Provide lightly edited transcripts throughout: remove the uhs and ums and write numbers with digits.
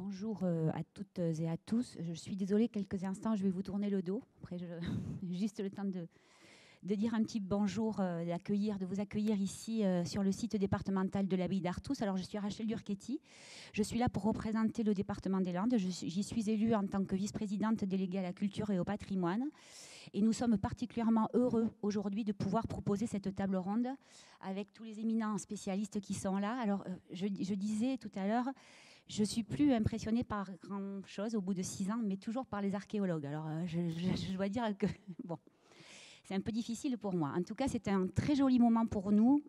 Bonjour à toutes et à tous. Je suis désolée, quelques instants, je vais vous tourner le dos. Après, juste le temps de dire un petit bonjour, de vous accueillir ici sur le site départemental de l'abbaye d'Artous. Alors, je suis Rachel Durchetti. Je suis là pour représenter le département des Landes. J'y suis élue en tant que vice-présidente déléguée à la culture et au patrimoine. Et nous sommes particulièrement heureux aujourd'hui de pouvoir proposer cette table ronde avec tous les éminents spécialistes qui sont là. Alors, je disais tout à l'heure, je ne suis plus impressionnée par grand-chose au bout de 6 ans, mais toujours par les archéologues. Alors, je dois dire que, bon, c'est un peu difficile pour moi. En tout cas, c'est un très joli moment pour nous,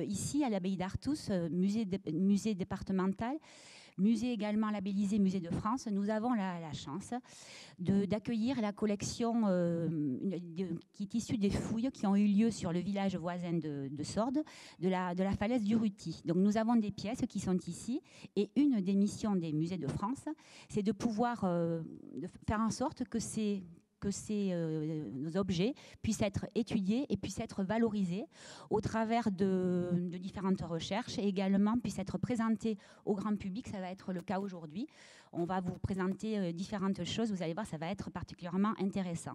ici à l'abbaye d'Artous, musée départemental, musée également labellisé Musée de France. Nous avons la chance d'accueillir la collection qui est issue des fouilles qui ont eu lieu sur le village voisin de Sordes, de la falaise du Ruti. Donc nous avons des pièces qui sont ici, et une des missions des musées de France, c'est de pouvoir faire en sorte que ces objets puissent être étudiés et puissent être valorisés au travers de différentes recherches, et également puissent être présentés au grand public. Ça va être le cas aujourd'hui. On va vous présenter différentes choses. Vous allez voir, ça va être particulièrement intéressant.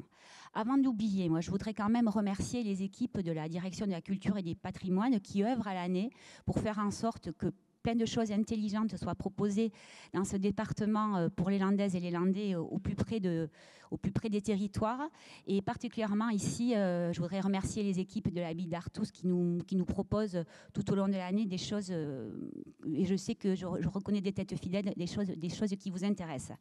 Avant d'oublier, moi, je voudrais quand même remercier les équipes de la Direction de la Culture et des Patrimoines qui œuvrent à l'année pour faire en sorte que plein de choses intelligentes soient proposées dans ce département pour les Landaises et les Landais au plus près des territoires. Et particulièrement ici, je voudrais remercier les équipes de l'abbaye d'Artous qui nous proposent tout au long de l'année des choses, et je sais que je reconnais des têtes fidèles, des choses qui vous intéressent.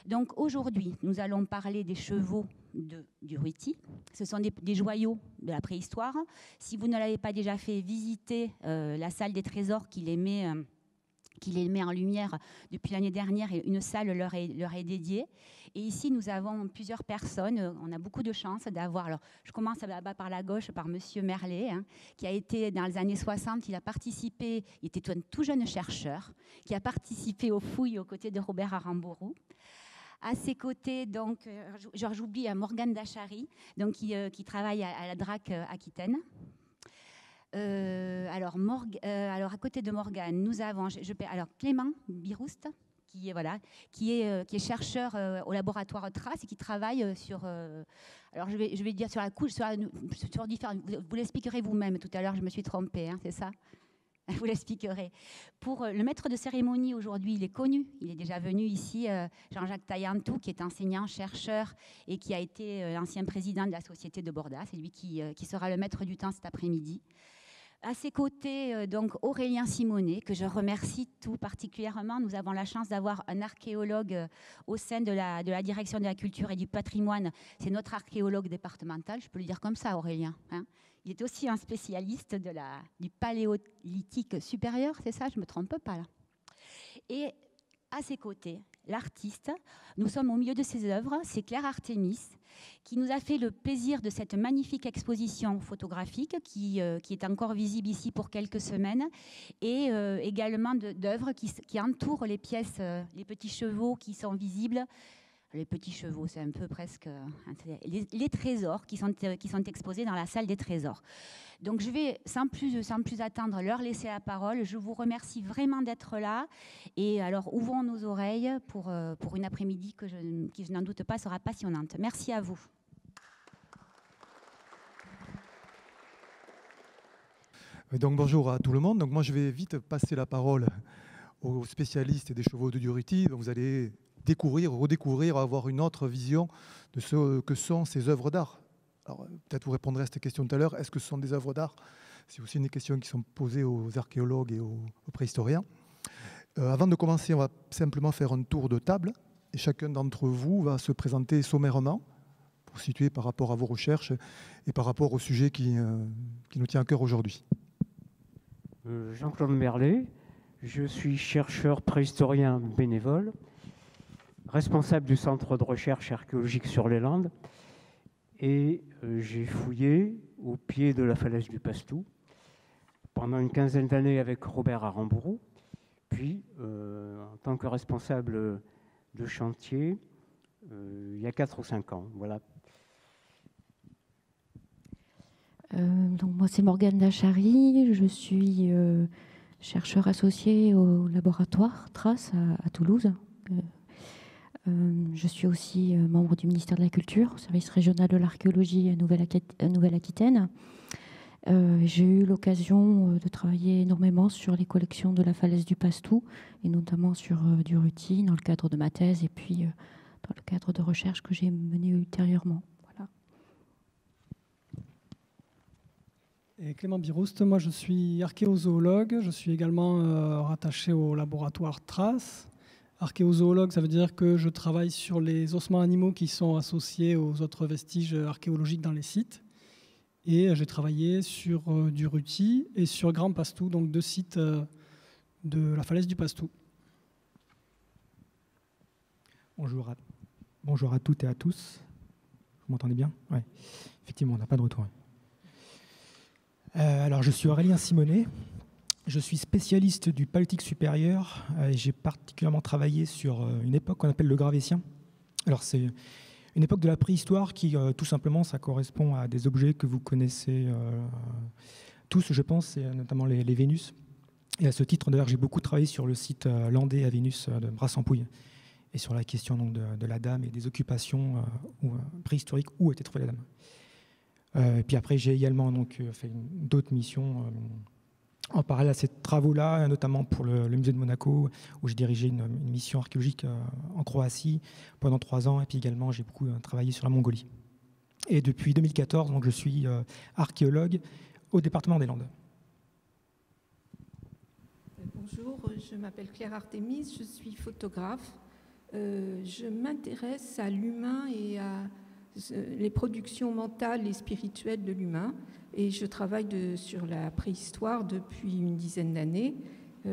Donc aujourd'hui, nous allons parler des chevaux du Ruti. Ce sont des joyaux de la préhistoire. Si vous ne l'avez pas déjà fait, visitez la salle des trésors qui les met en lumière depuis l'année dernière, et une salle leur est dédiée. Et ici, nous avons plusieurs personnes. On a beaucoup de chance d'avoir... Alors, je commence là-bas par la gauche, par Monsieur Merlet, qui a été dans les années 60. Il a participé, il était un tout jeune chercheur, qui a participé aux fouilles aux côtés de Robert Aramburu. À ses côtés, donc, j'oublie Morgane Dachary, donc, qui travaille à la DRAC Aquitaine. Alors, à côté de Morgane, nous avons Clément Birouste, qui est chercheur au laboratoire Trace et qui travaille sur... alors, je vais dire sur la couche, sur différentes... Vous l'expliquerez vous-même tout à l'heure, je me suis trompée, c'est ça ? Je vous l'expliquerai. Pour le maître de cérémonie aujourd'hui, il est connu. Il est déjà venu ici, Jean-Jacques Taillantou, qui est enseignant, chercheur et qui a été l'ancien président de la Société de Bordas. C'est lui qui sera le maître du temps cet après-midi. À ses côtés, donc Aurélien Simonet, que je remercie tout particulièrement. Nous avons la chance d'avoir un archéologue au sein de la Direction de la Culture et du Patrimoine. C'est notre archéologue départemental, je peux le dire comme ça, Aurélien. Il est aussi un spécialiste du paléolithique supérieur, c'est ça, je ne me trompe pas là. Et à ses côtés, l'artiste, nous sommes au milieu de ses œuvres, c'est Claire Artémis, qui nous a fait le plaisir de cette magnifique exposition photographique qui est encore visible ici pour quelques semaines, et également d'œuvres qui entourent les pièces, les petits chevaux qui sont visibles. Les petits chevaux, c'est un peu presque les trésors qui sont exposés dans la salle des trésors. Donc je vais sans plus attendre leur laisser la parole. Je vous remercie vraiment d'être là. Et alors ouvrons nos oreilles pour une après-midi qui, je n'en doute pas, sera passionnante. Merci à vous. Donc bonjour à tout le monde. Donc moi je vais vite passer la parole aux spécialistes des chevaux de Durruti. Donc vous allez découvrir, redécouvrir, avoir une autre vision de ce que sont ces œuvres d'art. Alors peut-être vous répondrez à cette question tout à l'heure. Est-ce que ce sont des œuvres d'art? C'est aussi une question qui sont posées aux archéologues et aux préhistoriens. Avant de commencer, on va simplement faire un tour de table. Et chacun d'entre vous va se présenter sommairement pour situer par rapport à vos recherches et par rapport au sujet qui nous tient à cœur aujourd'hui. Jean-Claude Merlet, je suis chercheur préhistorien bénévole, responsable du centre de recherche archéologique sur les Landes, et j'ai fouillé au pied de la falaise du Pastou pendant une quinzaine d'années avec Robert Aramburu, puis en tant que responsable de chantier il y a 4 ou 5 ans. Voilà. Donc moi c'est Morgane Dachary, je suis chercheur associé au laboratoire Trace à Toulouse. Je suis aussi membre du ministère de la Culture, au service régional de l'archéologie à Nouvelle-Aquitaine. J'ai eu l'occasion de travailler énormément sur les collections de la falaise du Pastou, et notamment sur Durruti, dans le cadre de ma thèse, et puis dans le cadre de recherches que j'ai menées ultérieurement. Voilà. Et Clément Birouste, moi je suis archéozoologue, je suis également rattaché au laboratoire TRACE. Archéozoologue, ça veut dire que je travaille sur les ossements animaux qui sont associés aux autres vestiges archéologiques dans les sites. Et j'ai travaillé sur Durruti et sur Grand Pastou, donc 2 sites de la falaise du Pastou. Bonjour à toutes et à tous. Vous m'entendez bien? Oui, effectivement, on n'a pas de retour. Alors, je suis Aurélien Simonet. Je suis spécialiste du paléolithique supérieur et j'ai particulièrement travaillé sur une époque qu'on appelle le Gravétien. Alors, c'est une époque de la préhistoire qui, tout simplement, ça correspond à des objets que vous connaissez tous, je pense, et notamment les Vénus. Et à ce titre, d'ailleurs, j'ai beaucoup travaillé sur le site landais à Vénus de Brasse-en-Pouille et sur la question donc, de la dame et des occupations préhistoriques où était trouvée la dame. Et puis après, j'ai également donc, fait d'autres missions en parallèle à ces travaux-là, notamment pour le musée de Monaco, où j'ai dirigé une mission archéologique en Croatie pendant 3 ans, et puis également j'ai beaucoup travaillé sur la Mongolie. Et depuis 2014, donc, je suis archéologue au département des Landes. Bonjour, je m'appelle Claire Artémis, je suis photographe. Je m'intéresse à l'humain et à les productions mentales et spirituelles de l'humain. Et je travaille sur la préhistoire depuis une dizaine d'années.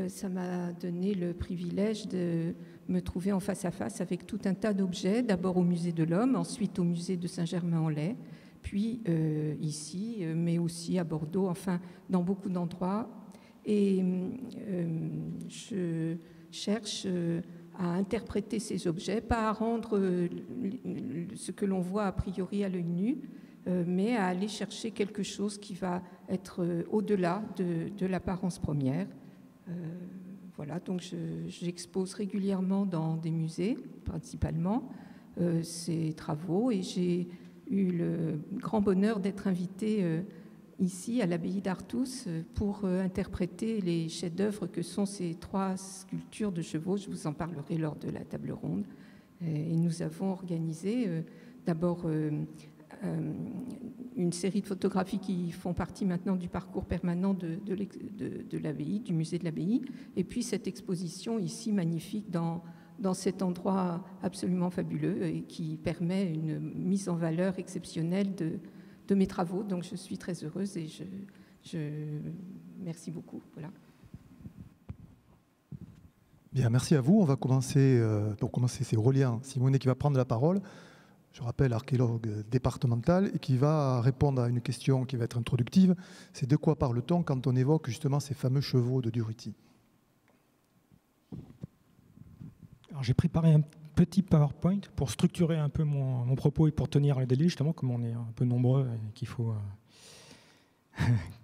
Ça m'a donné le privilège de me trouver en face à face avec tout un tas d'objets, d'abord au musée de l'Homme, ensuite au musée de Saint-Germain-en-Laye, puis ici, mais aussi à Bordeaux, enfin dans beaucoup d'endroits. Et je cherche à interpréter ces objets, pas à rendre ce que l'on voit a priori à l'œil nu, mais à aller chercher quelque chose qui va être au-delà de l'apparence première. Voilà, donc j'expose régulièrement dans des musées, principalement, ces travaux, et j'ai eu le grand bonheur d'être invitée ici à l'abbaye d'Artus pour interpréter les chefs-d'œuvre que sont ces 3 sculptures de chevaux. Je vous en parlerai lors de la table ronde. Et nous avons organisé d'abord une série de photographies qui font partie maintenant du parcours permanent de l'abbaye, du musée de l'abbaye, et puis cette exposition ici magnifique dans cet endroit absolument fabuleux et qui permet une mise en valeur exceptionnelle de mes travaux. Donc je suis très heureuse et je merci beaucoup. Voilà. Bien, merci à vous. On va commencer. Pour commencer, c'est Aurélien Simonet qui va prendre la parole. Je rappelle, archéologue départemental et qui va répondre à une question qui va être introductive. C'est de quoi parle-t-on quand on évoque justement ces fameux chevaux de Durruti? Alors j'ai préparé un petit PowerPoint pour structurer un peu mon propos et pour tenir le délai, justement, comme on est un peu nombreux et qu'il faut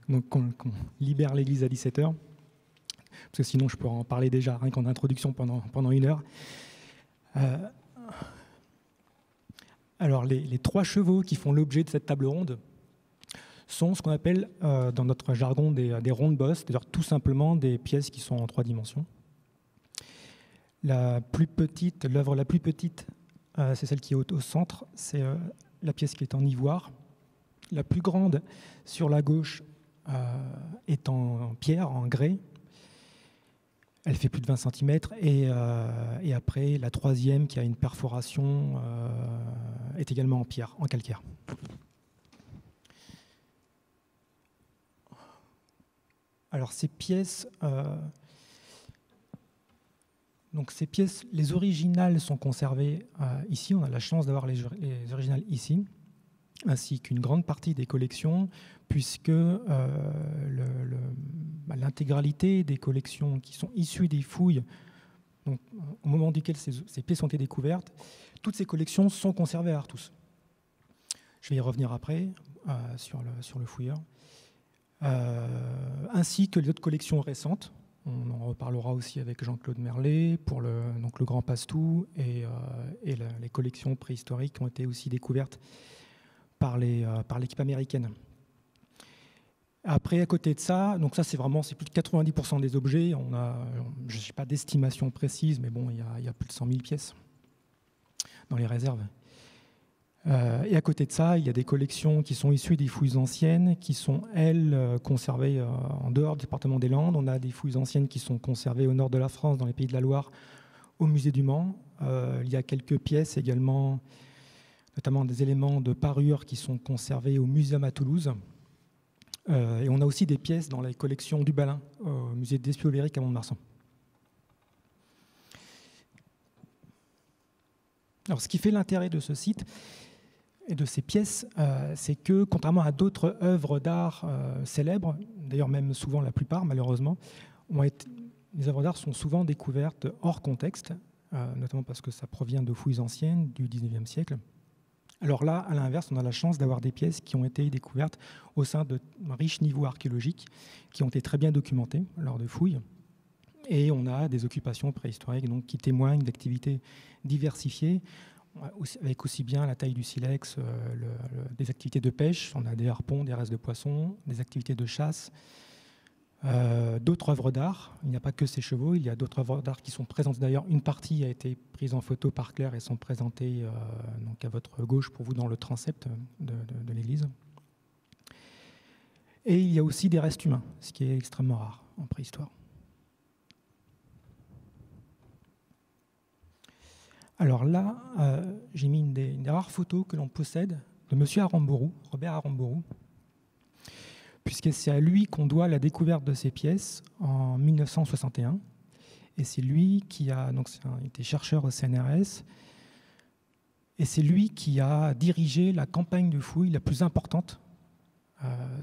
donc qu'on libère l'église à 17h. Parce que sinon, je pourrais en parler déjà, rien qu'en introduction pendant 1 heure. Alors, les 3 chevaux qui font l'objet de cette table ronde sont ce qu'on appelle, dans notre jargon, des rondes bosses, c'est-à-dire tout simplement des pièces qui sont en 3 dimensions. L'œuvre la plus petite, c'est celle qui est au centre, c'est la pièce qui est en ivoire. La plus grande, sur la gauche, est en pierre, en grès. Elle fait plus de 20 cm. Et après, la 3e, qui a une perforation, est également en pierre, en calcaire. Alors, ces pièces... Donc ces pièces, les originales sont conservées ici. On a la chance d'avoir les originales ici, ainsi qu'une grande partie des collections, puisque l'intégralité des collections qui sont issues des fouilles, donc, au moment duquel ces pièces ont été découvertes, toutes ces collections sont conservées à Artus. Je vais y revenir après sur le fouilleur, ainsi que les autres collections récentes, On en reparlera aussi avec Jean-Claude Merlet pour le Grand Pastou et les collections préhistoriques qui ont été aussi découvertes par l'équipe américaine. Après, à côté de ça, donc ça c'est plus de 90% des objets. Je n'ai pas d'estimation précise, mais bon, il y a plus de 100 000 pièces dans les réserves. Et à côté de ça, il y a des collections qui sont issues des fouilles anciennes, qui sont, elles, conservées en dehors du département des Landes. On a des fouilles anciennes qui sont conservées au nord de la France, dans les Pays de la Loire, au musée du Mans. Il y a quelques pièces également, notamment des éléments de parure qui sont conservés au Muséum à Toulouse. Et on a aussi des pièces dans les collections du Balin, au musée d'Espiau-Léric à Mont-de-Marsan. Alors, ce qui fait l'intérêt de ce site et de ces pièces, c'est que, contrairement à d'autres œuvres d'art célèbres, d'ailleurs même souvent la plupart, malheureusement, les œuvres d'art sont souvent découvertes hors contexte, notamment parce que ça provient de fouilles anciennes du XIXe siècle. Alors là, à l'inverse, on a la chance d'avoir des pièces qui ont été découvertes au sein de riches niveaux archéologiques qui ont été très bien documentés lors de fouilles. Et on a des occupations préhistoriques donc, qui témoignent d'activités diversifiées, avec aussi bien la taille du silex, des activités de pêche, on a des harpons, des restes de poissons, des activités de chasse, d'autres œuvres d'art. Il n'y a pas que ces chevaux, il y a d'autres œuvres d'art qui sont présentes. D'ailleurs, une partie a été prise en photo par Claire et sont présentées donc à votre gauche pour vous dans le transept de l'église. Et il y a aussi des restes humains, ce qui est extrêmement rare en préhistoire. Alors là, j'ai mis une des rares photos que l'on possède de M. Aramburu, Robert Aramburu, puisque c'est à lui qu'on doit la découverte de ces pièces en 1961. Et c'est lui qui il était chercheur au CNRS, et c'est lui qui a dirigé la campagne de fouilles la plus importante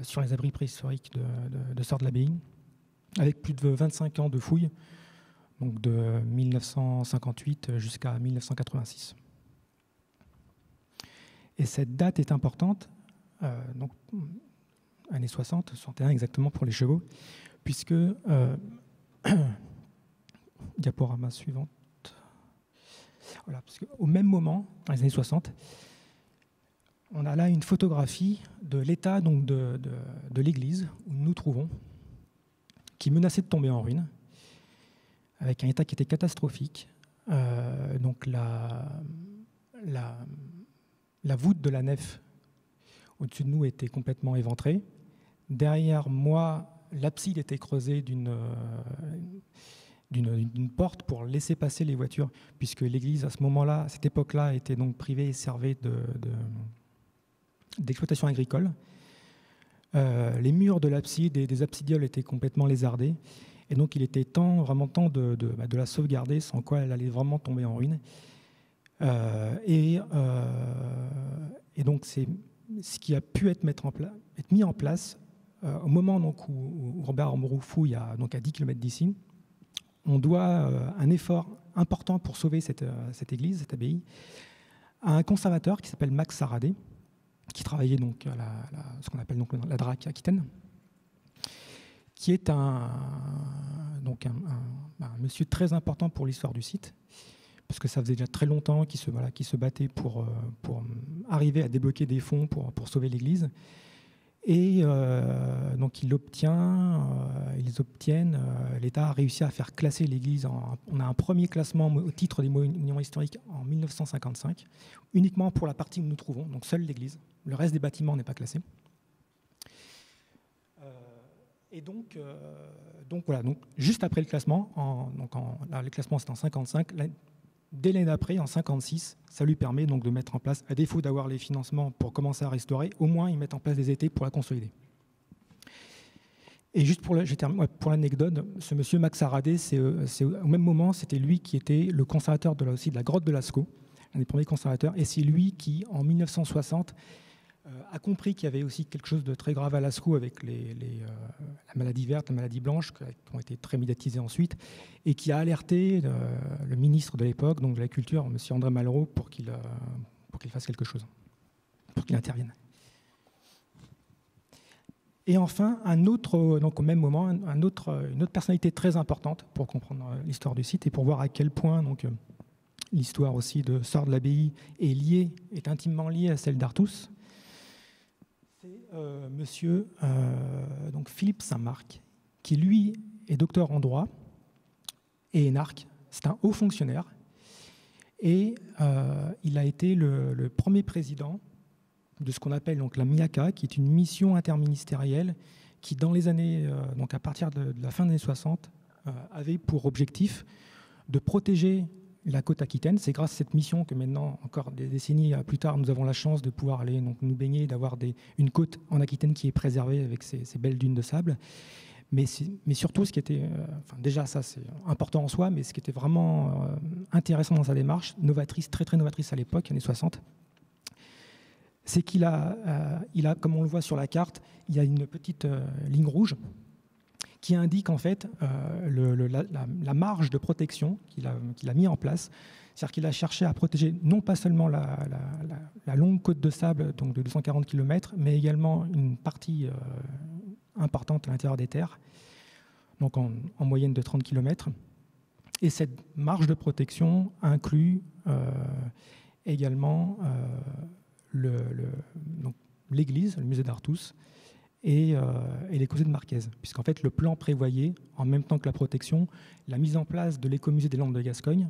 sur les abris préhistoriques de Sordes-l'Abbaye, avec plus de 25 ans de fouilles, donc de 1958 jusqu'à 1986. Et cette date est importante, donc années 60, 61 exactement pour les chevaux, puisque, diaporama suivante, voilà, parce qu'au même moment, dans les années 60, on a là une photographie de l'état donc de l'église où nous nous trouvons, qui menaçait de tomber en ruine, avec un état qui était catastrophique. Donc la voûte de la nef au-dessus de nous était complètement éventrée. Derrière moi, l'abside était creusée d'une porte pour laisser passer les voitures, puisque l'église, à ce moment-là, à cette époque-là, était donc privée et servait d'exploitation agricole. Les murs de l'abside et des absidioles étaient complètement lézardés. Et donc, il était vraiment temps de la sauvegarder, sans quoi elle allait vraiment tomber en ruine. Et donc, c'est ce qui a pu être mis en place au moment donc, où Robert Aramburu fouille à 10 km d'ici. On doit un effort important pour sauver cette église, cette abbaye, à un conservateur qui s'appelle Max Saradé, qui travaillait donc à ce qu'on appelle donc la DRAC Aquitaine, qui est un monsieur très important pour l'histoire du site, parce que ça faisait déjà très longtemps qu'il se battait pour arriver à débloquer des fonds pour sauver l'église. Et donc ils obtiennent, l'État a réussi à faire classer l'église. On a un premier classement au titre des monuments historiques en 1955, uniquement pour la partie où nous nous trouvons, donc seule l'église. Le reste des bâtiments n'est pas classé. Et donc juste après le classement, le classement c'était en 55, dès l'année d'après, en 56, ça lui permet donc de mettre en place, à défaut d'avoir les financements pour commencer à restaurer, au moins ils mettent en place des étés pour la consolider. Et juste pour l'anecdote, ce monsieur Max Saradé, au même moment, c'était lui qui était le conservateur de la grotte de Lascaux, un des premiers conservateurs, et c'est lui qui, en 1960, a compris qu'il y avait aussi quelque chose de très grave à Lascaux avec la maladie verte, la maladie blanche, qui ont été très médiatisées ensuite, et qui a alerté le ministre de l'époque, donc de la Culture, M. André Malraux, pour qu'il fasse quelque chose, pour qu'il intervienne. Et enfin, donc au même moment, une autre personnalité très importante pour comprendre l'histoire du site et pour voir à quel point donc, l'histoire aussi de Sort de l'Abbaye est intimement liée à celle d'Artus. C'est monsieur donc Philippe Saint-Marc, qui lui est docteur en droit et énarque. C'est un haut fonctionnaire et il a été le premier président de ce qu'on appelle donc la MIACA, qui est une mission interministérielle qui, dans les années, donc à partir de la fin des années 60, avait pour objectif de protéger la côte aquitaine. C'est grâce à cette mission que maintenant, encore des décennies plus tard, nous avons la chance de pouvoir aller donc, nous baigner, d'avoir une côte en Aquitaine qui est préservée avec ces belles dunes de sable. Mais surtout, ce qui était, déjà ça c'est important en soi, mais ce qui était vraiment intéressant dans sa démarche, novatrice, très très novatrice à l'époque, années 60, c'est qu'il a, comme on le voit sur la carte, il y a une petite ligne rouge qui indique en fait la marge de protection qu'il a mis en place. C'est-à-dire qu'il a cherché à protéger non pas seulement la longue côte de sable, donc de 240 km, mais également une partie importante à l'intérieur des terres, donc en moyenne de 30 km. Et cette marge de protection inclut également l'église, le musée d'Artus, et les causées de Marquez, puisqu'en fait le plan prévoyait, en même temps que la protection, la mise en place de l'écomusée des Landes de Gascogne,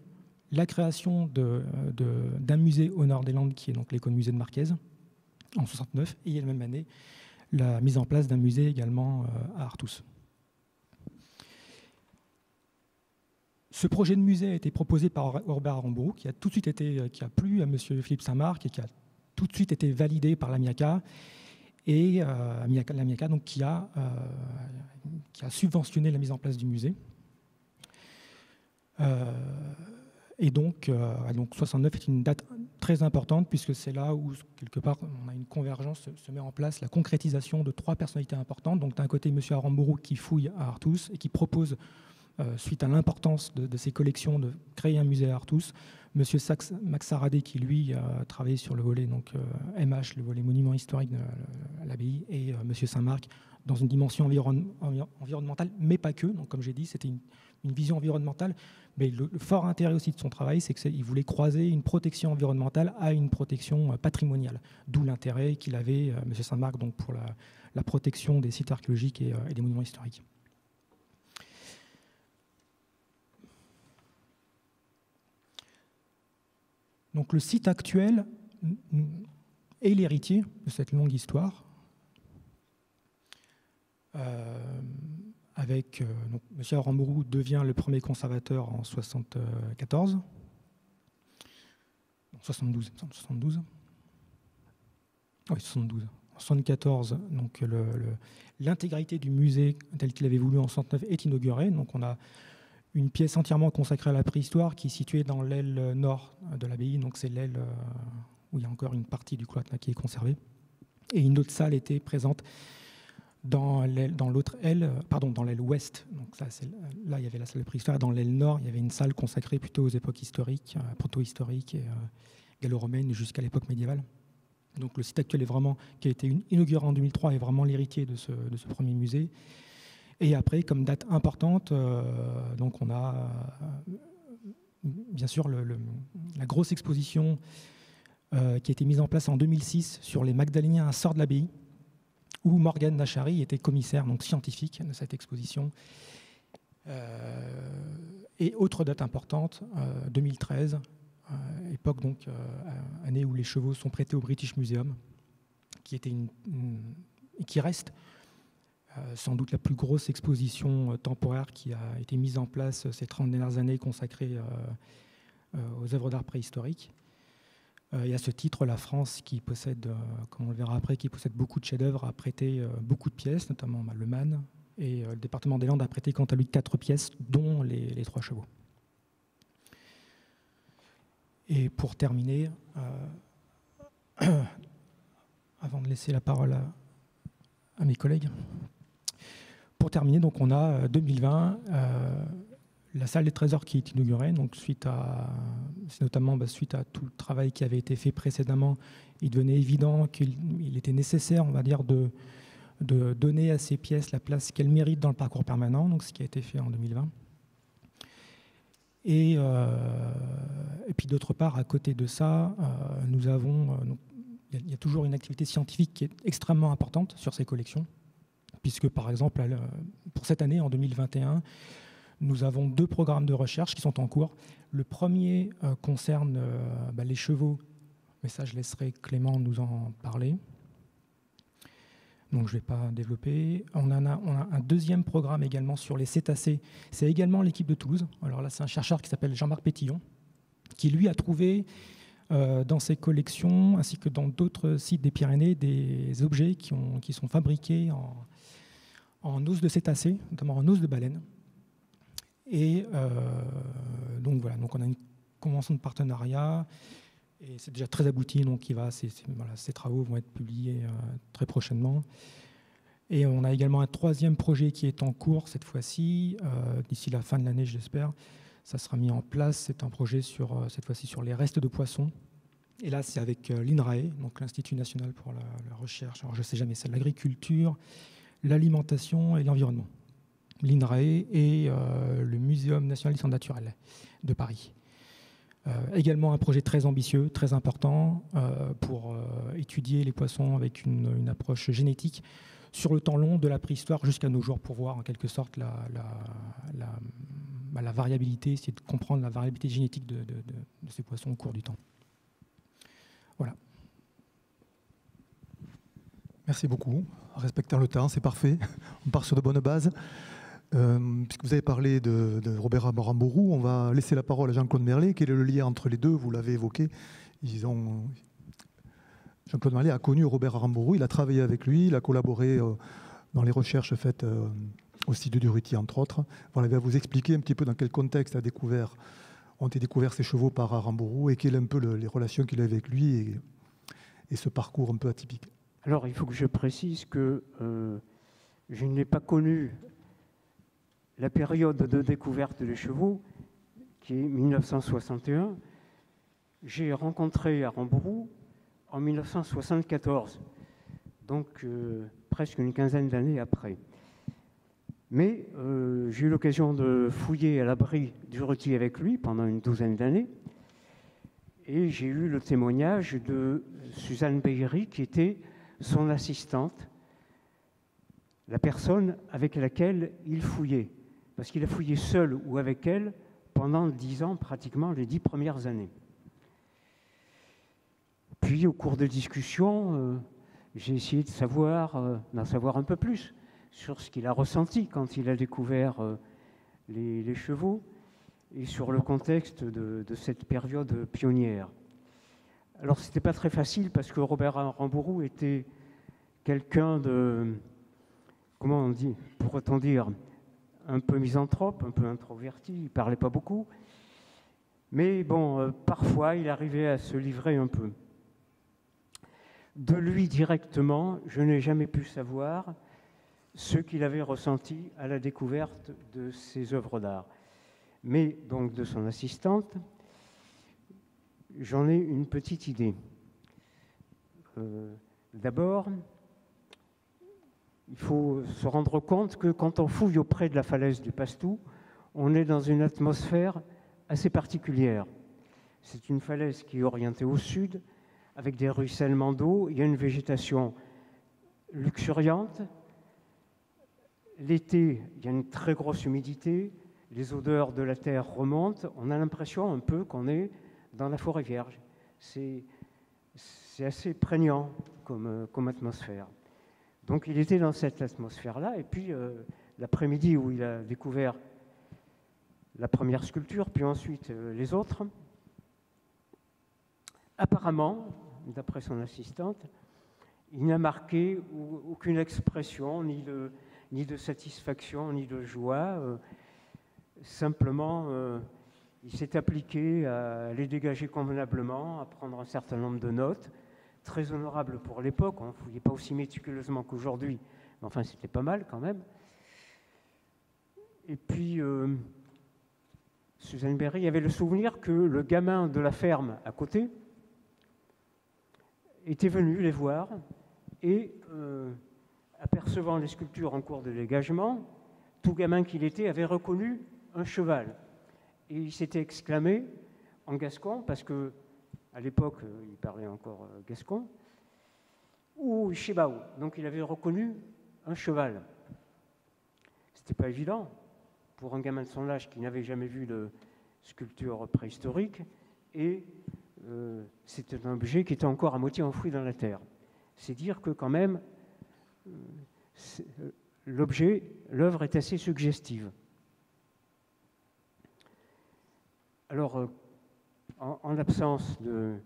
la création d'un musée au nord des Landes, qui est donc l'écomusée de Marquez, en 69, et la même année, la mise en place d'un musée également à Artus. Ce projet de musée a été proposé par Robert Aramburu, qui a plu à M. Philippe Saint-Marc et qui a tout de suite été validé par la MIACA, et la MIACA donc, qui a subventionné la mise en place du musée. Et donc 69 est une date très importante, puisque c'est là où, quelque part, on a une convergence, se met en place la concrétisation de trois personnalités importantes. Donc d'un côté, M. Aramburu qui fouille à Artus et qui propose, suite à l'importance de ces collections, de créer un musée à Artus. M. Max Saradé qui, lui, a travaillé sur le volet donc, MH, le volet monument historique de l'abbaye, et M. Saint-Marc dans une dimension environnementale, mais pas que. Donc, comme j'ai dit, c'était une vision environnementale. Mais le fort intérêt aussi de son travail, c'est qu'il voulait croiser une protection environnementale à une protection patrimoniale. D'où l'intérêt qu'il avait, M. Saint-Marc, donc, pour la protection des sites archéologiques et des monuments historiques. Donc le site actuel est l'héritier de cette longue histoire, avec donc, M. Aramburu devient le premier conservateur en 72. Oui, 72. En 74, donc l'intégralité du musée tel qu'il avait voulu en 69 est inaugurée. Donc on a une pièce entièrement consacrée à la préhistoire qui est située dans l'aile nord de l'abbaye, donc c'est l'aile où il y a encore une partie du cloître qui est conservée. Et une autre salle était présente dans l'autre aile, dans l'aile ouest. Donc là, il y avait la salle de préhistoire. Dans l'aile nord, il y avait une salle consacrée plutôt aux époques historiques, proto-historiques et gallo-romaines jusqu'à l'époque médiévale. Donc le site actuel qui a été inauguré en 2003 est vraiment l'héritier de ce premier musée. Et après, comme date importante, donc on a bien sûr la grosse exposition qui a été mise en place en 2006 sur les Magdaléniens à Sort de l'Abbaye, où Morgane Nachary était commissaire donc scientifique de cette exposition. Et autre date importante, 2013, époque donc année où les chevaux sont prêtés au British Museum, qui était qui reste sans doute la plus grosse exposition temporaire qui a été mise en place ces 30 dernières années consacrée aux œuvres d'art préhistoriques. Et à ce titre, la France, qui possède, comme on le verra après, qui possède beaucoup de chefs-d'œuvre, a prêté beaucoup de pièces, notamment le Man, et le département des Landes a prêté quant à lui 4 pièces, dont les 3 chevaux. Et pour terminer, avant de laisser la parole à mes collègues, pour terminer, donc on a 2020, la salle des trésors qui est inaugurée, donc c'est notamment suite à tout le travail qui avait été fait précédemment, il devenait évident qu'il était nécessaire, on va dire, de donner à ces pièces la place qu'elles méritent dans le parcours permanent, donc ce qui a été fait en 2020. Et puis d'autre part, à côté de ça, nous avons, il y a toujours une activité scientifique qui est extrêmement importante sur ces collections, puisque par exemple, pour cette année, en 2021, nous avons 2 programmes de recherche qui sont en cours. Le premier concerne les chevaux, mais ça je laisserai Clément nous en parler. Donc je ne vais pas développer. On a un deuxième programme également sur les cétacés. C'est également l'équipe de Toulouse. Alors là, c'est un chercheur qui s'appelle Jean-Marc Pétillon, qui lui a trouvé dans ses collections, ainsi que dans d'autres sites des Pyrénées, des objets qui sont fabriqués en os de cétacés, notamment en os de baleine. Et donc voilà, donc on a une convention de partenariat. Et c'est déjà très abouti, donc ces travaux vont être publiés très prochainement. Et on a également un 3e projet qui est en cours cette fois-ci, d'ici la fin de l'année, j'espère. Ça sera mis en place. C'est un projet cette fois-ci sur les restes de poissons. Et là, c'est avec l'INRAE, donc l'Institut national pour la recherche. Alors, je ne sais jamais, c'est l'agriculture, l'alimentation et l'environnement. L'INRAE et le Muséum national d'histoire naturelle de Paris. Également un projet très ambitieux, très important pour étudier les poissons avec une approche génétique sur le temps long de la préhistoire jusqu'à nos jours pour voir en quelque sorte la variabilité, essayer de comprendre la variabilité génétique de ces poissons au cours du temps. Voilà. Merci beaucoup. Respectant le temps, c'est parfait. On part sur de bonnes bases. Puisque vous avez parlé de Robert Aramburu, on va laisser la parole à Jean-Claude Merlet. Quel est le lien entre les deux? Vous l'avez évoqué. Jean-Claude Merlet a connu Robert Aramburu, il a travaillé avec lui, il a collaboré dans les recherches faites au site de Durruti, entre autres. Voilà, il va vous expliquer un petit peu dans quel contexte ont été découverts ces chevaux par Aramburu et quelles un peu les relations qu'il a avec lui et ce parcours un peu atypique. Alors, il faut que je précise que je n'ai pas connu la période de découverte des chevaux, qui est 1961. J'ai rencontré Aramburu en 1974, donc presque une quinzaine d'années après. Mais j'ai eu l'occasion de fouiller à l'abri du Durruti avec lui pendant une douzaine d'années, et j'ai eu le témoignage de Suzanne Beillery, qui était son assistante, la personne avec laquelle il fouillait. Parce qu'il a fouillé seul ou avec elle pendant 10 ans, pratiquement les 10 premières années. Puis, au cours de discussions, j'ai essayé d'en savoir un peu plus sur ce qu'il a ressenti quand il a découvert les chevaux et sur le contexte de cette période pionnière. Alors, ce n'était pas très facile parce que Robert Aramburu était quelqu'un de, comment on dit, pourrait-on dire, un peu misanthrope, un peu introverti, il ne parlait pas beaucoup. Mais bon, parfois, il arrivait à se livrer un peu. De lui directement, je n'ai jamais pu savoir ce qu'il avait ressenti à la découverte de ses œuvres d'art. Mais donc de son assistante, j'en ai une petite idée. D'abord, il faut se rendre compte que quand on fouille auprès de la falaise du Pastou, on est dans une atmosphère assez particulière. C'est une falaise qui est orientée au sud, avec des ruissellements d'eau. Il y a une végétation luxuriante. L'été, il y a une très grosse humidité. Les odeurs de la terre remontent. On a l'impression un peu qu'on est dans la forêt vierge. C'est assez prégnant comme atmosphère. Donc il était dans cette atmosphère-là, et puis l'après-midi où il a découvert la première sculpture, puis ensuite les autres, apparemment, d'après son assistante, il n'a marqué aucune expression, ni de satisfaction, ni de joie. Simplement, il s'est appliqué à les dégager convenablement, à prendre un certain nombre de notes, très honorable pour l'époque. On ne fouillait pas aussi méticuleusement qu'aujourd'hui, mais enfin, c'était pas mal quand même. Et puis, Suzanne Beillery avait le souvenir que le gamin de la ferme à côté était venu les voir et apercevant les sculptures en cours de dégagement, tout gamin qu'il était avait reconnu un cheval. Et il s'était exclamé en gascon, parce que à l'époque, il parlait encore gascon, ou Chebao. Donc il avait reconnu un cheval. C'était pas évident pour un gamin de son âge qui n'avait jamais vu de sculpture préhistorique, et c'était un objet qui était encore à moitié enfoui dans la terre. C'est dire que quand même, l'œuvre est assez suggestive. Alors, en l'absence de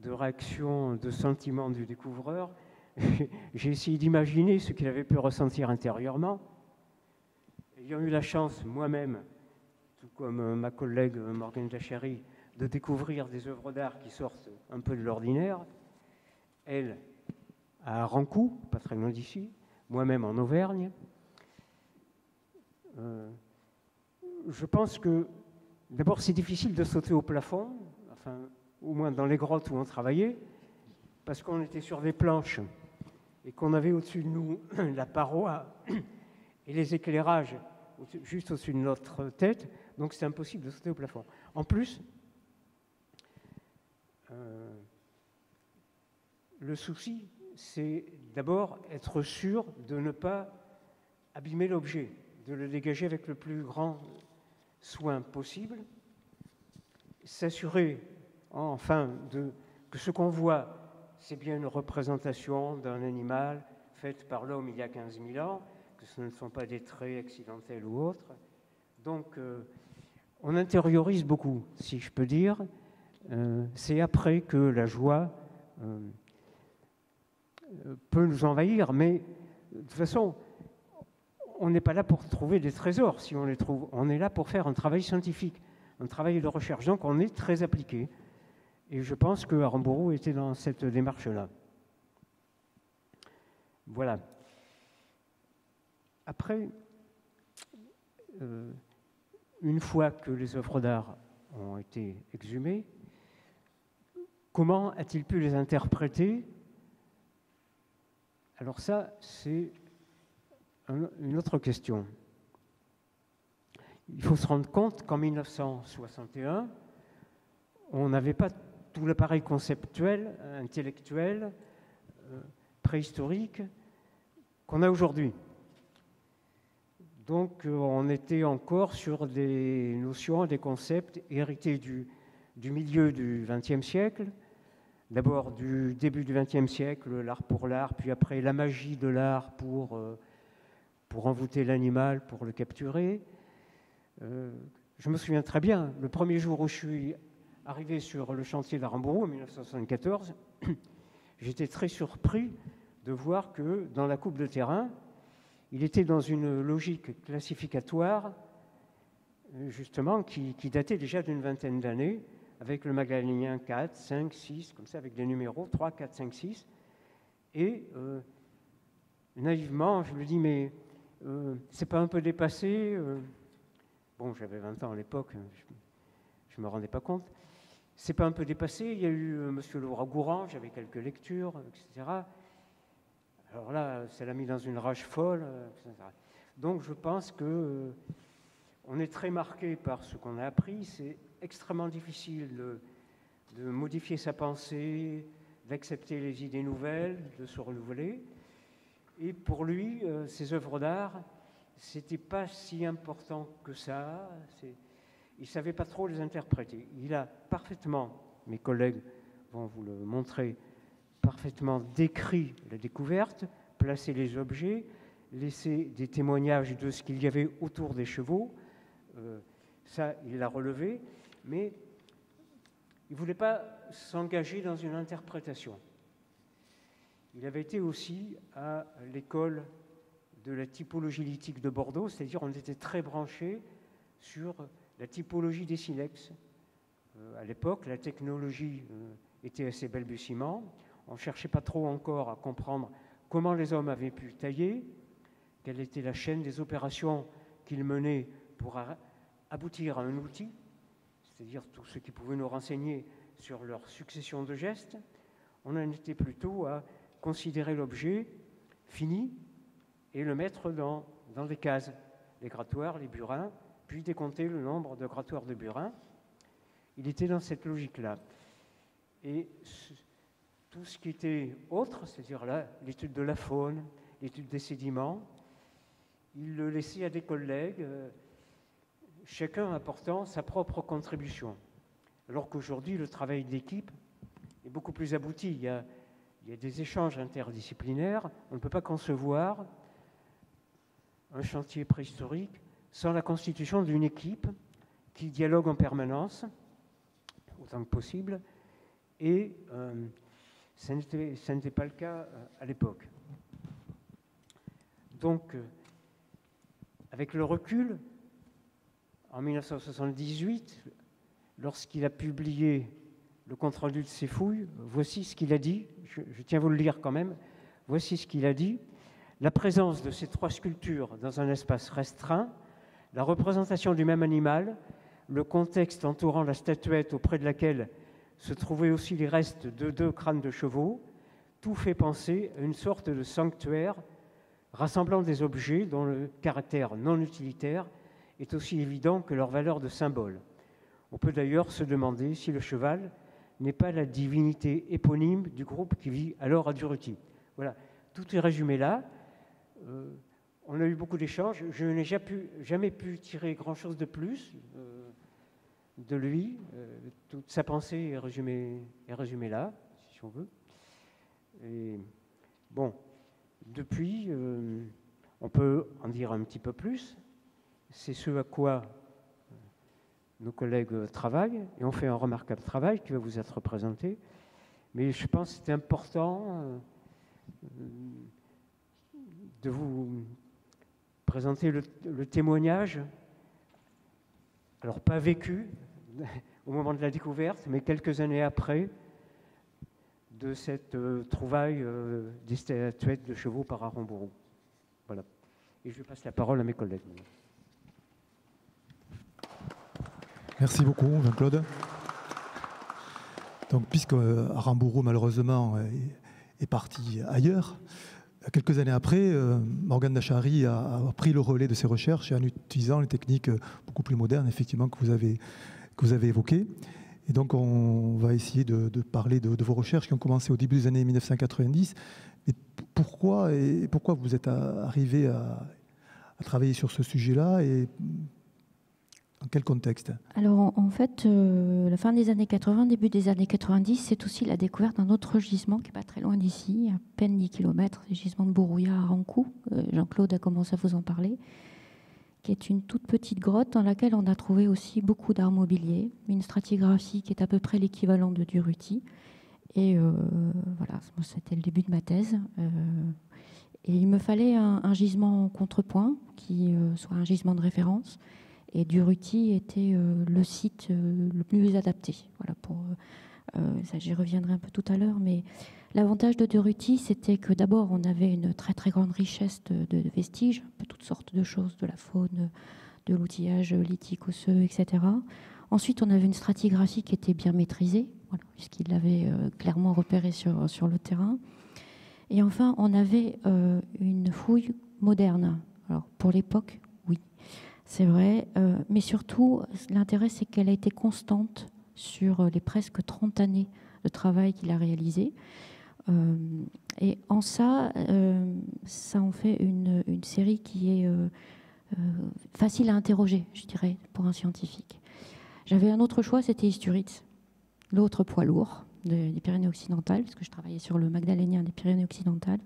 réaction, de sentiment du découvreur, j'ai essayé d'imaginer ce qu'il avait pu ressentir intérieurement. Ayant eu la chance moi-même, tout comme ma collègue Morgane Jachéry, de découvrir des œuvres d'art qui sortent un peu de l'ordinaire, elle à Rancoux, pas très loin d'ici, moi-même en Auvergne, je pense que d'abord c'est difficile de sauter au plafond, enfin au moins dans les grottes où on travaillait, parce qu'on était sur des planches et qu'on avait au-dessus de nous la paroi et les éclairages juste au-dessus de notre tête, donc c'est impossible de sauter au plafond. En plus, le souci, c'est d'abord être sûr de ne pas abîmer l'objet, de le dégager avec le plus grand soin possible, s'assurer enfin que ce qu'on voit, c'est bien une représentation d'un animal faite par l'homme il y a 15 000 ans, que ce ne sont pas des traits accidentels ou autres. Donc, on intériorise beaucoup, si je peux dire. C'est après que la joie peut nous envahir, mais de toute façon, on n'est pas là pour trouver des trésors, si on les trouve. On est là pour faire un travail scientifique, un travail de recherche. Donc, on est très appliqué. Et je pense que Aramburu était dans cette démarche-là. Voilà. Après, une fois que les œuvres d'art ont été exhumées, comment a-t-il pu les interpréter? Alors ça, c'est une autre question. Il faut se rendre compte qu'en 1961, on n'avait pas tout l'appareil conceptuel, intellectuel, préhistorique qu'on a aujourd'hui. Donc on était encore sur des notions, des concepts hérités du milieu du XXe siècle, d'abord du début du XXe siècle, l'art pour l'art, puis après la magie de l'art pour envoûter l'animal, pour le capturer. Je me souviens très bien, le premier jour où je suis arrivé sur le chantier d'Aramburu en 1974, j'étais très surpris de voir que dans la coupe de terrain, il était dans une logique classificatoire, justement, qui datait déjà d'une vingtaine d'années, avec le Magallanien 4, 5, 6, comme ça, avec des numéros 3, 4, 5, 6. Et naïvement, je me dis, mais c'est pas un peu dépassé Bon, j'avais 20 ans à l'époque, je ne me rendais pas compte. C'est pas un peu dépassé? Il y a eu Monsieur Laura-Gourand, j'avais quelques lectures, etc. Alors là, ça l'a mis dans une rage folle, etc. Donc je pense que on est très marqué par ce qu'on a appris. C'est extrêmement difficile de modifier sa pensée, d'accepter les idées nouvelles, de se renouveler. Et pour lui, ces œuvres d'art, c'était pas si important que ça. Il ne savait pas trop les interpréter. Il a parfaitement, mes collègues vont vous le montrer, parfaitement décrit la découverte, placé les objets, laissé des témoignages de ce qu'il y avait autour des chevaux. Ça, il l'a relevé, mais il ne voulait pas s'engager dans une interprétation. Il avait été aussi à l'école de la typologie lithique de Bordeaux, c'est-à-dire on était très branchés sur la typologie des silex. À l'époque, la technologie était assez balbutiement. On ne cherchait pas trop encore à comprendre comment les hommes avaient pu tailler, quelle était la chaîne des opérations qu'ils menaient pour aboutir à un outil, c'est-à-dire tout ce qui pouvait nous renseigner sur leur succession de gestes. On en était plutôt à considérer l'objet fini, et le mettre dans des cases, les grattoirs, les burins, puis décompter le nombre de grattoirs de burins. Il était dans cette logique-là. Et tout ce qui était autre, c'est-à-dire l'étude de la faune, l'étude des sédiments, il le laissait à des collègues, chacun apportant sa propre contribution. Alors qu'aujourd'hui, le travail d'équipe est beaucoup plus abouti. Il y a des échanges interdisciplinaires. On ne peut pas concevoir un chantier préhistorique sans la constitution d'une équipe qui dialogue en permanence, autant que possible, et ça n'était pas le cas à l'époque. Donc, avec le recul, en 1978, lorsqu'il a publié le compte-rendu de ses fouilles, voici ce qu'il a dit, je tiens à vous le lire quand même, voici ce qu'il a dit. La présence de ces 3 sculptures dans un espace restreint, la représentation du même animal, le contexte entourant la statuette auprès de laquelle se trouvaient aussi les restes de 2 crânes de chevaux, tout fait penser à une sorte de sanctuaire rassemblant des objets dont le caractère non utilitaire est aussi évident que leur valeur de symbole. On peut d'ailleurs se demander si le cheval n'est pas la divinité éponyme du groupe qui vit alors à Durruti. Voilà, tout est résumé là. On a eu beaucoup d'échanges. Je n'ai jamais pu tirer grand-chose de plus de lui. Toute sa pensée est résumée là, si on veut. Et bon, depuis, on peut en dire un petit peu plus. C'est ce à quoi nos collègues travaillent, et ont fait un remarquable travail qui va vous être présenté. Mais je pense que c'est important de vous présenter le témoignage, alors pas vécu au moment de la découverte, mais quelques années après, de cette trouvaille des statuettes de chevaux par Aramburu. Voilà. Et je passe la parole à mes collègues. Merci beaucoup, Jean-Claude. Donc, puisque Aramburu, malheureusement, est parti ailleurs, quelques années après, Morgane Dachary a pris le relais de ses recherches en utilisant les techniques beaucoup plus modernes, effectivement, que vous avez évoquées. Et donc, on va essayer de parler de vos recherches qui ont commencé au début des années 1990. Et pourquoi vous êtes arrivé à travailler sur ce sujet-là et dans quel contexte? Alors, en fait, la fin des années 80, début des années 90, c'est aussi la découverte d'un autre gisement qui n'est pas très loin d'ici, à peine 10 km, le gisement de Buruya à Rankou. Jean-Claude a commencé à vous en parler, qui est une toute petite grotte dans laquelle on a trouvé aussi beaucoup d'art mobilier, une stratigraphie qui est à peu près l'équivalent de Durruti. Et voilà, c'était le début de ma thèse. Et il me fallait un gisement en contrepoint, qui soit un gisement de référence. Et Durruti était le site le plus adapté. Voilà, ça, j'y reviendrai un peu tout à l'heure. Mais l'avantage de Durruti, c'était que d'abord, on avait une très très grande richesse de vestiges, un peu toutes sortes de choses, de la faune, de l'outillage lithique, osseux, etc. Ensuite, on avait une stratigraphie qui était bien maîtrisée, voilà, puisqu'il l'avait clairement repérée sur le terrain. Et enfin, on avait une fouille moderne. Alors, pour l'époque, oui, c'est vrai. Mais surtout, l'intérêt, c'est qu'elle a été constante sur les presque 30 années de travail qu'il a réalisé. Et en ça, ça en fait une série qui est facile à interroger, je dirais, pour un scientifique. J'avais un autre choix, c'était Isturitz, l'autre poids lourd des Pyrénées-Occidentales, parce que je travaillais sur le magdalénien des Pyrénées-Occidentales.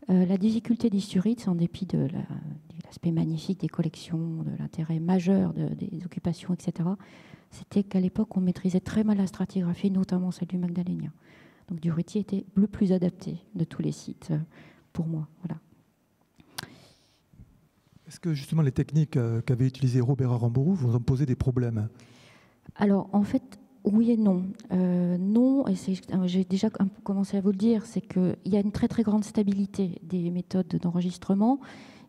La difficulté d'Isturitz, en dépit de l'aspect magnifique des collections, de l'intérêt majeur des occupations, etc., c'était qu'à l'époque, on maîtrisait très mal la stratigraphie, notamment celle du magdalénien. Donc Durruti était le plus adapté de tous les sites pour moi. Voilà. Est-ce que justement les techniques qu'avait utilisées Robert Aramburu vous ont posé des problèmes? Alors en fait, oui et non. Non, et j'ai déjà un peu commencé à vous le dire, c'est qu'il y a une très très grande stabilité des méthodes d'enregistrement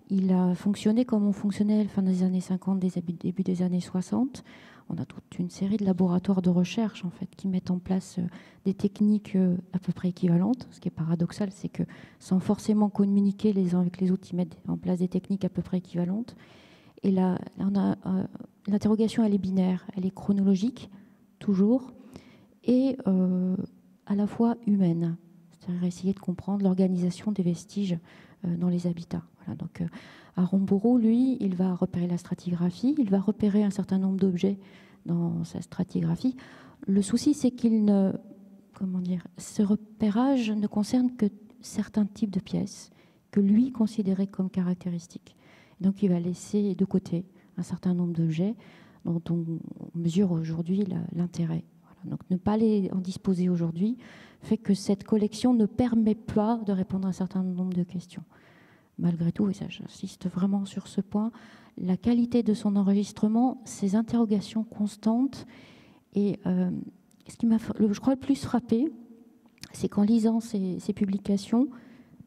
Il a fonctionné comme on fonctionnait à la fin des années 50, début des années 60. On a toute une série de laboratoires de recherche en fait, qui mettent en place des techniques à peu près équivalentes. Ce qui est paradoxal, c'est que sans forcément communiquer les uns avec les autres, ils mettent en place des techniques à peu près équivalentes. Et là, l'interrogation, elle est binaire, elle est chronologique, toujours, et à la fois humaine. C'est-à-dire essayer de comprendre l'organisation des vestiges dans les habitats. Voilà, donc, Aramburu, lui, il va repérer la stratigraphie, il va repérer un certain nombre d'objets dans sa stratigraphie. Le souci, c'est qu'il ne, comment dire, ce repérage ne concerne que certains types de pièces que lui considérait comme caractéristiques. Donc, il va laisser de côté un certain nombre d'objets dont on mesure aujourd'hui l'intérêt. Voilà. Donc, ne pas les en disposer aujourd'hui fait que cette collection ne permet pas de répondre à un certain nombre de questions. Malgré tout, et ça, j'insiste vraiment sur ce point, la qualité de son enregistrement, ses interrogations constantes, et ce qui m'a, je crois, le plus frappé, c'est qu'en lisant ses publications,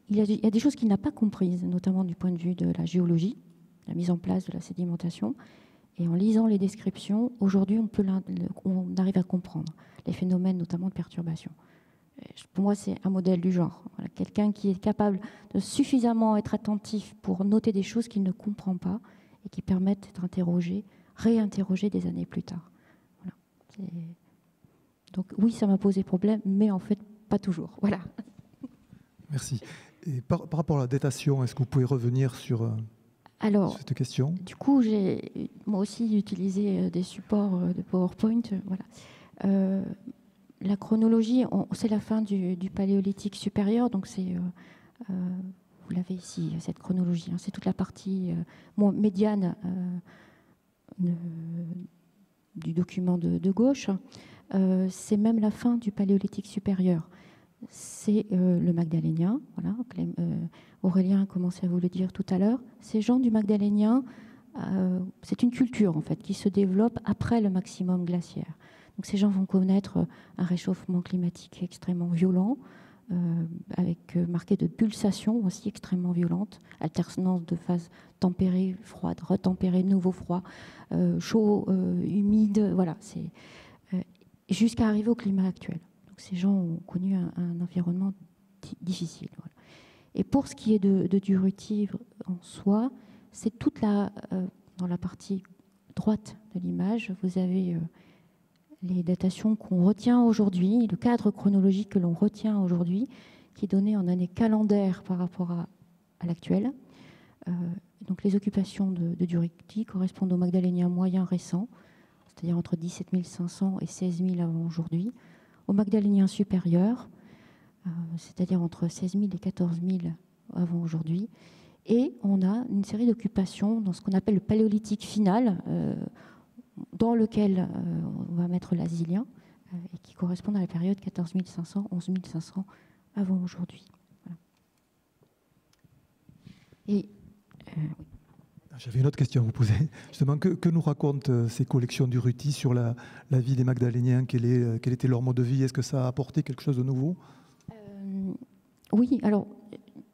il y a des choses qu'il n'a pas comprises, notamment du point de vue de la géologie, la mise en place de la sédimentation. Et en lisant les descriptions, aujourd'hui, on arrive à comprendre les phénomènes, notamment de perturbation. Pour moi, c'est un modèle du genre. Voilà, quelqu'un qui est capable de suffisamment être attentif pour noter des choses qu'il ne comprend pas et qui permettent d'être interrogé, réinterrogé des années plus tard. Voilà. Donc oui, ça m'a posé problème, mais en fait, pas toujours. Voilà. Merci. Et par rapport à la datation, est-ce que vous pouvez revenir sur cette question? Du coup, j'ai moi aussi utilisé des supports de PowerPoint. Voilà. La chronologie, c'est la fin du Paléolithique supérieur, donc c'est, vous l'avez ici, cette chronologie, hein, c'est toute la partie médiane du document de gauche. C'est même la fin du Paléolithique supérieur. C'est le Magdalénien, voilà, Aurélien a commencé à vous le dire tout à l'heure. Ces gens du Magdalénien, c'est une culture en fait qui se développe après le maximum glaciaire. Donc ces gens vont connaître un réchauffement climatique extrêmement violent, avec marqué de pulsations aussi extrêmement violentes, alternance de phases tempérées, froides, retempérées, nouveau froid, chaud, humide, voilà, c'est jusqu'à arriver au climat actuel. Donc ces gens ont connu un environnement difficile. Voilà. Et pour ce qui est de Durruti en soi, c'est toute dans la partie droite de l'image, vous avez les datations qu'on retient aujourd'hui, le cadre chronologique que l'on retient aujourd'hui, qui est donné en année calendaire par rapport à l'actuel. Donc les occupations de Durruti correspondent au Magdalénien moyen récent, c'est-à-dire entre 17 500 et 16 000 avant aujourd'hui, au Magdalénien supérieur, c'est-à-dire entre 16 000 et 14 000 avant aujourd'hui, et on a une série d'occupations dans ce qu'on appelle le Paléolithique final, dans lequel on va mettre l'Asilien, et qui correspond à la période 14 500, 11 500 avant aujourd'hui. Voilà. Et j'avais une autre question à vous poser. Justement, que nous racontent ces collections Durruti sur la vie des Magdaléniens? Quel était leur mode de vie? Est-ce que ça a apporté quelque chose de nouveau? Oui, alors,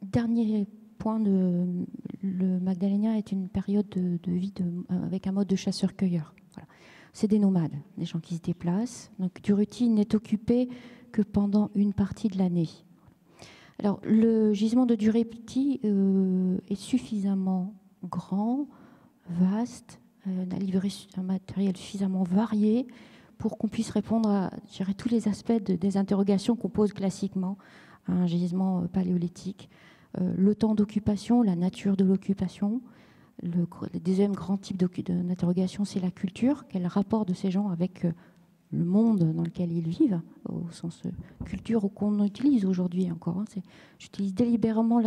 dernier point, le Magdalénien est une période de vie avec un mode de chasseur-cueilleur. Voilà. C'est des nomades, des gens qui se déplacent. Donc Durruti n'est occupé que pendant une partie de l'année. Alors, le gisement de Durruti est suffisamment grand, vaste, a livré un matériel suffisamment varié pour qu'on puisse répondre à, je dirais, tous les aspects des interrogations qu'on pose classiquement à un gisement paléolithique. Le temps d'occupation, la nature de l'occupation. Le deuxième grand type d'interrogation, c'est la culture. Quel rapport de ces gens avec le monde dans lequel ils vivent, au sens culture qu'on utilise aujourd'hui encore. Hein. J'utilise délibérément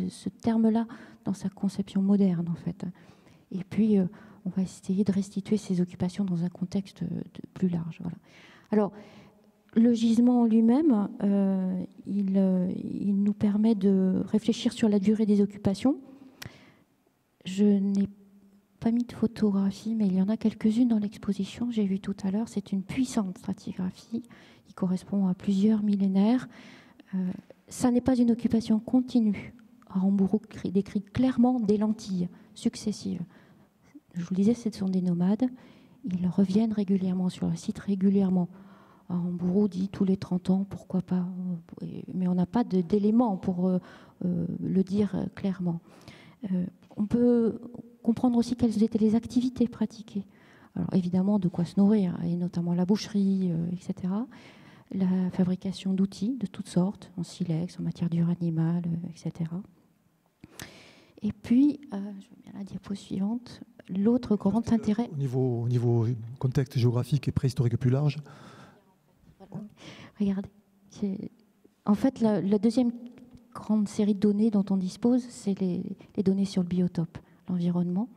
ce terme-là dans sa conception moderne, en fait. Et puis, on va essayer de restituer ces occupations dans un contexte plus large. Voilà. Alors, le gisement lui-même, il nous permet de réfléchir sur la durée des occupations. Je n'ai pas mis de photographie, mais il y en a quelques-unes dans l'exposition, j'ai vu tout à l'heure. C'est une puissante stratigraphie qui correspond à plusieurs millénaires. Ça n'est pas une occupation continue. Aramburu décrit clairement des lentilles successives. Je vous le disais, ce sont des nomades. Ils reviennent régulièrement sur le site, régulièrement. Aramburu dit tous les 30 ans, pourquoi pas. Mais on n'a pas d'éléments pour le dire clairement. On peut comprendre aussi quelles étaient les activités pratiquées. Alors évidemment, de quoi se nourrir, et notamment la boucherie, etc. La fabrication d'outils de toutes sortes, en silex, en matière dure animale, etc. Et puis, je veux bien la diapo suivante, l'autre grand intérêt... Au niveau contexte géographique et préhistorique plus large. Regardez, en fait, la deuxième grande série de données dont on dispose, c'est les données sur le biotope, l'environnement.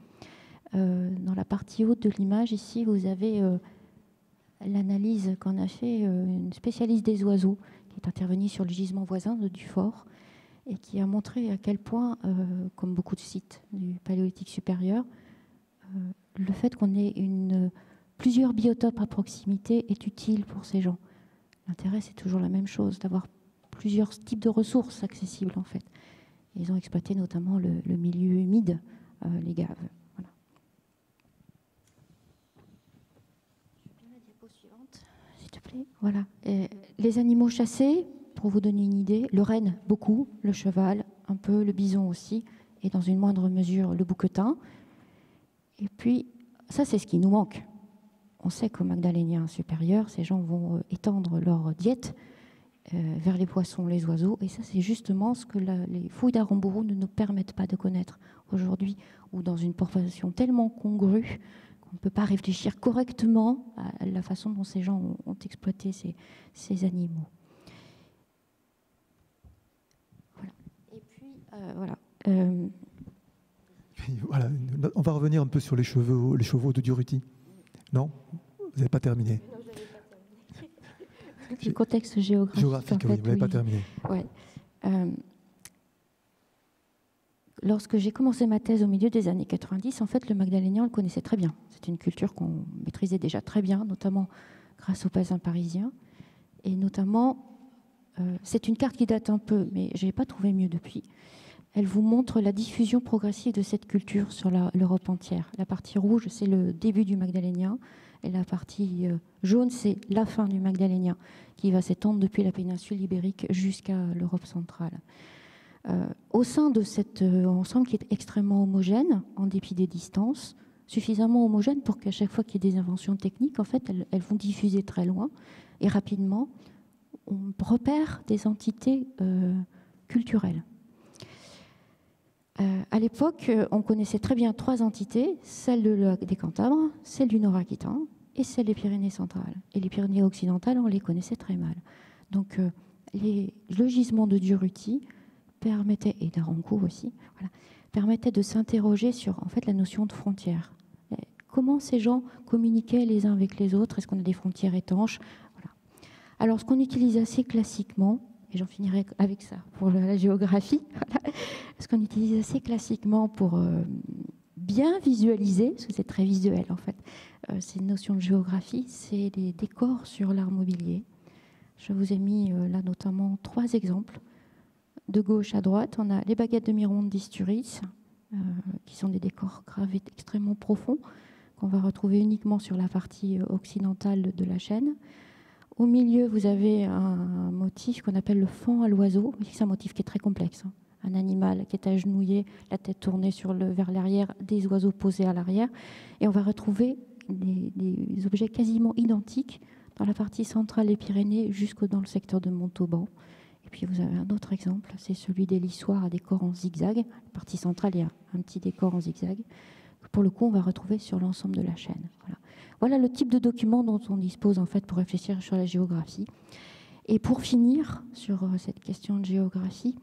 Dans la partie haute de l'image, ici, vous avez l'analyse qu'en a fait une spécialiste des oiseaux qui est intervenue sur le gisement voisin de Dufort et qui a montré à quel point, comme beaucoup de sites du Paléolithique supérieur, le fait qu'on ait plusieurs biotopes à proximité est utile pour ces gens. L'intérêt, c'est toujours la même chose, d'avoir plusieurs types de ressources accessibles, en fait. Et ils ont exploité notamment le milieu humide, les gaves. Voilà. La diapo suivante, s'il te plaît. Voilà. Et les animaux chassés, pour vous donner une idée, le renne, beaucoup, le cheval, un peu, le bison aussi, et dans une moindre mesure, le bouquetin. Et puis, ça, c'est ce qui nous manque. On sait qu'au Magdalénien supérieur, ces gens vont étendre leur diète vers les poissons, les oiseaux. Et ça, c'est justement ce que les fouilles d'Aramburu ne nous permettent pas de connaître aujourd'hui, ou dans une proportion tellement congrue qu'on ne peut pas réfléchir correctement à la façon dont ces gens ont exploité ces animaux. Voilà. Et puis, voilà. Voilà. On va revenir un peu sur les chevaux de Durruti. Non ? Vous n'avez pas terminé. Non, je n'avais pas terminé. Le contexte géographique. Géographique, oui, vous n'avez pas terminé. Ouais. Lorsque j'ai commencé ma thèse au milieu des années 90, en fait, le magdalénien, on le connaissait très bien. C'est une culture qu'on maîtrisait déjà très bien, notamment grâce aux voisins parisiens. Et notamment, c'est une carte qui date un peu, mais je n'ai pas trouvé mieux depuis. Elle vous montre la diffusion progressive de cette culture sur l'Europe entière. La partie rouge, c'est le début du magdalénien, et la partie jaune, c'est la fin du magdalénien, qui va s'étendre depuis la péninsule ibérique jusqu'à l'Europe centrale. Au sein de cet ensemble qui est extrêmement homogène, en dépit des distances, suffisamment homogène pour qu'à chaque fois qu'il y ait des inventions techniques, en fait, elles vont diffuser très loin, et rapidement, on repère des entités culturelles. À l'époque, on connaissait très bien 3 entités, celle des Cantabres, celle du Nord-Aquitain et celle des Pyrénées centrales. Et les Pyrénées occidentales, on les connaissait très mal. Donc, le gisement de Durruti permettait, et d'Arancourt aussi, voilà, permettait de s'interroger sur en fait, la notion de frontière. Comment ces gens communiquaient les uns avec les autres? Est-ce qu'on a des frontières étanches? Voilà. Alors, ce qu'on utilise assez classiquement, et j'en finirai avec ça pour la géographie. Voilà. Ce qu'on utilise assez classiquement pour bien visualiser, parce que c'est très visuel en fait, ces notions de géographie, c'est les décors sur l'art mobilier. Je vous ai mis là notamment 3 exemples. De gauche à droite, on a les baguettes de Mironde d'Isturiz, qui sont des décors gravés extrêmement profonds, qu'on va retrouver uniquement sur la partie occidentale de la chaîne. Au milieu, vous avez un motif qu'on appelle le faon à l'oiseau. C'est un motif qui est très complexe. Un animal qui est agenouillé, la tête tournée vers l'arrière, des oiseaux posés à l'arrière. Et on va retrouver des objets quasiment identiques dans la partie centrale des Pyrénées jusque dans le secteur de Montauban. Et puis vous avez un autre exemple, c'est celui des lissoirs à décor en zigzag. La partie centrale, il y a un petit décor en zigzag. Pour le coup, on va retrouver sur l'ensemble de la chaîne. Voilà le type de document dont on dispose en fait pour réfléchir sur la géographie. Et pour finir sur cette question de géographie,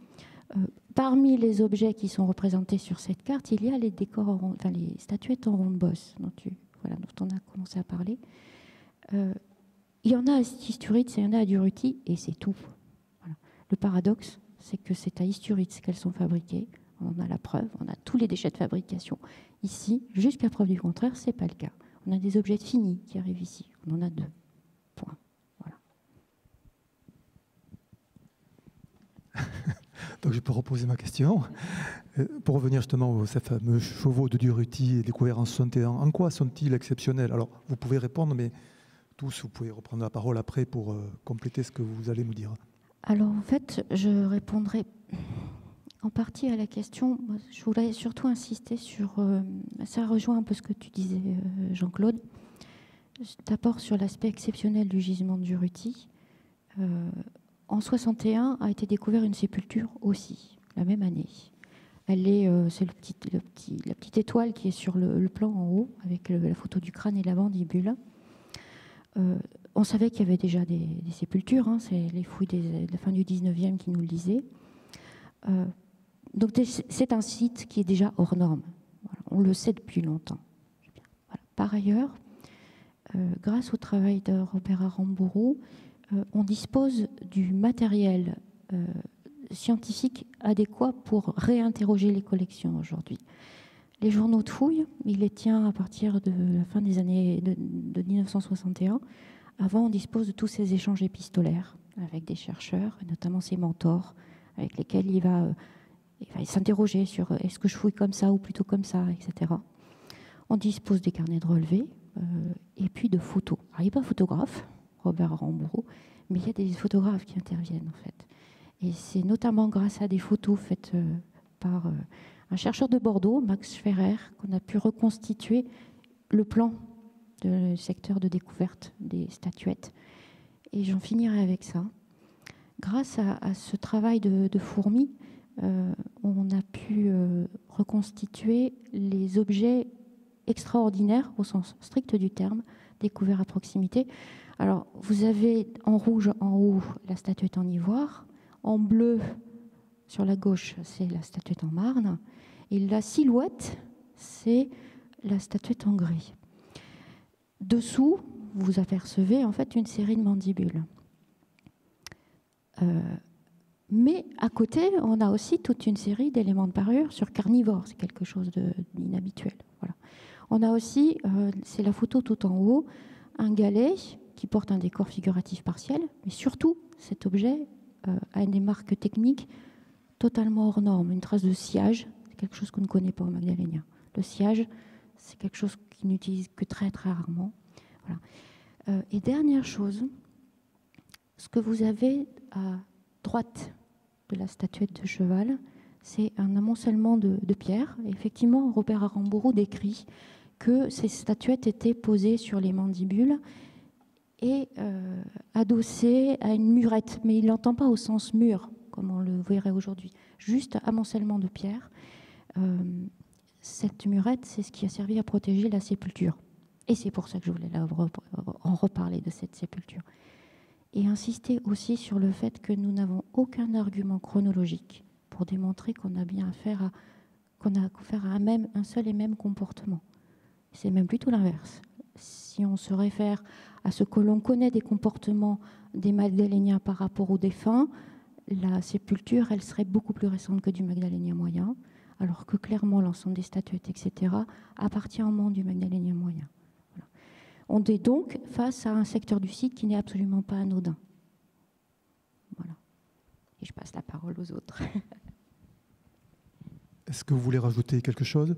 parmi les objets qui sont représentés sur cette carte, il y a les décors, les statuettes en ronde bosse dont on a commencé à parler. Il y en a à Isturiz, il y en a à Durruti, et c'est tout. Voilà. Le paradoxe, c'est que c'est à Isturiz qu'elles sont fabriquées. On a la preuve, on a tous les déchets de fabrication. Ici, jusqu'à preuve du contraire, ce n'est pas le cas. On a des objets finis qui arrivent ici. On en a 2. Point. Voilà. Donc je peux reposer ma question. Pour revenir justement aux ces fameux chevaux de Durruti découverts en 61, en quoi sont-ils exceptionnels? Alors vous pouvez répondre, mais tous, vous pouvez reprendre la parole après pour compléter ce que vous allez nous dire. Alors en fait, je répondrai en partie à la question. Je voulais surtout insister sur, ça rejoint un peu ce que tu disais Jean-Claude, d'abord sur l'aspect exceptionnel du gisement de Durruti. En 61 a été découvert une sépulture aussi, la même année. Elle est, c'est la petite étoile qui est sur le plan en haut, avec la photo du crâne et la mandibule. On savait qu'il y avait déjà des sépultures, hein, c'est les fouilles de la fin du 19e qui nous le disaient. Donc c'est un site qui est déjà hors norme. Voilà, on le sait depuis longtemps. Voilà. Par ailleurs, grâce au travail de Robert Aramburu, on dispose du matériel scientifique adéquat pour réinterroger les collections aujourd'hui. Les journaux de fouilles, il les tient à partir de la fin des années de 1961. Avant, on dispose de tous ces échanges épistolaires avec des chercheurs, notamment ses mentors, avec lesquels il va s'interroger sur est-ce que je fouille comme ça ou plutôt comme ça, etc. On dispose des carnets de relevés et puis de photos. Alors, il n'est pas photographe, Robert Aramburu, mais il y a des photographes qui interviennent en fait. Et c'est notamment grâce à des photos faites par un chercheur de Bordeaux, Max Ferrer, qu'on a pu reconstituer le plan du secteur de découverte des statuettes. Et j'en finirai avec ça. Grâce à ce travail de fourmi, on a pu reconstituer les objets extraordinaires, au sens strict du terme, découverts à proximité. Alors, vous avez en rouge en haut la statuette en ivoire, en bleu sur la gauche, c'est la statuette en marne, et la silhouette, c'est la statuette en gris. Dessous, vous apercevez en fait une série de mandibules. Mais à côté, on a aussi toute une série d'éléments de parure sur carnivore. C'est quelque chose d'inhabituel. Voilà. On a aussi, c'est la photo tout en haut, un galet qui porte un décor figuratif partiel, mais surtout, cet objet a des marques techniques totalement hors normes. Une trace de sciage, c'est quelque chose qu'on ne connaît pas au Magdalénien. Le sciage, c'est quelque chose qu'ils n'utilisent que très très rarement. Voilà. Et dernière chose, ce que vous avez à droite de la statuette de cheval, c'est un amoncellement de pierres. Et effectivement, Robert Aramburu décrit que ces statuettes étaient posées sur les mandibules et adossées à une murette. Mais il n'entend pas au sens mur, comme on le verrait aujourd'hui. Juste amoncellement de pierres. Cette murette, c'est ce qui a servi à protéger la sépulture. Et c'est pour ça que je voulais en reparler de cette sépulture. Et insister aussi sur le fait que nous n'avons aucun argument chronologique pour démontrer qu'on a bien affaire à un seul et même comportement. C'est même plutôt l'inverse. Si on se réfère à ce que l'on connaît des comportements des Magdaléniens par rapport aux défunts, la sépulture, elle serait beaucoup plus récente que du Magdalénien moyen, alors que clairement l'ensemble des statuettes, etc., appartient au monde du Magdalénien moyen. Voilà. On est donc face à un secteur du site qui n'est absolument pas anodin. Voilà. Et je passe la parole aux autres. Est-ce que vous voulez rajouter quelque chose?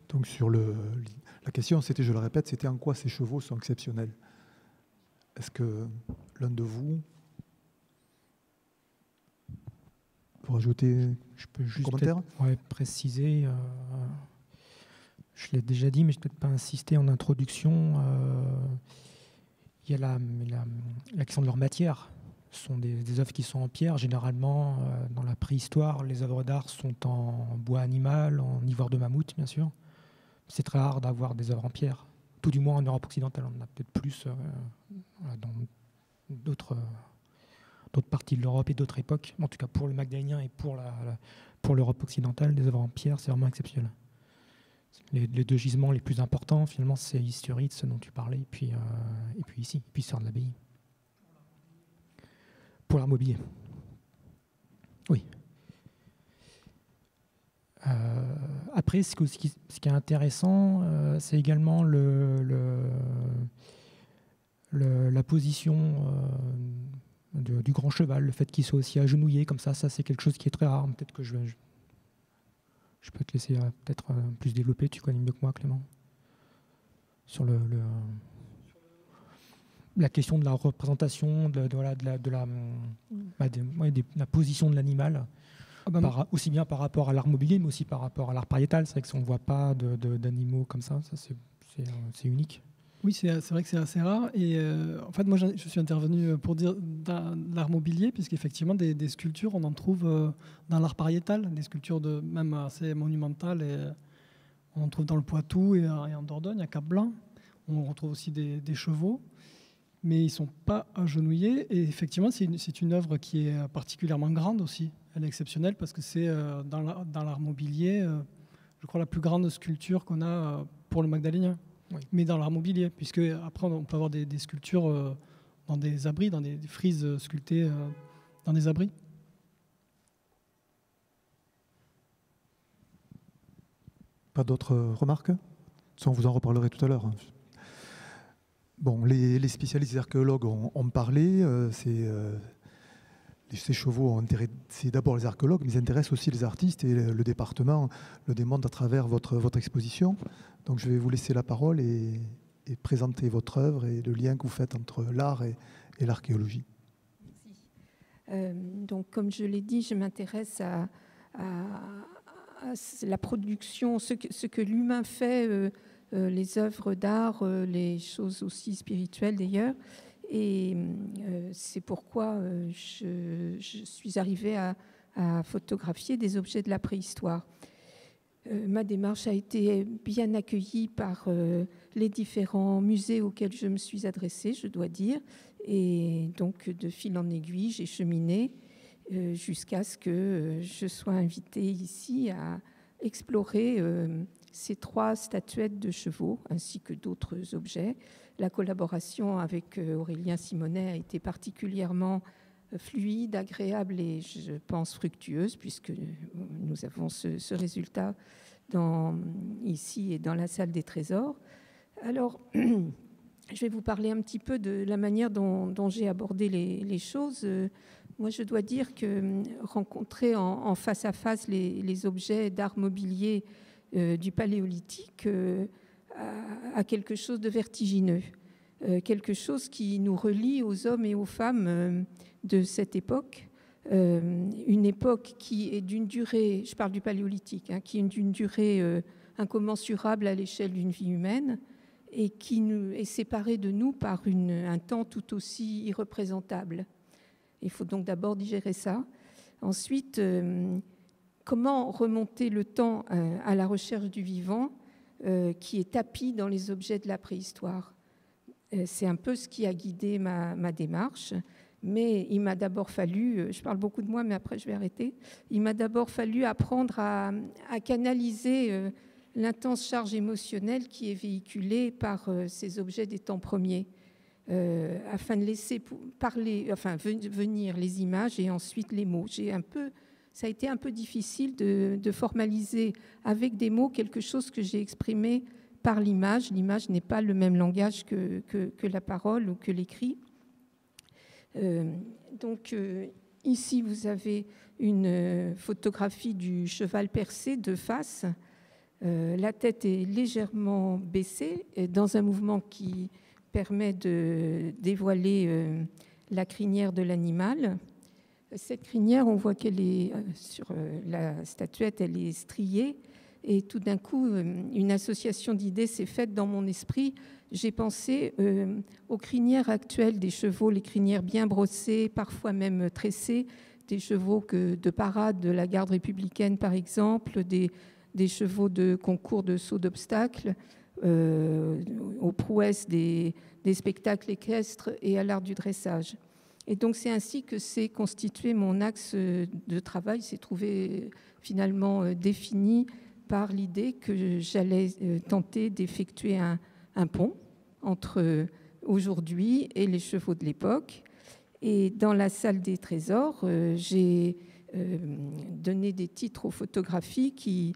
Donc sur la question, c'était, je le répète, c'était en quoi ces chevaux sont exceptionnels? Est-ce que l'un de vous pour ajouter je peux juste un commentaire? préciser, je l'ai déjà dit, mais je ne vais peut-être pas insister en introduction. Il y a la question de leur matière. Ce sont des œuvres qui sont en pierre. Généralement, dans la préhistoire, les œuvres d'art sont en bois animal, en ivoire de mammouth, bien sûr. C'est très rare d'avoir des œuvres en pierre. Tout du moins en Europe occidentale. On en a peut-être plus dans d'autres parties de l'Europe et d'autres époques. En tout cas, pour le Magdalénien et pour l'Europe occidentale, des œuvres en pierre, c'est vraiment exceptionnel. Les deux gisements les plus importants, finalement, c'est Isturitz, dont tu parlais, et puis ici, et puis Sœur de l'Abbaye. Pour l'art mobilier. Oui. Après, ce qui est intéressant, c'est également la position du grand cheval, le fait qu'il soit aussi agenouillé comme ça c'est quelque chose qui est très rare. Peut-être que je peux te laisser peut-être plus développer, tu connais mieux que moi, Clément, sur la question de la représentation, de la position de l'animal, aussi bien par rapport à l'art mobilier, mais aussi par rapport à l'art pariétal. C'est vrai que si on ne voit pas d'animaux comme ça c'est unique. Oui, c'est vrai que c'est assez rare. Et en fait, moi, je suis intervenu pour dire dans l'art mobilier, puisqu'effectivement, des sculptures, on en trouve dans l'art pariétal, des sculptures même assez monumentales. Et on en trouve dans le Poitou et en Dordogne, à Cap-Blanc. On retrouve aussi des chevaux, mais ils ne sont pas agenouillés. Et effectivement, c'est une œuvre qui est particulièrement grande aussi. Elle est exceptionnelle parce que c'est dans l'art mobilier, je crois, la plus grande sculpture qu'on a pour le Magdalénien. Oui. Mais dans l'art mobilier, puisque après on peut avoir des sculptures dans des abris, dans des frises sculptées dans des abris. Pas d'autres remarques? Ça, on vous en reparlerait tout à l'heure. Bon, les spécialistes, les archéologues ont parlé. Ces chevaux ont intéressé d'abord les archéologues, mais ils intéressent aussi les artistes, et le département le démontre à travers votre exposition. Donc je vais vous laisser la parole et présenter votre œuvre et le lien que vous faites entre l'art et l'archéologie. Merci. Donc comme je l'ai dit, je m'intéresse à la production, ce que l'humain fait, les œuvres d'art, les choses aussi spirituelles d'ailleurs. Et c'est pourquoi je suis arrivée à photographier des objets de la préhistoire. Ma démarche a été bien accueillie par les différents musées auxquels je me suis adressée, je dois dire. Et donc, de fil en aiguille, j'ai cheminé jusqu'à ce que je sois invitée ici à explorer ces 3 statuettes de chevaux ainsi que d'autres objets. La collaboration avec Aurélien Simonet a été particulièrement fluide, agréable et je pense fructueuse, puisque nous avons ce résultat ici et dans la salle des trésors. Alors, je vais vous parler un petit peu de la manière dont j'ai abordé les choses. Moi, je dois dire que rencontrer en face à face les objets d'art mobilier du Paléolithique a quelque chose de vertigineux, quelque chose qui nous relie aux hommes et aux femmes de cette époque, une époque qui est d'une durée, je parle du Paléolithique, qui est d'une durée incommensurable à l'échelle d'une vie humaine et qui est séparée de nous par un temps tout aussi irreprésentable. Il faut donc d'abord digérer ça. Ensuite, comment remonter le temps à la recherche du vivant qui est tapi dans les objets de la préhistoire. C'est un peu ce qui a guidé ma démarche, mais il m'a d'abord fallu, je parle beaucoup de moi, mais après je vais arrêter, il m'a d'abord fallu apprendre à canaliser l'intense charge émotionnelle qui est véhiculée par ces objets des temps premiers, afin de laisser venir les images et ensuite les mots. Ça a été un peu difficile de formaliser avec des mots quelque chose que j'ai exprimé par l'image. L'image n'est pas le même langage que la parole ou que l'écrit. Donc ici, vous avez une photographie du cheval percé de face. La tête est légèrement baissée dans un mouvement qui permet de dévoiler la crinière de l'animal. Cette crinière, on voit qu'elle est sur la statuette, elle est striée. Et tout d'un coup, une association d'idées s'est faite dans mon esprit. J'ai pensé aux crinières actuelles des chevaux, les crinières bien brossées, parfois même tressées, des chevaux de parade de la garde républicaine, par exemple, des chevaux de concours de saut d'obstacles, aux prouesses des spectacles équestres et à l'art du dressage. Et donc, c'est ainsi que s'est constitué mon axe de travail, s'est trouvé finalement défini par l'idée que j'allais tenter d'effectuer un pont entre aujourd'hui et les chevaux de l'époque. Et dans la salle des trésors, j'ai donné des titres aux photographies qui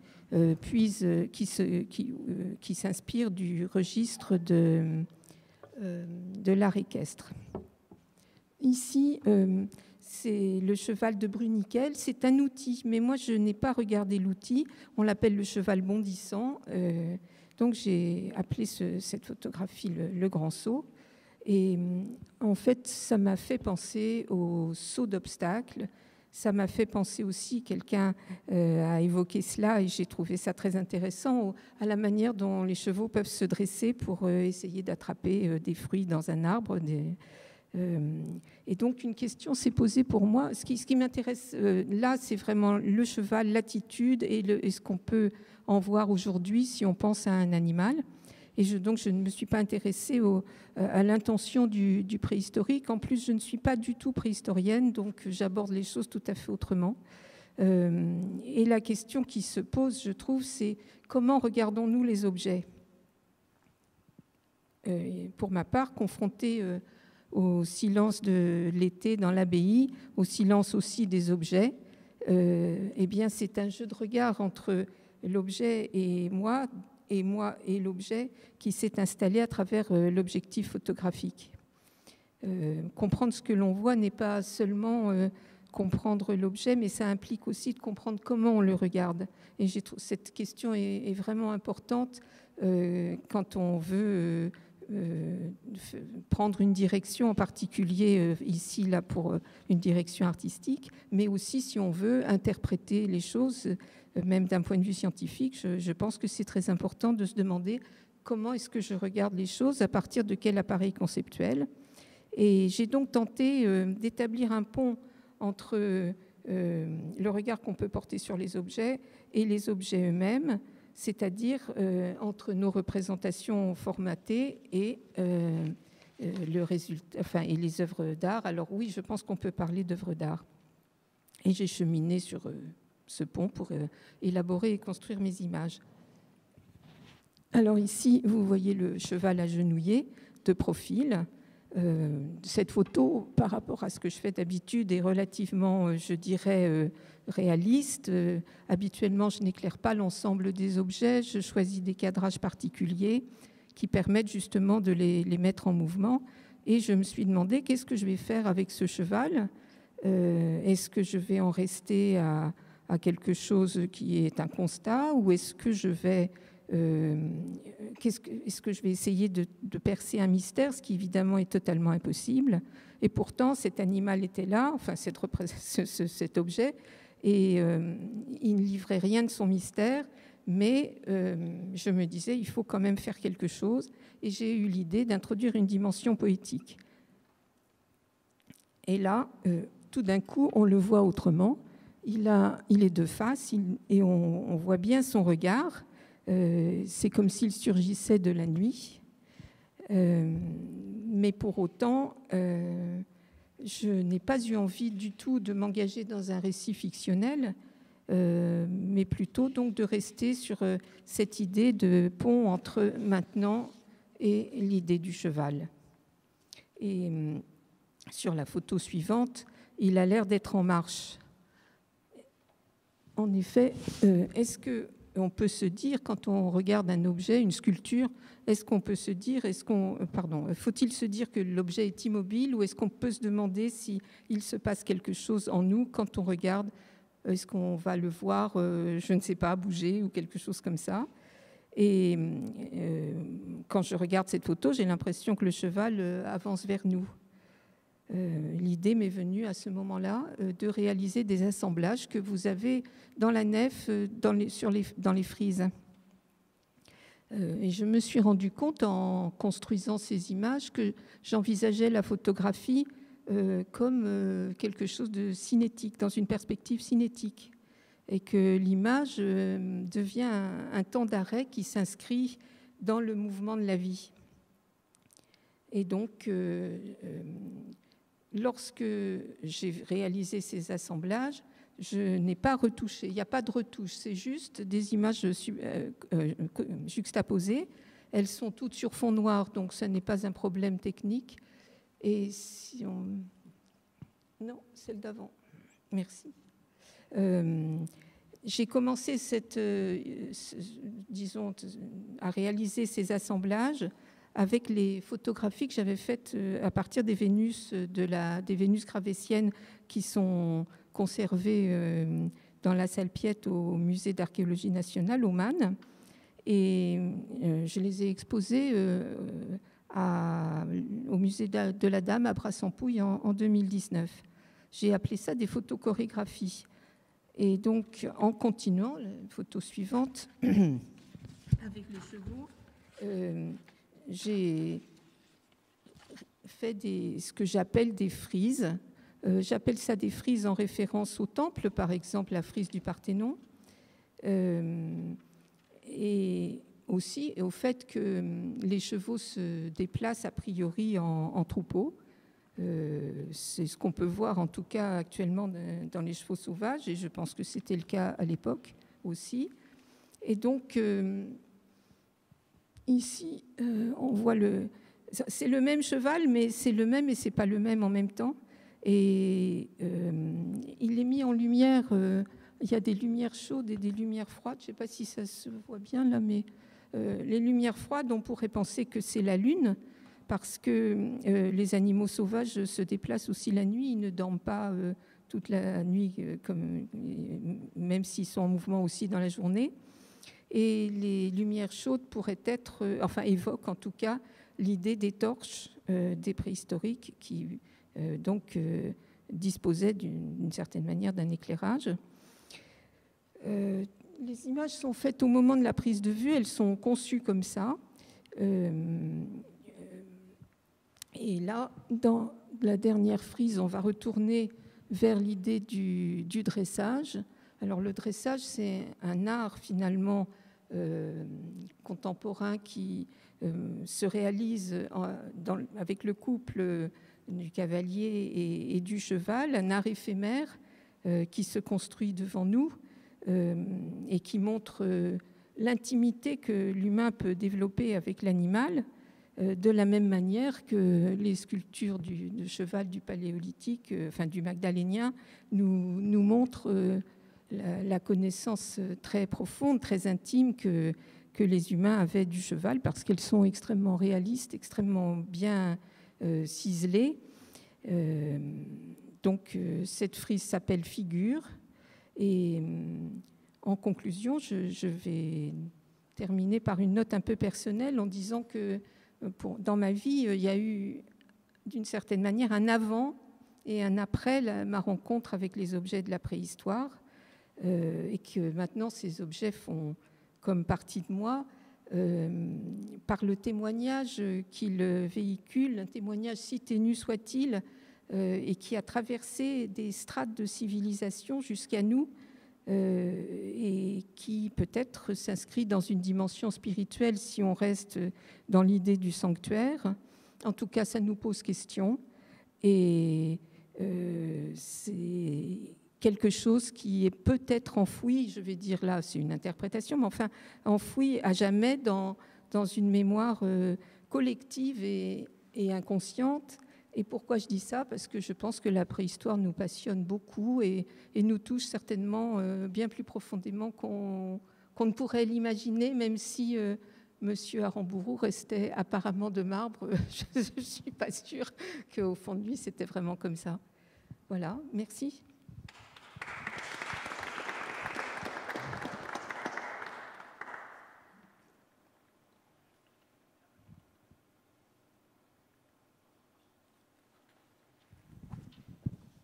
s'inspirent du registre de l'art équestre. ici, c'est le cheval de Bruniquel. C'est un outil, mais moi, je n'ai pas regardé l'outil. On l'appelle le cheval bondissant. Donc, j'ai appelé cette photographie le grand saut. Et en fait, ça m'a fait penser au saut d'obstacles. Ça m'a fait penser aussi, quelqu'un a évoqué cela, et j'ai trouvé ça très intéressant, à la manière dont les chevaux peuvent se dresser pour essayer d'attraper des fruits dans un arbre. Et donc, une question s'est posée pour moi. Ce qui m'intéresse là, c'est vraiment le cheval, l'attitude et ce qu'on peut en voir aujourd'hui si on pense à un animal. Et donc, je ne me suis pas intéressée à l'intention du préhistorique. En plus, je ne suis pas du tout préhistorienne, donc j'aborde les choses tout à fait autrement. Et la question qui se pose, je trouve, c'est comment regardons-nous les objets ? Pour ma part, confrontée au silence de l'été dans l'abbaye, au silence aussi des objets, eh bien, c'est un jeu de regard entre l'objet et moi et l'objet qui s'est installé à travers l'objectif photographique. Comprendre ce que l'on voit n'est pas seulement comprendre l'objet, mais ça implique aussi de comprendre comment on le regarde. Et cette question est vraiment importante quand on veut prendre une direction, en particulier ici là pour une direction artistique, mais aussi si on veut interpréter les choses, même d'un point de vue scientifique. Je pense que c'est très important de se demander comment est-ce que je regarde les choses, à partir de quel appareil conceptuel. Et j'ai donc tenté d'établir un pont entre le regard qu'on peut porter sur les objets et les objets eux-mêmes, c'est-à-dire entre nos représentations formatées et le résultat, et les œuvres d'art. Alors oui, je pense qu'on peut parler d'œuvres d'art. Et j'ai cheminé sur ce pont pour élaborer et construire mes images. Alors ici, vous voyez le cheval agenouillé de profil. Cette photo, par rapport à ce que je fais d'habitude, est relativement, je dirais, réaliste. Habituellement, je n'éclaire pas l'ensemble des objets, je choisis des cadrages particuliers qui permettent justement de les mettre en mouvement. Et je me suis demandé, qu'est-ce que je vais faire avec ce cheval ? Est-ce que je vais en rester à quelque chose qui est un constat, ou est-ce que je vais est-ce que je vais essayer de percer un mystère, ce qui évidemment est totalement impossible. Et pourtant, cet animal était là, enfin cet objet, et il ne livrait rien de son mystère, mais je me disais, il faut quand même faire quelque chose, et j'ai eu l'idée d'introduire une dimension poétique. Et là, tout d'un coup, on le voit autrement. Il est de face, et on voit bien son regard. C'est comme s'il surgissait de la nuit. Mais pour autant, je n'ai pas eu envie du tout de m'engager dans un récit fictionnel, mais plutôt donc de rester sur cette idée de pont entre maintenant et l'idée du cheval. Et sur la photo suivante, il a l'air d'être en marche. En effet, est-ce qu'on peut se dire, quand on regarde un objet, une sculpture, est-ce qu'on peut se dire, faut-il se dire que l'objet est immobile, ou est-ce qu'on peut se demander s'il se passe quelque chose en nous quand on regarde? Est-ce qu'on va le voir, je ne sais pas, bouger ou quelque chose comme ça? Et quand je regarde cette photo, j'ai l'impression que le cheval avance vers nous. L'idée m'est venue à ce moment-là de réaliser des assemblages que vous avez dans la nef, dans les frises. Et je me suis rendu compte en construisant ces images que j'envisageais la photographie comme quelque chose de cinétique, dans une perspective cinétique, et que l'image devient un temps d'arrêt qui s'inscrit dans le mouvement de la vie. Et donc, lorsque j'ai réalisé ces assemblages, je n'ai pas retouché. Il n'y a pas de retouche, c'est juste des images juxtaposées. Elles sont toutes sur fond noir, donc ce n'est pas un problème technique. Et si on... Non, celle d'avant. Merci. J'ai commencé à réaliser ces assemblages avec les photographies que j'avais faites à partir des Vénus, des Vénus gravétiennes qui sont conservées dans la salle Piette au musée d'archéologie nationale, au MAN. Et je les ai exposées au musée de la Dame à Brassampouille en 2019. J'ai appelé ça des photochorégraphies. Et donc, en continuant, la photo suivante, avec les chevaux, j'ai fait ce que j'appelle des frises. J'appelle ça des frises en référence au temple, par exemple la frise du Parthénon, et aussi au fait que les chevaux se déplacent a priori en troupeau. C'est ce qu'on peut voir en tout cas actuellement dans les chevaux sauvages, et je pense que c'était le cas à l'époque aussi. Et donc ici on voit c'est le même cheval, mais c'est le même et c'est pas le même en même temps. Et il est mis en lumière. Il y a des lumières chaudes et des lumières froides. Je ne sais pas si ça se voit bien là, mais les lumières froides, on pourrait penser que c'est la lune, parce que les animaux sauvages se déplacent aussi la nuit. Ils ne dorment pas toute la nuit, même s'ils sont en mouvement aussi dans la journée. Et les lumières chaudes pourraient évoquent en tout cas l'idée des torches des préhistoriques qui disposaient d'une certaine manière d'un éclairage. Les images sont faites au moment de la prise de vue, elles sont conçues comme ça. Et là, dans la dernière frise, on va retourner vers l'idée du dressage. Alors le dressage, c'est un art finalement contemporain qui se réalise avec le couple du cavalier et du cheval, un art éphémère qui se construit devant nous et qui montre l'intimité que l'humain peut développer avec l'animal, de la même manière que les sculptures de cheval du paléolithique, du magdalénien, nous montrent la connaissance très profonde, très intime que les humains avaient du cheval, parce qu'elles sont extrêmement réalistes, extrêmement bien ciselées. Donc cette frise s'appelle Figure. Et en conclusion, je vais terminer par une note un peu personnelle en disant que dans ma vie, il y a eu d'une certaine manière un avant et un après ma rencontre avec les objets de la préhistoire, et que maintenant ces objets font comme partie de moi par le témoignage qu'ils véhiculent, un témoignage si ténu soit-il, et qui a traversé des strates de civilisation jusqu'à nous, et qui peut-être s'inscrit dans une dimension spirituelle si on reste dans l'idée du sanctuaire. En tout cas, ça nous pose question, et c'est quelque chose qui est peut-être enfoui, je vais dire là, c'est une interprétation, mais enfin enfoui à jamais dans une mémoire collective et inconsciente. Et pourquoi je dis ça? Parce que je pense que la préhistoire nous passionne beaucoup et nous touche certainement bien plus profondément qu'on ne pourrait l'imaginer, même si Monsieur Aramburu restait apparemment de marbre. Je ne suis pas sûre qu'au fond de lui, c'était vraiment comme ça. Voilà, merci.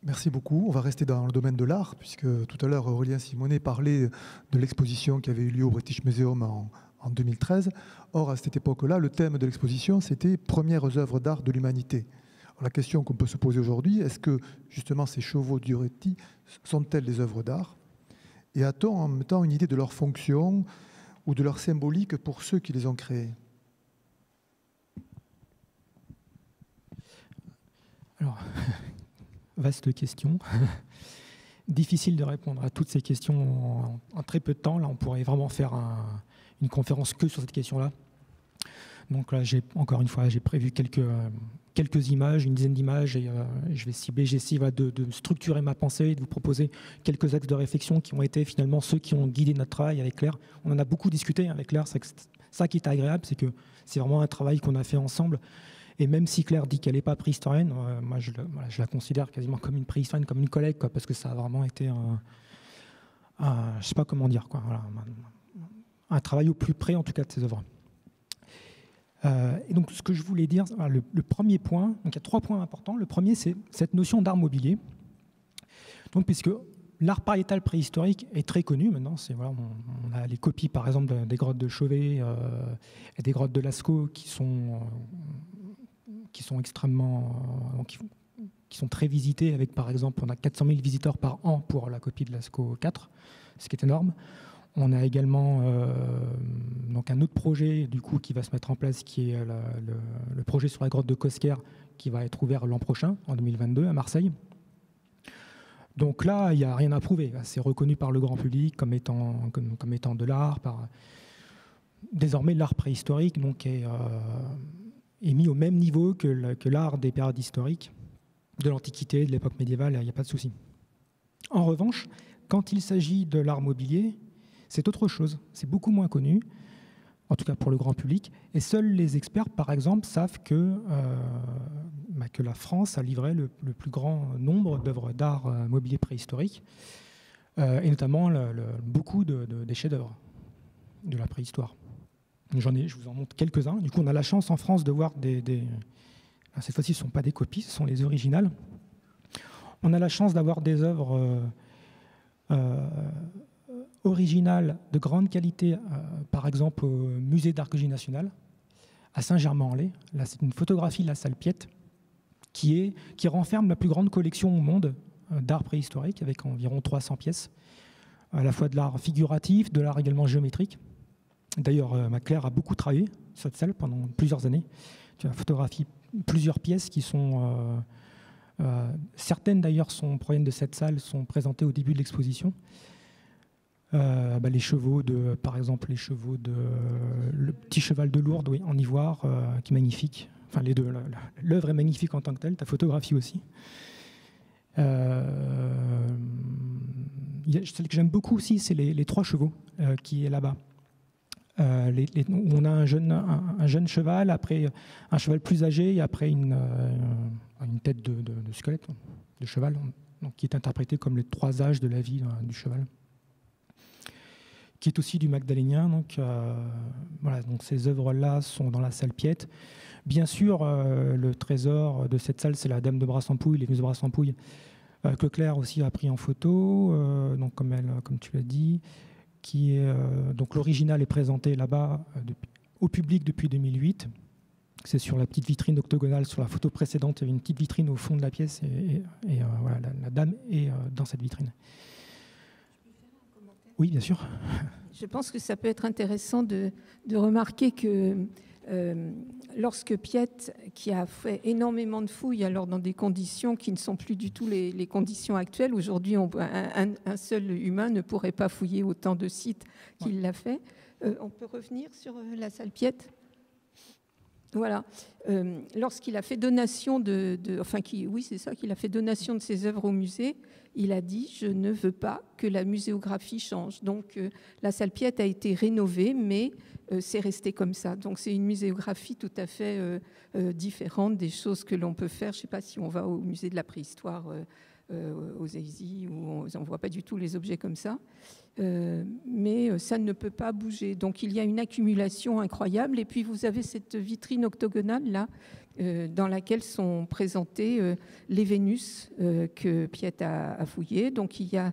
Merci beaucoup. On va rester dans le domaine de l'art, puisque tout à l'heure, Aurélien Simonet parlait de l'exposition qui avait eu lieu au British Museum en 2013. Or, à cette époque-là, le thème de l'exposition, c'était « Premières œuvres d'art de l'humanité ». La question qu'on peut se poser aujourd'hui, est-ce que justement ces chevaux d'Ureti sont-elles des œuvres d'art? Et a-t-on en même temps une idée de leur fonction ou de leur symbolique pour ceux qui les ont créés? Alors, vaste question. Difficile de répondre à toutes ces questions en très peu de temps. Là, on pourrait vraiment faire une conférence que sur cette question-là. Donc là, encore une fois, j'ai prévu quelques images, une dizaine d'images, et je vais cibler, j'essaie de structurer ma pensée et de vous proposer quelques axes de réflexion qui ont été finalement ceux qui ont guidé notre travail avec Claire. On en a beaucoup discuté avec Claire, Ça qui est agréable, c'est que c'est vraiment un travail qu'on a fait ensemble. Et même si Claire dit qu'elle n'est pas préhistorienne, moi je la considère quasiment comme une préhistorienne, comme une collègue, quoi, parce que ça a vraiment été je ne sais pas comment dire, quoi, voilà, un travail au plus près en tout cas de ses œuvres. Et donc ce que je voulais dire, le premier point, donc il y a 3 points importants. Le premier, c'est cette notion d'art mobilier. Donc puisque l'art pariétal préhistorique est très connu maintenant, voilà, on a les copies par exemple des grottes de Chauvet et des grottes de Lascaux qui sont extrêmement, qui sont très visitées, avec par exemple, on a 400 000 visiteurs par an pour la copie de Lascaux 4, ce qui est énorme. On a également donc un autre projet du coup, qui va se mettre en place, qui est le projet sur la grotte de Cosquer, qui va être ouvert l'an prochain, en 2022, à Marseille. Donc là, il n'y a rien à prouver. C'est reconnu par le grand public comme étant de l'art. Désormais, l'art préhistorique donc, est mis au même niveau que l'art des périodes historiques, de l'Antiquité, de l'époque médiévale, il n'y a pas de souci. En revanche, quand il s'agit de l'art mobilier, c'est autre chose, c'est beaucoup moins connu, en tout cas pour le grand public, et seuls les experts, par exemple, savent que la France a livré le plus grand nombre d'œuvres d'art mobilier préhistorique, et notamment beaucoup des chefs-d'œuvre de la préhistoire. Je vous en montre quelques-uns. Du coup, on a la chance en France de voir cette fois-ci, ce ne sont pas des copies, ce sont les originales. On a la chance d'avoir des œuvres originales de grande qualité, par exemple au musée d'archéologie nationale à Saint-Germain-en-Laye. Là, c'est une photographie de la salle Piette qui renferme la plus grande collection au monde d'art préhistorique, avec environ 300 pièces, à la fois de l'art figuratif, de l'art également géométrique. D'ailleurs, Claire a beaucoup travaillé sur cette salle pendant plusieurs années. Tu as photographié plusieurs pièces qui sont... certaines d'ailleurs proviennent de cette salle, sont présentées au début de l'exposition. Les chevaux par exemple, le petit cheval de Lourdes, oui, en ivoire, qui est magnifique. Enfin, les deux. L'œuvre est magnifique en tant que telle, ta photographie aussi. Celle que j'aime beaucoup aussi, c'est les 3 chevaux qui est là-bas. On a un jeune cheval, après un cheval plus âgé, et après une tête de squelette, de cheval, donc, qui est interprété comme les 3 âges de la vie du cheval, qui est aussi du magdalénien. Donc, voilà, donc ces œuvres-là sont dans la salle Piette. Bien sûr, le trésor de cette salle, c'est la Dame de Brassampouille, les Muses de Brassampouille, que Claire aussi a pris en photo, donc comme tu l'as dit. Donc l'original est présenté là-bas au public depuis 2008. C'est sur la petite vitrine octogonale. Sur la photo précédente, il y avait une petite vitrine au fond de la pièce et voilà, la dame est dans cette vitrine. Oui, bien sûr. Je pense que ça peut être intéressant de remarquer que lorsque Piette, qui a fait énormément de fouilles, alors dans des conditions qui ne sont plus du tout les conditions actuelles, aujourd'hui un seul humain ne pourrait pas fouiller autant de sites qu'il l'a fait. On peut revenir sur la salle Piette ? Voilà. Lorsqu'il a fait donation qu'il a fait donation de ses œuvres au musée, il a dit « Je ne veux pas que la muséographie change ». Donc la salle Piette a été rénovée, mais c'est resté comme ça. Donc c'est une muséographie tout à fait différente des choses que l'on peut faire. Je ne sais pas si on va au musée de la préhistoire aux EISI, où on ne voit pas du tout les objets comme ça. Mais ça ne peut pas bouger. Donc il y a une accumulation incroyable. Et puis vous avez cette vitrine octogonale là, dans laquelle sont présentés les Vénus que Piette a fouillées. Donc il y a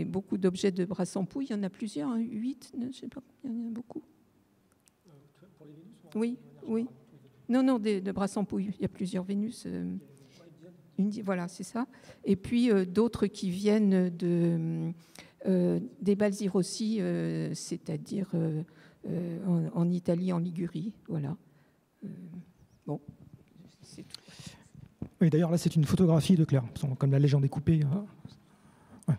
beaucoup d'objets de Brassampouille. Il y en a plusieurs, 8, je ne sais pas, il y en a beaucoup. Oui. Non, de Brassampouille. Il y a plusieurs Vénus. Voilà, c'est ça. Et puis d'autres qui viennent des Balzirossi, c'est-à-dire en Italie, en Ligurie. Voilà. Bon, c'est tout. Oui, d'ailleurs, là, c'est une photographie de Claire, comme la légende est coupée. Ouais.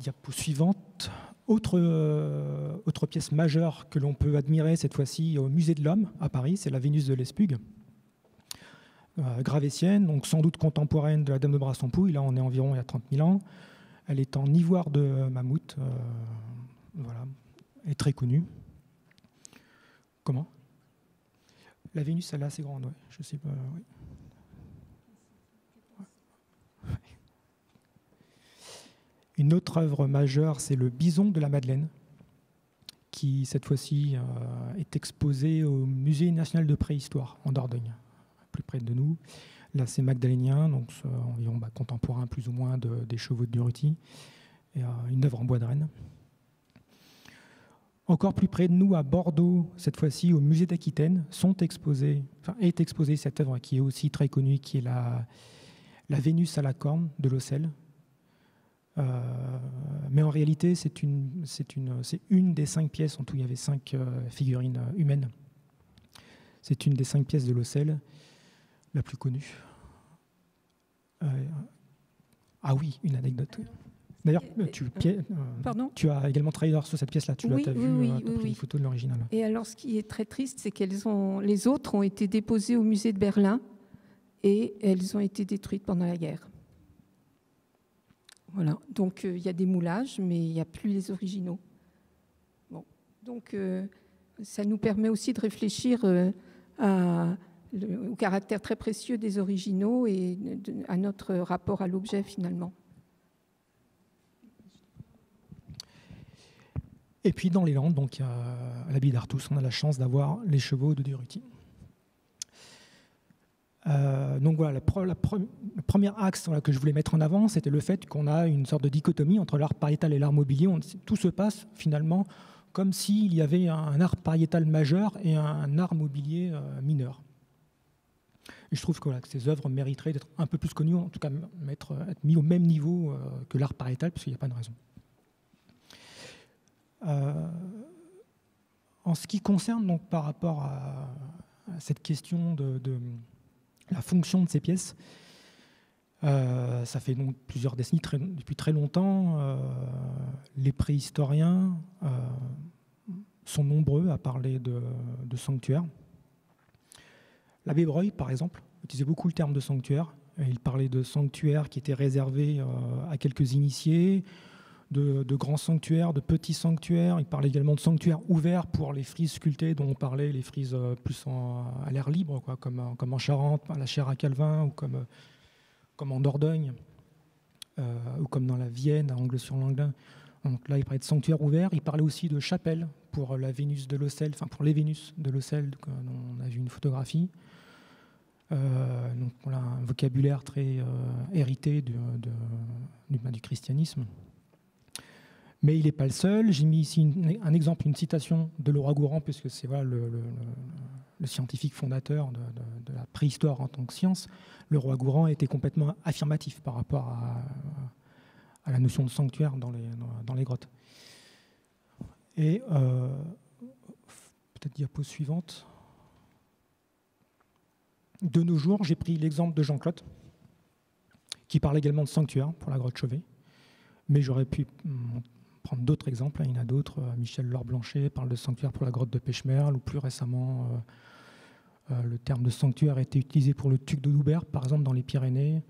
Diapo suivante. Autre pièce majeure que l'on peut admirer cette fois-ci au Musée de l'Homme à Paris, c'est la Vénus de Lespugue. Gravétienne, donc sans doute contemporaine de la Dame de Brassampouille. Là, on est environ il y a 30 000 ans. Elle est en ivoire de mammouth. Voilà. est très connue. Comment? La Vénus, elle est assez grande, ouais. Je sais pas. Ouais. Une autre œuvre majeure, c'est le Bison de la Madeleine, qui cette fois-ci est exposé au Musée national de préhistoire en Dordogne, plus près de nous. Là, c'est magdalénien, donc environ contemporain plus ou moins des chevaux de Durruti, et une œuvre en bois de Rennes. Encore plus près de nous, à Bordeaux, cette fois-ci au Musée d'Aquitaine, est exposée cette œuvre qui est aussi très connue, qui est la Vénus à la corne de Lossel. Mais en réalité, c'est une des 5 pièces. En tout, il y avait 5 figurines humaines. C'est une des 5 pièces de Lossel, la plus connue. Ah oui, une anecdote. D'ailleurs, tu as également travaillé sur cette pièce-là. Tu l'as vu, tu as pris une photo de l'original. Et alors, ce qui est très triste, c'est les autres ont été déposées au musée de Berlin et elles ont été détruites pendant la guerre. Voilà, donc il y a des moulages, mais il n'y a plus les originaux. Bon. Donc ça nous permet aussi de réfléchir au caractère très précieux des originaux et à notre rapport à l'objet finalement. Et puis dans les Landes, donc à l'abbaye d'Artus, on a la chance d'avoir les chevaux de Durruti. Donc voilà, le premier axe que je voulais mettre en avant, c'était le fait qu'on a une sorte de dichotomie entre l'art pariétal et l'art mobilier. Tout se passe finalement comme s'il y avait un art pariétal majeur et un art mobilier mineur. Et je trouve que ces œuvres mériteraient d'être un peu plus connues, en tout cas être mis au même niveau que l'art pariétal, parce qu'il n'y a pas de raison. En ce qui concerne donc par rapport à cette question de la fonction de ces pièces, ça fait donc plusieurs décennies, depuis très longtemps, les préhistoriens sont nombreux à parler de sanctuaire. L'abbé Breuil, par exemple, utilisait beaucoup le terme de sanctuaire. Il parlait de sanctuaires qui étaient réservés à quelques initiés, de grands sanctuaires, de petits sanctuaires. Il parlait également de sanctuaires ouverts pour les frises sculptées dont on parlait, les frises plus à l'air libre, quoi, comme en Charente, à la Chaire à Calvin, ou comme en Dordogne, ou comme dans la Vienne, à Angles-sur-Langlin. Donc là, il parlait de sanctuaires ouverts. Il parlait aussi de chapelles pour la Vénus de Lossel, enfin pour les Vénus de Lossel, dont on a vu une photographie. Donc voilà, un vocabulaire très hérité du christianisme. Mais il n'est pas le seul. J'ai mis ici un exemple, une citation de Leroi-Gourhan, puisque c'est voilà, le scientifique fondateur de la préhistoire en tant que science. Leroi-Gourhan était complètement affirmatif par rapport à la notion de sanctuaire dans les grottes. Et peut-être diapo suivante. De nos jours, j'ai pris l'exemple de Jean Clotte, qui parle également de sanctuaire pour la grotte Chauvet. Mais j'aurais pu prendre d'autres exemples. Il y en a d'autres. Michel Laure-Blanchet parle de sanctuaire pour la grotte de Pêche-Merle, ou plus récemment, le terme de sanctuaire a été utilisé pour le Tuc de Loubert, par exemple, dans les Pyrénées.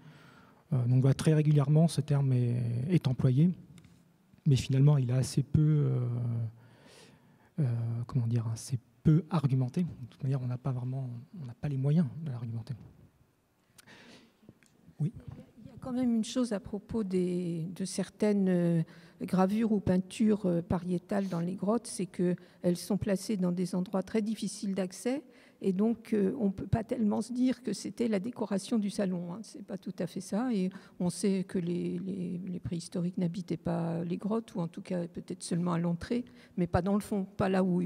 Donc très régulièrement, ce terme est employé. Mais finalement, il a assez peu, assez peu argumenté. De toute manière, on n'a pas les moyens de l'argumenter. Oui. Il y a quand même une chose à propos de certaines gravures ou peintures pariétales dans les grottes, c'est qu'elles sont placées dans des endroits très difficiles d'accès, et donc on ne peut pas tellement se dire que c'était la décoration du salon. Hein. Ce n'est pas tout à fait ça, et on sait que les préhistoriques n'habitaient pas les grottes, ou en tout cas peut-être seulement à l'entrée, mais pas dans le fond, pas là où...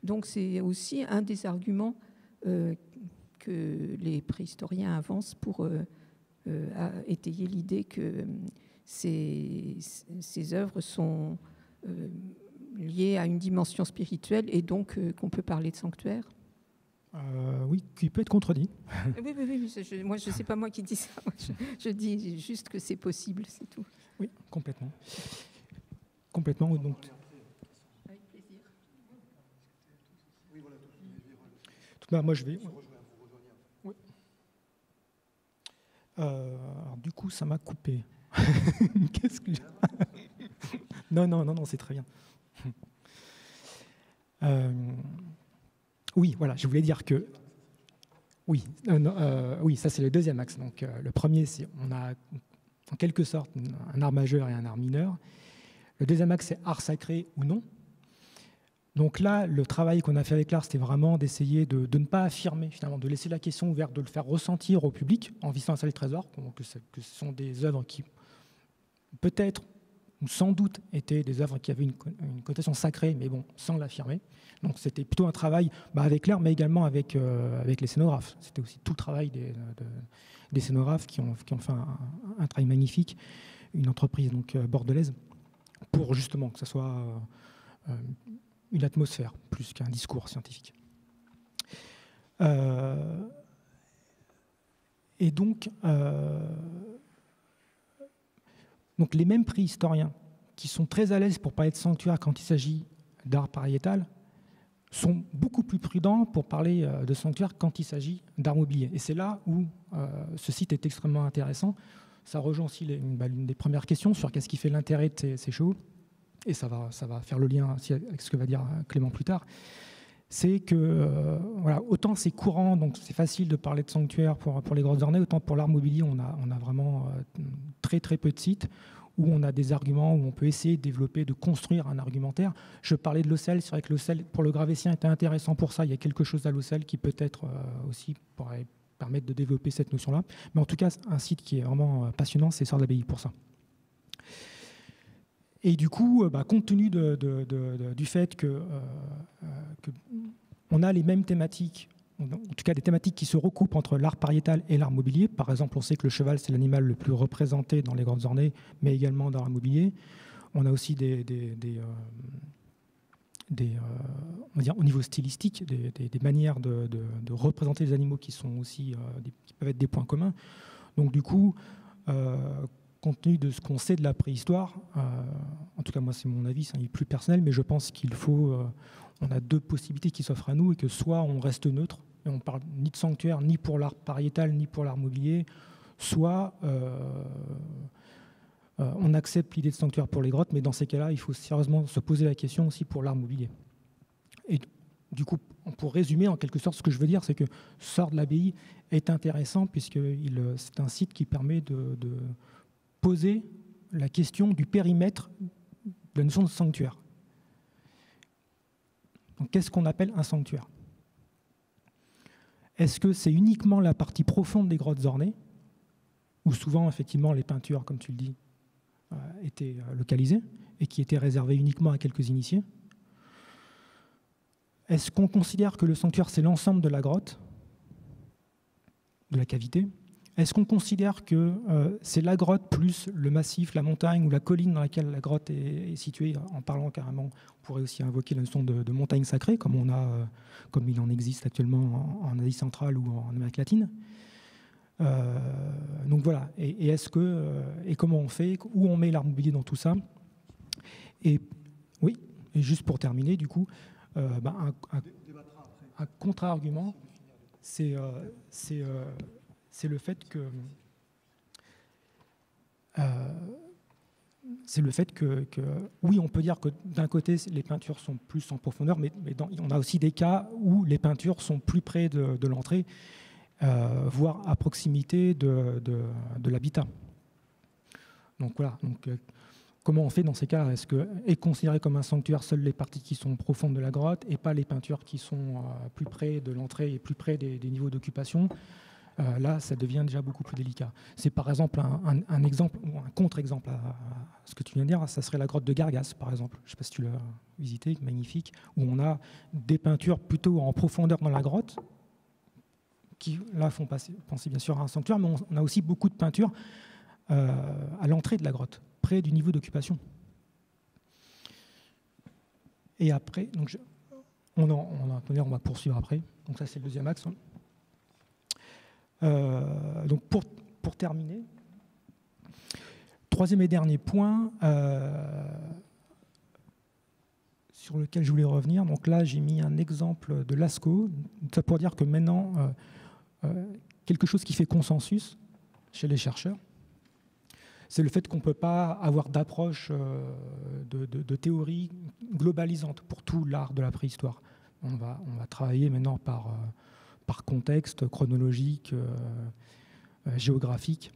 Donc c'est aussi un des arguments que les préhistoriens avancent pour étayer l'idée que ces œuvres sont liées à une dimension spirituelle et donc qu'on peut parler de sanctuaire. Oui, qui peut être contredit. Oui, moi je ne sais pas moi qui dis ça. Je dis juste que c'est possible, c'est tout. Oui, complètement. Complètement. Donc, avec plaisir. Moi je vais. Oui. Alors, du coup, ça m'a coupé. Qu'est-ce que Non, c'est très bien. Oui, voilà, je voulais dire que... Oui, oui, ça c'est le deuxième axe. Donc, le premier, c'est on a en quelque sorte un art majeur et un art mineur. Le deuxième axe, c'est art sacré ou non. Donc là, le travail qu'on a fait avec l'art, c'était vraiment d'essayer de ne pas affirmer, finalement, de laisser la question ouverte, de le faire ressentir au public en visitant la salle des trésors, que ce sont des œuvres qui, peut-être, ou sans doute, étaient des œuvres qui avaient une connotation sacrée, mais bon, sans l'affirmer. Donc c'était plutôt un travail avec l'art, mais également avec les scénographes. C'était aussi tout le travail des scénographes qui ont fait un travail magnifique, une entreprise donc bordelaise, pour justement que ce soit une atmosphère plus qu'un discours scientifique. Et donc les mêmes préhistoriens qui sont très à l'aise pour parler de sanctuaire quand il s'agit d'art pariétal sont beaucoup plus prudents pour parler de sanctuaire quand il s'agit d'art mobilier. Et c'est là où ce site est extrêmement intéressant. Ça rejoint aussi l'une des premières questions sur qu'est-ce qui fait l'intérêt de ces shows. Et ça va faire le lien aussi avec ce que va dire Clément plus tard. C'est que voilà, autant c'est courant, donc c'est facile de parler de sanctuaire pour les grottes ornées, autant pour l'art mobilier, on a vraiment très très peu de sites où on a des arguments, où on peut essayer de développer, de construire un argumentaire. Je parlais de l'Ocel, c'est vrai que l'Ocel, pour le Gravétien, était intéressant pour ça. Il y a quelque chose à l'Ocel qui peut-être aussi pourrait permettre de développer cette notion-là. Mais en tout cas, un site qui est vraiment passionnant, c'est Soeurs d'Abbaye pour ça. Et du coup, compte tenu du fait que on a les mêmes thématiques, en tout cas des thématiques qui se recoupent entre l'art pariétal et l'art mobilier. Par exemple, on sait que le cheval, c'est l'animal le plus représenté dans les grottes ornées, mais également dans l'art mobilier. On a aussi on va dire, au niveau stylistique, des manières de représenter les animaux qui sont aussi qui peuvent être des points communs. Donc du coup, compte tenu de ce qu'on sait de la préhistoire, en tout cas moi c'est mon avis, c'est un avis plus personnel, mais je pense qu'il faut, on a deux possibilités qui s'offrent à nous, et que soit on reste neutre, et on ne parle ni de sanctuaire, ni pour l'art pariétal, ni pour l'art mobilier, soit on accepte l'idée de sanctuaire pour les grottes, mais dans ces cas-là, il faut sérieusement se poser la question aussi pour l'art mobilier. Et du coup, pour résumer en quelque sorte, ce que je veux dire, c'est que Soeurs de l'Abbaye est intéressant, puisque c'est un site qui permet de poser la question du périmètre de la notion de sanctuaire. Donc, qu'est-ce qu'on appelle un sanctuaire? Est-ce que c'est uniquement la partie profonde des grottes ornées, où souvent, effectivement, les peintures, comme tu le dis, étaient localisées et qui étaient réservées uniquement à quelques initiés? Est-ce qu'on considère que le sanctuaire, c'est l'ensemble de la grotte, de la cavité? Est-ce qu'on considère que c'est la grotte plus le massif, la montagne ou la colline dans laquelle la grotte est située? En parlant carrément, on pourrait aussi invoquer la notion de montagne sacrée, comme il en existe actuellement en Asie centrale ou en Amérique latine. Donc voilà. Et est-ce que et comment on fait, où on met l'art mobilier dans tout ça? Et oui. Et juste pour terminer, du coup, un contre-argument, c'est le fait que oui, on peut dire que d'un côté, les peintures sont plus en profondeur, mais on a aussi des cas où les peintures sont plus près de l'entrée, voire à proximité de l'habitat. Donc voilà. Donc, comment on fait dans ces cas? Est-ce que est considéré comme un sanctuaire seules les parties qui sont profondes de la grotte et pas les peintures qui sont plus près de l'entrée et plus près des niveaux d'occupation? Là, ça devient déjà beaucoup plus délicat. C'est par exemple un exemple ou un contre-exemple à ce que tu viens de dire, ça serait la grotte de Gargasse, par exemple. Je ne sais pas si tu l'as visité, magnifique, où on a des peintures plutôt en profondeur dans la grotte, qui là font penser bien sûr à un sanctuaire, mais on a aussi beaucoup de peintures à l'entrée de la grotte, près du niveau d'occupation. Et après, donc on va poursuivre après. Donc ça, c'est le deuxième axe. Donc pour terminer, troisième et dernier point sur lequel je voulais revenir. Donc là, j'ai mis un exemple de Lascaux. Ça pour dire que maintenant, quelque chose qui fait consensus chez les chercheurs, c'est le fait qu'on ne peut pas avoir d'approche de théorie globalisante pour tout l'art de la préhistoire. On va travailler maintenant par contexte chronologique, géographique,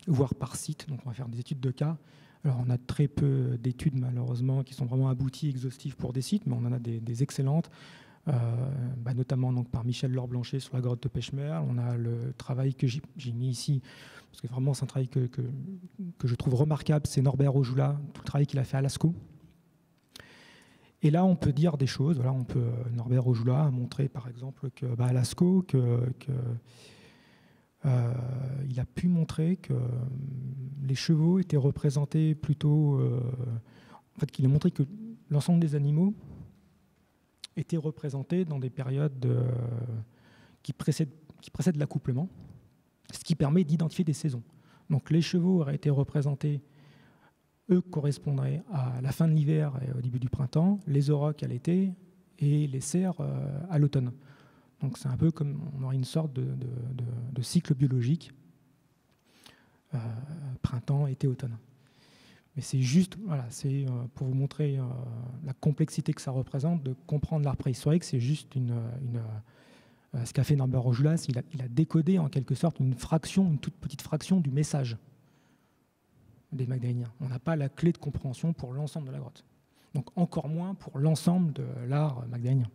voire par site. Donc on va faire des études de cas. Alors on a très peu d'études malheureusement qui sont vraiment abouties, exhaustives pour des sites, mais on en a des excellentes. Notamment donc, par Michel Laure-Blanchet sur la grotte de Pêche-Merle. On a le travail que j'ai mis ici, parce que vraiment c'est un travail que je trouve remarquable, c'est Norbert Aujoula, tout le travail qu'il a fait à Lascaux. Et là, on peut dire des choses. Voilà, Norbert Aujoula a montré par exemple à Lascaux il a pu montrer que les chevaux étaient représentés plutôt... en fait, qu'il a montré que l'ensemble des animaux étaient représentés dans des périodes qui précèdent l'accouplement, ce qui permet d'identifier des saisons. Donc les chevaux auraient été représentés, eux correspondraient à la fin de l'hiver et au début du printemps, les aurochs à l'été et les cerfs à l'automne. Donc c'est un peu comme on aurait une sorte de cycle biologique, printemps, été, automne. Mais c'est juste, voilà, c'est pour vous montrer la complexité que ça représente, de comprendre l'art préhistorique, c'est juste ce qu'a fait Norbert Aujoula, il a décodé en quelque sorte une toute petite fraction du message des Magdaléniens. On n'a pas la clé de compréhension pour l'ensemble de la grotte. Donc encore moins pour l'ensemble de l'art magdalénien.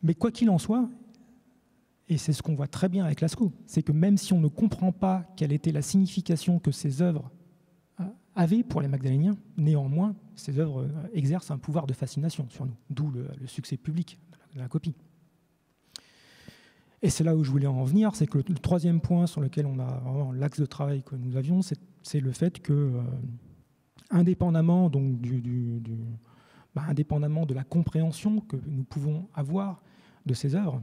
Mais quoi qu'il en soit, et c'est ce qu'on voit très bien avec Lascaux, c'est que même si on ne comprend pas quelle était la signification que ces œuvres avaient pour les Magdaléniens, néanmoins, ces œuvres exercent un pouvoir de fascination sur nous, d'où le succès public de la copie. Et c'est là où je voulais en venir, c'est que le troisième point sur lequel on a vraiment l'axe de travail que nous avions, c'est le fait que, indépendamment donc indépendamment de la compréhension que nous pouvons avoir de ces œuvres,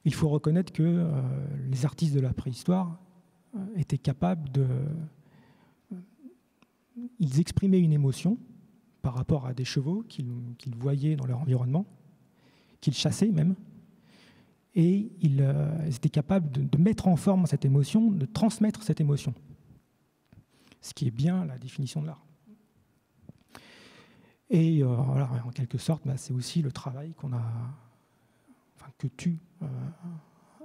il faut reconnaître que les artistes de la préhistoire étaient capables ils exprimaient une émotion par rapport à des chevaux qu'ils voyaient dans leur environnement, qu'ils chassaient même, et ils étaient capables de mettre en forme cette émotion, de transmettre cette émotion, ce qui est bien la définition de l'art. Et voilà, en quelque sorte, c'est aussi le travail que tu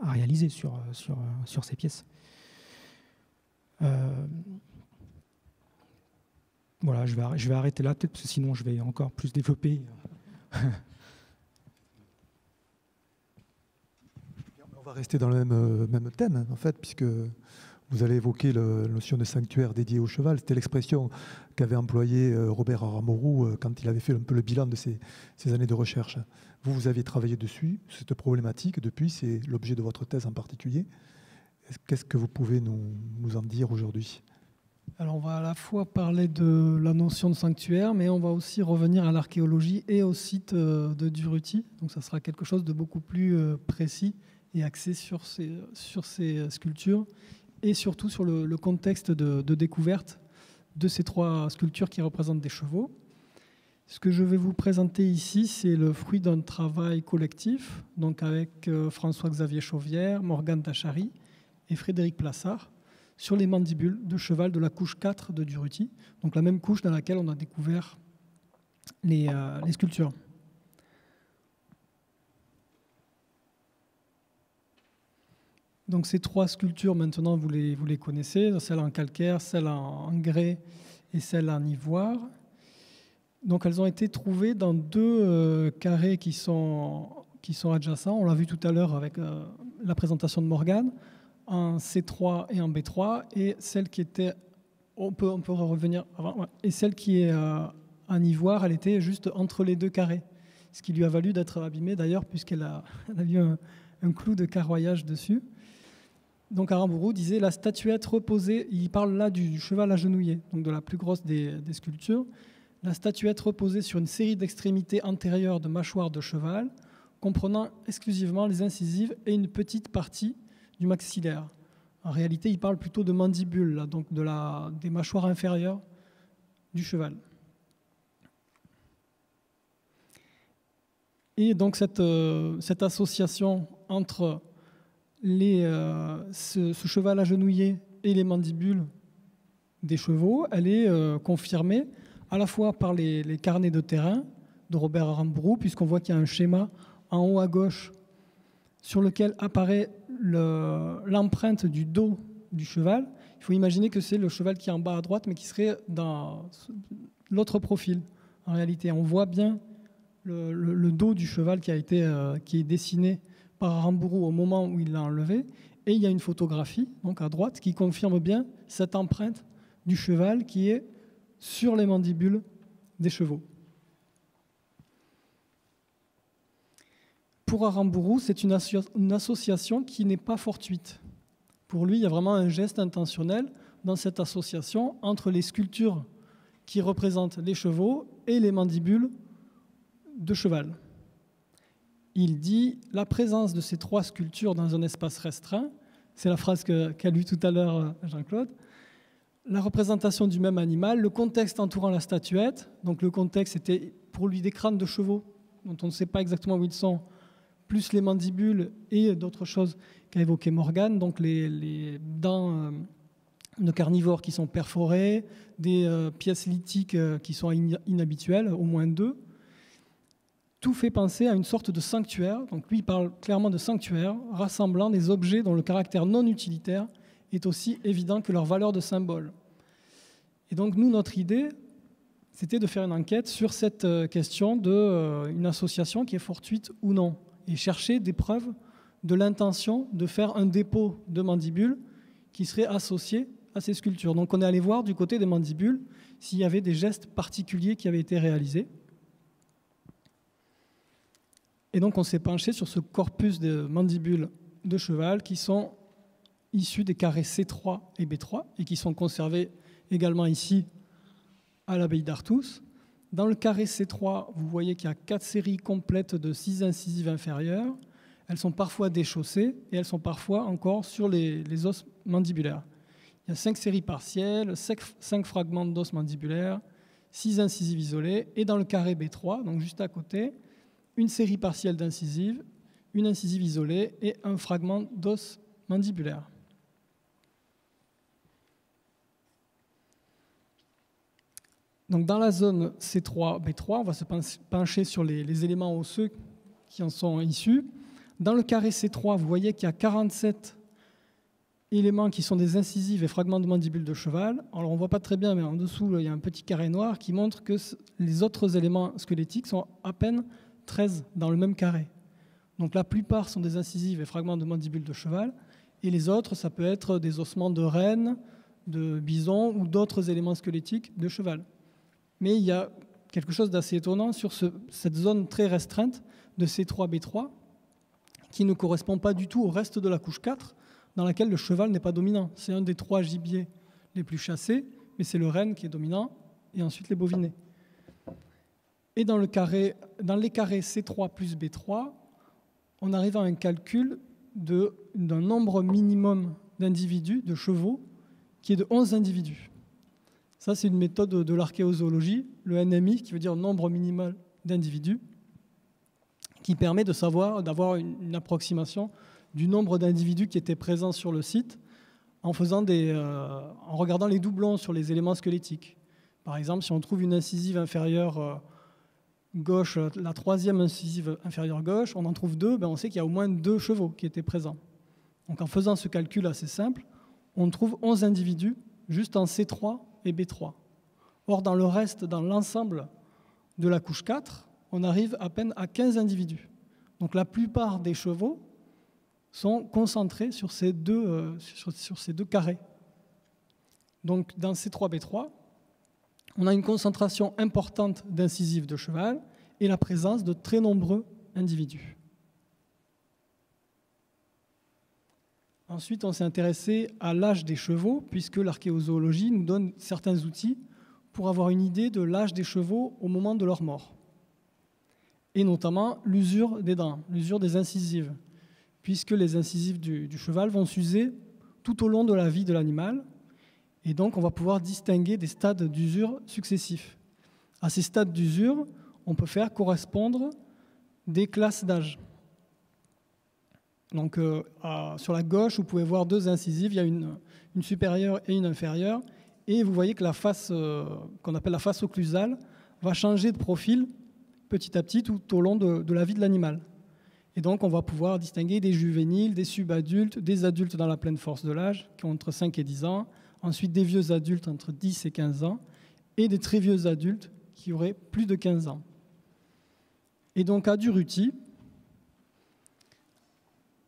as réalisé sur ces pièces. Voilà, je vais arrêter là, peut-être, parce que sinon je vais encore plus développer. On va rester dans le même thème, en fait, puisque vous allez évoquer la notion de sanctuaire dédié au cheval. C'était l'expression qu'avait employée Robert Aramorou quand il avait fait un peu le bilan de ces années de recherche. Vous aviez travaillé dessus, cette problématique, depuis, c'est l'objet de votre thèse en particulier. Qu'est-ce que vous pouvez nous en dire aujourd'hui ? Alors on va à la fois parler de la notion de sanctuaire, mais on va aussi revenir à l'archéologie et au site de Durruti. Donc ça sera quelque chose de beaucoup plus précis et axé sur ces sculptures et surtout sur le contexte de découverte de ces trois sculptures qui représentent des chevaux. Ce que je vais vous présenter ici, c'est le fruit d'un travail collectif, donc avec François-Xavier Chauvière, Morgane Tachary et Frédéric Plassard, sur les mandibules de cheval de la couche 4 de Durruti, donc la même couche dans laquelle on a découvert les sculptures. Donc ces trois sculptures, maintenant, vous les connaissez, celle en calcaire, celle en grès et celle en ivoire. Donc elles ont été trouvées dans deux carrés qui sont adjacents. On l'a vu tout à l'heure avec la présentation de Morgane, en C3 et en B3, et celle qui était, on peut revenir avant, ouais. Et celle qui est en ivoire, elle était juste entre les deux carrés, ce qui lui a valu d'être abîmée d'ailleurs, puisqu'elle a eu un clou de carroyage dessus. Donc Aramburu disait la statuette reposée, il parle là du cheval agenouillé, donc de la plus grosse des sculptures. La statuette reposait sur une série d'extrémités antérieures de mâchoires de cheval, comprenant exclusivement les incisives et une petite partie du maxillaire. En réalité, il parle plutôt de mandibules, là, donc des mâchoires inférieures du cheval. Et donc cette association entre ce cheval agenouillé et les mandibules des chevaux, elle est confirmée à la fois par les carnets de terrain de Robert Aramburu, puisqu'on voit qu'il y a un schéma en haut à gauche sur lequel apparaît l'empreinte du dos du cheval. Il faut imaginer que c'est le cheval qui est en bas à droite, mais qui serait dans l'autre profil. En réalité, on voit bien le dos du cheval qui est dessiné par Aramburu au moment où il l'a enlevé. Et il y a une photographie, donc à droite, qui confirme bien cette empreinte du cheval qui est sur les mandibules des chevaux. Pour Aramburu, c'est une association qui n'est pas fortuite. Pour lui, il y a vraiment un geste intentionnel dans cette association entre les sculptures qui représentent les chevaux et les mandibules de cheval. Il dit « La présence de ces 3 sculptures dans un espace restreint », c'est la phrase qu'a lue tout à l'heure Jean-Claude, la représentation du même animal, le contexte entourant la statuette, donc le contexte était pour lui des crânes de chevaux dont on ne sait pas exactement où ils sont, plus les mandibules et d'autres choses qu'a évoqué Morgane, donc les dents de carnivores qui sont perforées, des pièces lithiques qui sont inhabituelles, au moins 2. Tout fait penser à une sorte de sanctuaire. Donc lui, il parle clairement de sanctuaire, rassemblant des objets dont le caractère non utilitaire est aussi évident que leur valeur de symbole. Et donc nous, notre idée, c'était de faire une enquête sur cette question d'une association qui est fortuite ou non, et chercher des preuves de l'intention de faire un dépôt de mandibules qui serait associé à ces sculptures. Donc on est allé voir du côté des mandibules s'il y avait des gestes particuliers qui avaient été réalisés. Et donc on s'est penché sur ce corpus de mandibules de cheval qui sont issus des carrés C3 et B3 et qui sont conservés également ici à l'abbaye d'Artus. Dans le carré C3, vous voyez qu'il y a 4 séries complètes de 6 incisives inférieures. Elles sont parfois déchaussées et elles sont parfois encore sur les os mandibulaires. Il y a 5 séries partielles, 5 fragments d'os mandibulaires, 6 incisives isolées. Et dans le carré B3, donc juste à côté, une série partielle d'incisives, une incisive isolée et un fragment d'os mandibulaire. Donc dans la zone C3, B3, on va se pencher sur les éléments osseux qui en sont issus. Dans le carré C3, vous voyez qu'il y a 47 éléments qui sont des incisives et fragments de mandibules de cheval. Alors on ne voit pas très bien, mais en dessous, il y a un petit carré noir qui montre que les autres éléments squelettiques sont à peine 13 dans le même carré. Donc la plupart sont des incisives et fragments de mandibules de cheval, et les autres, ça peut être des ossements de renne, de bison ou d'autres éléments squelettiques de cheval. Mais il y a quelque chose d'assez étonnant sur cette zone très restreinte de C3-B3 qui ne correspond pas du tout au reste de la couche 4 dans laquelle le cheval n'est pas dominant. C'est un des 3 gibiers les plus chassés, mais c'est le renne qui est dominant et ensuite les bovinés. Et dans les carrés C3 plus B3, on arrive à un calcul d'un nombre minimum d'individus, de chevaux, qui est de 11 individus. Ça, c'est une méthode de l'archéozoologie, le NMI, qui veut dire nombre minimal d'individus, qui permet de savoir, d'avoir une approximation du nombre d'individus qui étaient présents sur le site en regardant les doublons sur les éléments squelettiques. Par exemple, si on trouve une incisive inférieure gauche, la 3e incisive inférieure gauche, on en trouve 2, on sait qu'il y a au moins 2 chevaux qui étaient présents. Donc en faisant ce calcul assez simple, on trouve 11 individus juste en C3 et B3. Or, dans le reste, dans l'ensemble de la couche 4, on arrive à peine à 15 individus. Donc la plupart des chevaux sont concentrés sur ces deux carrés. Donc dans C3-B3, on a une concentration importante d'incisives de cheval et la présence de très nombreux individus. Ensuite, on s'est intéressé à l'âge des chevaux, puisque l'archéozoologie nous donne certains outils pour avoir une idée de l'âge des chevaux au moment de leur mort. Et notamment l'usure des dents, l'usure des incisives, puisque les incisives du cheval vont s'user tout au long de la vie de l'animal. Et donc, on va pouvoir distinguer des stades d'usure successifs. À ces stades d'usure, on peut faire correspondre des classes d'âge. Donc sur la gauche, vous pouvez voir 2 incisives, il y a une supérieure et une inférieure, et vous voyez que la face qu'on appelle la face occlusale va changer de profil petit à petit tout au long de la vie de l'animal. Et donc on va pouvoir distinguer des juvéniles, des subadultes, des adultes dans la pleine force de l'âge qui ont entre 5 et 10 ans, ensuite des vieux adultes entre 10 et 15 ans, et des très vieux adultes qui auraient plus de 15 ans. Et donc à Durruti,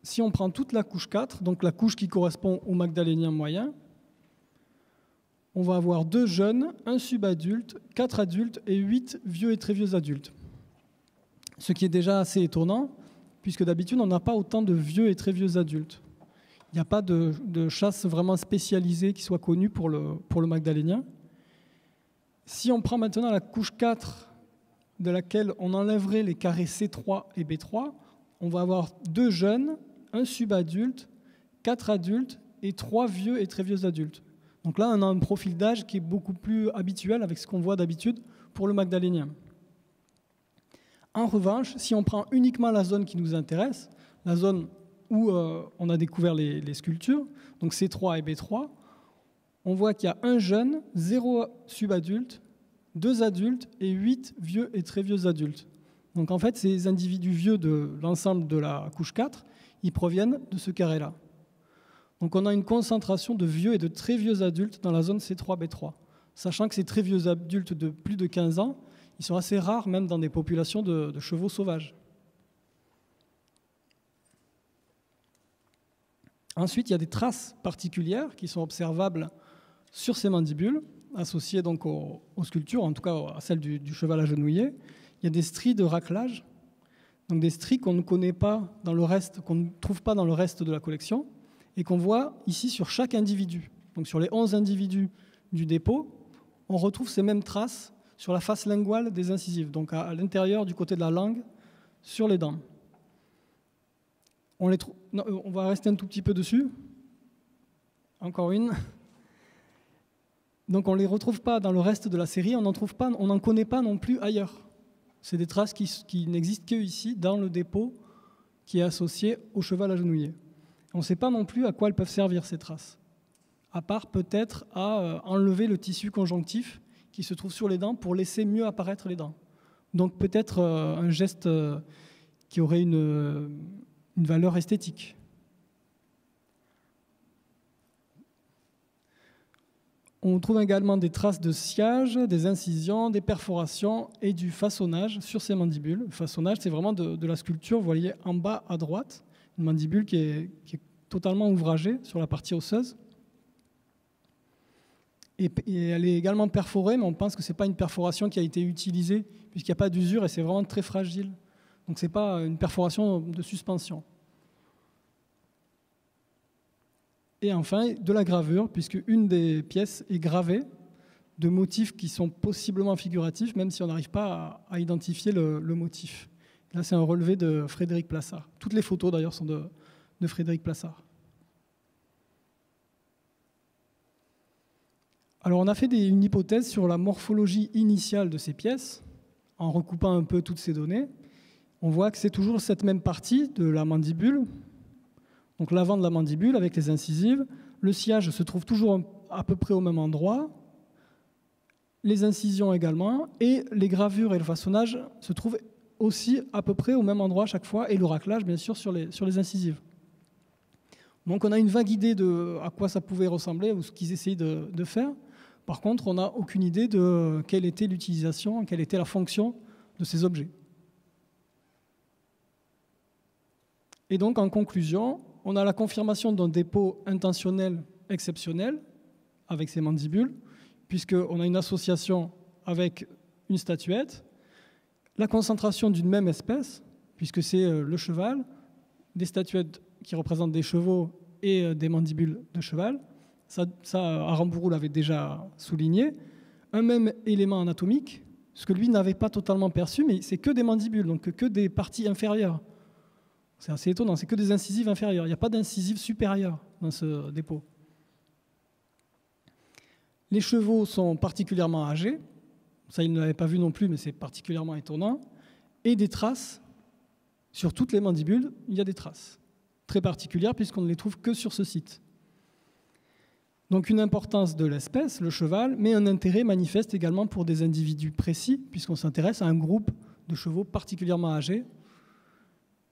si on prend toute la couche 4, donc la couche qui correspond au magdalénien moyen, on va avoir 2 jeunes, 1 subadulte, 4 adultes et 8 vieux et très vieux adultes. Ce qui est déjà assez étonnant, puisque d'habitude on n'a pas autant de vieux et très vieux adultes. Il n'y a pas de chasse vraiment spécialisée qui soit connue pour le magdalénien. Si on prend maintenant la couche 4, de laquelle on enlèverait les carrés C3 et B3, on va avoir 2 jeunes, 1 subadulte, 4 adultes et 3 vieux et très vieux adultes. Donc là, on a un profil d'âge qui est beaucoup plus habituel avec ce qu'on voit d'habitude pour le magdalénien. En revanche, si on prend uniquement la zone qui nous intéresse, la zone où on a découvert les sculptures, donc C3 et B3, on voit qu'il y a 1 jeune, 0 subadulte, 2 adultes et 8 vieux et très vieux adultes. Donc en fait, ces individus vieux de l'ensemble de la couche 4, ils proviennent de ce carré-là. Donc on a une concentration de vieux et de très vieux adultes dans la zone C3-B3, sachant que ces très vieux adultes de plus de 15 ans, ils sont assez rares même dans des populations de chevaux sauvages. Ensuite, il y a des traces particulières qui sont observables sur ces mandibules, associées donc aux sculptures, en tout cas à celle du cheval agenouillé. Il y a des stries de raclage, donc des stries qu'on ne connaît pas dans le reste, qu'on ne trouve pas dans le reste de la collection, et qu'on voit ici sur chaque individu. Donc sur les 11 individus du dépôt, on retrouve ces mêmes traces sur la face linguale des incisives, donc à l'intérieur du côté de la langue, sur les dents. On va rester un tout petit peu dessus. Encore une. Donc on ne les retrouve pas dans le reste de la série, on n'en connaît pas non plus ailleurs. C'est des traces qui n'existent que ici, dans le dépôt qui est associé au cheval agenouillé. On ne sait pas non plus à quoi elles peuvent servir, ces traces, à part peut-être à enlever le tissu conjonctif qui se trouve sur les dents pour laisser mieux apparaître les dents. Donc peut-être un geste qui aurait une valeur esthétique. On trouve également des traces de sciage, des incisions, des perforations et du façonnage sur ces mandibules. Le façonnage, c'est vraiment de la sculpture, vous voyez en bas à droite, une mandibule qui est totalement ouvragée sur la partie osseuse. Et elle est également perforée, mais on pense que ce n'est pas une perforation qui a été utilisée, puisqu'il n'y a pas d'usure et c'est vraiment très fragile. Donc ce n'est pas une perforation de suspension. Et enfin, de la gravure, puisque une des pièces est gravée de motifs qui sont possiblement figuratifs, même si on n'arrive pas à identifier le motif. Là, c'est un relevé de Frédéric Plassard. Toutes les photos, d'ailleurs, sont de Frédéric Plassard. Alors, on a fait une hypothèse sur la morphologie initiale de ces pièces, en recoupant un peu toutes ces données. On voit que c'est toujours cette même partie de la mandibule, donc l'avant de la mandibule avec les incisives. Le sciage se trouve toujours à peu près au même endroit, les incisions également, et les gravures et le façonnage se trouvent aussi à peu près au même endroit à chaque fois, et le raclage, bien sûr, sur les incisives. Donc on a une vague idée de à quoi ça pouvait ressembler ou ce qu'ils essayaient de faire. Par contre, on n'a aucune idée de quelle était l'utilisation, quelle était la fonction de ces objets. Et donc, en conclusion, on a la confirmation d'un dépôt intentionnel exceptionnel avec ces mandibules, puisqu'on a une association avec une statuette, la concentration d'une même espèce, puisque c'est le cheval, des statuettes qui représentent des chevaux et des mandibules de cheval. Ça Aramburu l'avait déjà souligné. Un même élément anatomique, ce que lui n'avait pas totalement perçu, mais c'est que des mandibules, donc que des parties inférieures. C'est assez étonnant, c'est que des incisives inférieures. Il n'y a pas d'incisives supérieures dans ce dépôt. Les chevaux sont particulièrement âgés. Ça, il ne l'avait pas vu non plus, mais c'est particulièrement étonnant. Et des traces, sur toutes les mandibules, il y a des traces. très particulières puisqu'on ne les trouve que sur ce site. Donc une importance de l'espèce, le cheval, mais un intérêt manifeste également pour des individus précis, puisqu'on s'intéresse à un groupe de chevaux particulièrement âgés,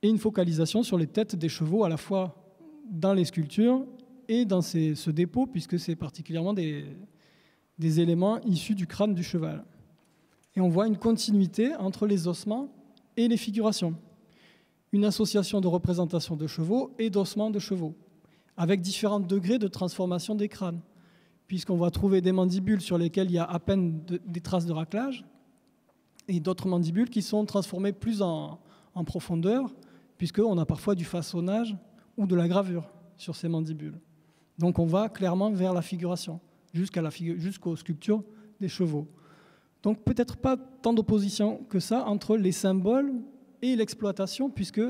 et une focalisation sur les têtes des chevaux à la fois dans les sculptures et dans ce dépôt, puisque c'est particulièrement des éléments issus du crâne du cheval. Et on voit une continuité entre les ossements et les figurations. Une association de représentation de chevaux et d'ossements de chevaux, avec différents degrés de transformation des crânes, puisqu'on va trouver des mandibules sur lesquelles il y a à peine des traces de raclage, et d'autres mandibules qui sont transformées plus en profondeur, puisqu'on a parfois du façonnage ou de la gravure sur ces mandibules. Donc on va clairement vers la figuration, jusqu'aux sculptures des chevaux. Donc peut-être pas tant d'opposition que ça entre les symboles et l'exploitation, puisque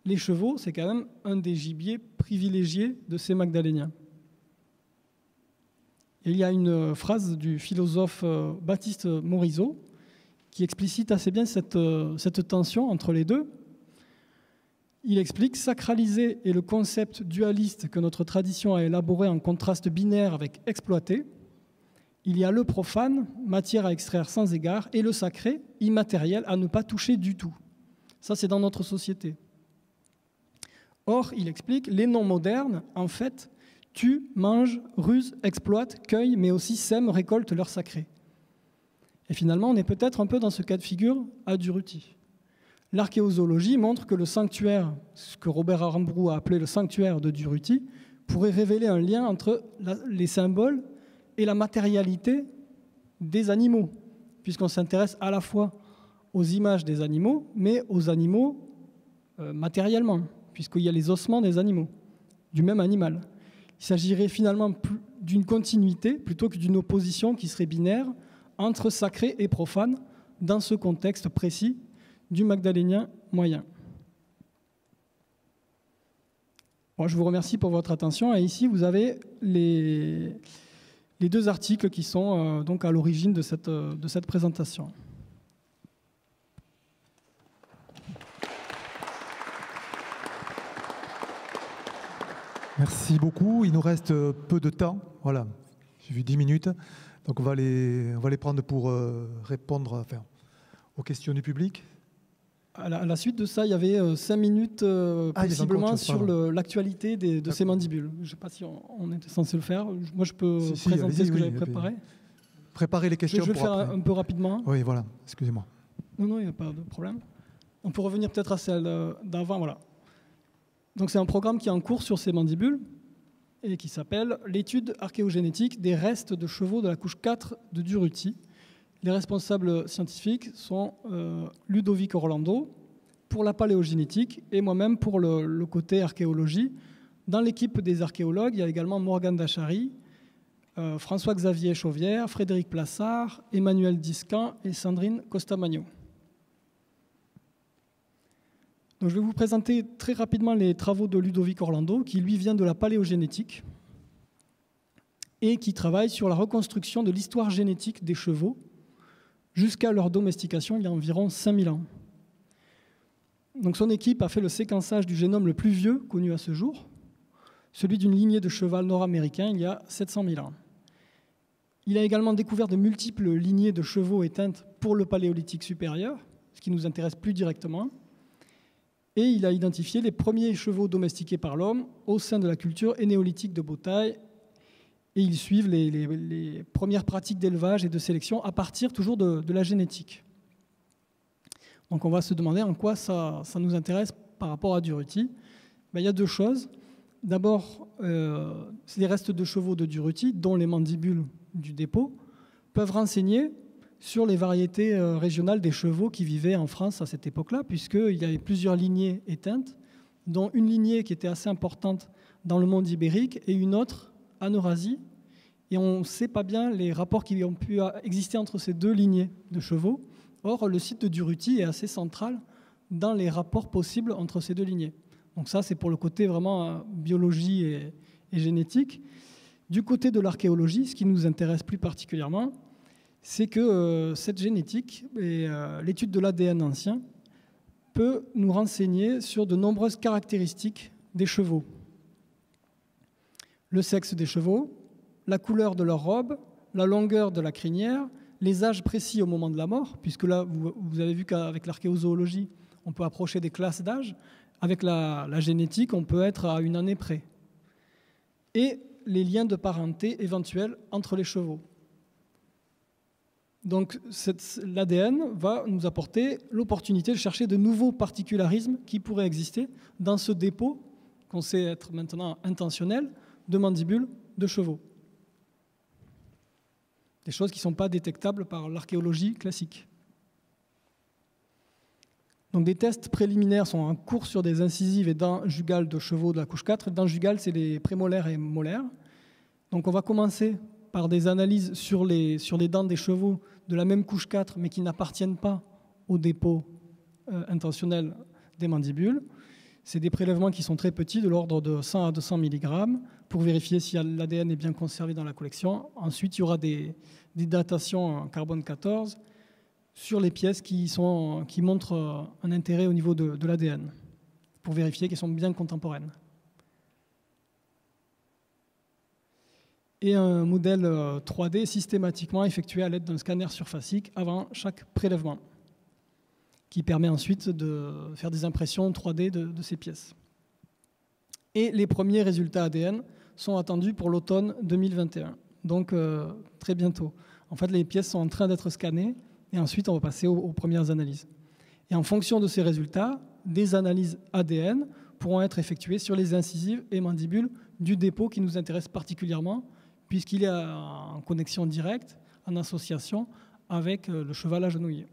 les chevaux, c'est quand même un des gibiers privilégiés de ces Magdaléniens. Et il y a une phrase du philosophe Baptiste Morisot qui explicite assez bien cette tension entre les deux. Il explique « Sacraliser est le concept dualiste que notre tradition a élaboré en contraste binaire avec exploité. Il y a le profane, matière à extraire sans égard, et le sacré, immatériel, à ne pas toucher du tout. » Ça, c'est dans notre société. Or, il explique, les noms modernes, en fait, tuent, mangent, rusent, exploitent, cueillent, mais aussi sèment, récoltent leur sacré. Et finalement, on est peut-être un peu dans ce cas de figure à Durruti. L'archéozoologie montre que le sanctuaire, ce que Robert Aramburu a appelé le sanctuaire de Durruti, pourrait révéler un lien entre les symboles et la matérialité des animaux, puisqu'on s'intéresse à la fois aux images des animaux, mais aux animaux matériellement, puisqu'il y a les ossements des animaux, du même animal. Il s'agirait finalement d'une continuité plutôt que d'une opposition qui serait binaire entre sacré et profane dans ce contexte précis du magdalénien moyen. Bon, je vous remercie pour votre attention et ici vous avez les deux articles qui sont donc à l'origine de cette présentation. Merci beaucoup. Il nous reste peu de temps. Voilà, j'ai vu 10 minutes. Donc on va les prendre pour répondre aux questions du public. À la suite de ça, il y avait 5 minutes possiblement sur l'actualité de ces mandibules. Je ne sais pas si on était censé le faire. Moi, je peux présenter ce que j'avais préparé. Préparer les questions. Je vais le faire un peu rapidement. Oui, voilà. Excusez-moi. Non, il n'y a pas de problème. On peut revenir peut-être à celle d'avant. Voilà. Donc c'est un programme qui est en cours sur ces mandibules et qui s'appelle « L'étude archéogénétique des restes de chevaux de la couche 4 de Durruti ». Les responsables scientifiques sont Ludovic Orlando pour la paléogénétique et moi-même pour le côté archéologie. Dans l'équipe des archéologues, il y a également Morgane Dachary, François-Xavier Chauvière, Frédéric Plassard, Emmanuel Discan et Sandrine Costamagno. Donc, je vais vous présenter très rapidement les travaux de Ludovic Orlando, qui lui vient de la paléogénétique et qui travaille sur la reconstruction de l'histoire génétique des chevaux jusqu'à leur domestication il y a environ 5000 ans. Donc, son équipe a fait le séquençage du génome le plus vieux connu à ce jour, celui d'une lignée de cheval nord-américain il y a 700 000 ans. Il a également découvert de multiples lignées de chevaux éteintes pour le paléolithique supérieur, ce qui nous intéresse plus directement. Et il a identifié les premiers chevaux domestiqués par l'homme au sein de la culture énéolithique de Beautail. Et ils suivent les premières pratiques d'élevage et de sélection à partir toujours de la génétique. Donc on va se demander en quoi ça nous intéresse par rapport à Durruti. Il y a deux choses. D'abord, les restes de chevaux de Durruti, dont les mandibules du dépôt, peuvent renseigner sur les variétés régionales des chevaux qui vivaient en France à cette époque-là, puisqu'il y avait plusieurs lignées éteintes, dont une lignée qui était assez importante dans le monde ibérique et une autre en Eurasie. Et on ne sait pas bien les rapports qui ont pu exister entre ces deux lignées de chevaux. Or, le site de Durruti est assez central dans les rapports possibles entre ces deux lignées. Donc ça, c'est pour le côté vraiment biologie et génétique. Du côté de l'archéologie, ce qui nous intéresse plus particulièrement, c'est que cette génétique et l'étude de l'ADN ancien peut nous renseigner sur de nombreuses caractéristiques des chevaux. Le sexe des chevaux, la couleur de leur robe, la longueur de la crinière, les âges précis au moment de la mort, puisque là, vous avez vu qu'avec l'archéozoologie, on peut approcher des classes d'âge. Avec la génétique, on peut être à une année près. Et les liens de parenté éventuels entre les chevaux. Donc l'ADN va nous apporter l'opportunité de chercher de nouveaux particularismes qui pourraient exister dans ce dépôt, qu'on sait être maintenant intentionnel, de mandibules de chevaux. Des choses qui ne sont pas détectables par l'archéologie classique. Donc des tests préliminaires sont en cours sur des incisives et dents jugales de chevaux de la couche 4. Dents jugales, c'est les prémolaires et molaires. Donc on va commencer par des analyses sur les dents des chevaux de la même couche 4, mais qui n'appartiennent pas au dépôt intentionnel des mandibules. C'est des prélèvements qui sont très petits, de l'ordre de 100 à 200 mg, pour vérifier si l'ADN est bien conservé dans la collection. Ensuite, il y aura des datations en carbone 14 sur les pièces qui montrent un intérêt au niveau de l'ADN, pour vérifier qu'elles sont bien contemporaines. Et un modèle 3D systématiquement effectué à l'aide d'un scanner surfacique avant chaque prélèvement, qui permet ensuite de faire des impressions 3D de ces pièces. Et les premiers résultats ADN sont attendus pour l'automne 2021, donc très bientôt. En fait, les pièces sont en train d'être scannées et ensuite on va passer aux premières analyses. Et en fonction de ces résultats, des analyses ADN pourront être effectuées sur les incisives et mandibules du dépôt qui nous intéresse particulièrement, puisqu'il est en connexion directe, en association avec le cheval agenouillé.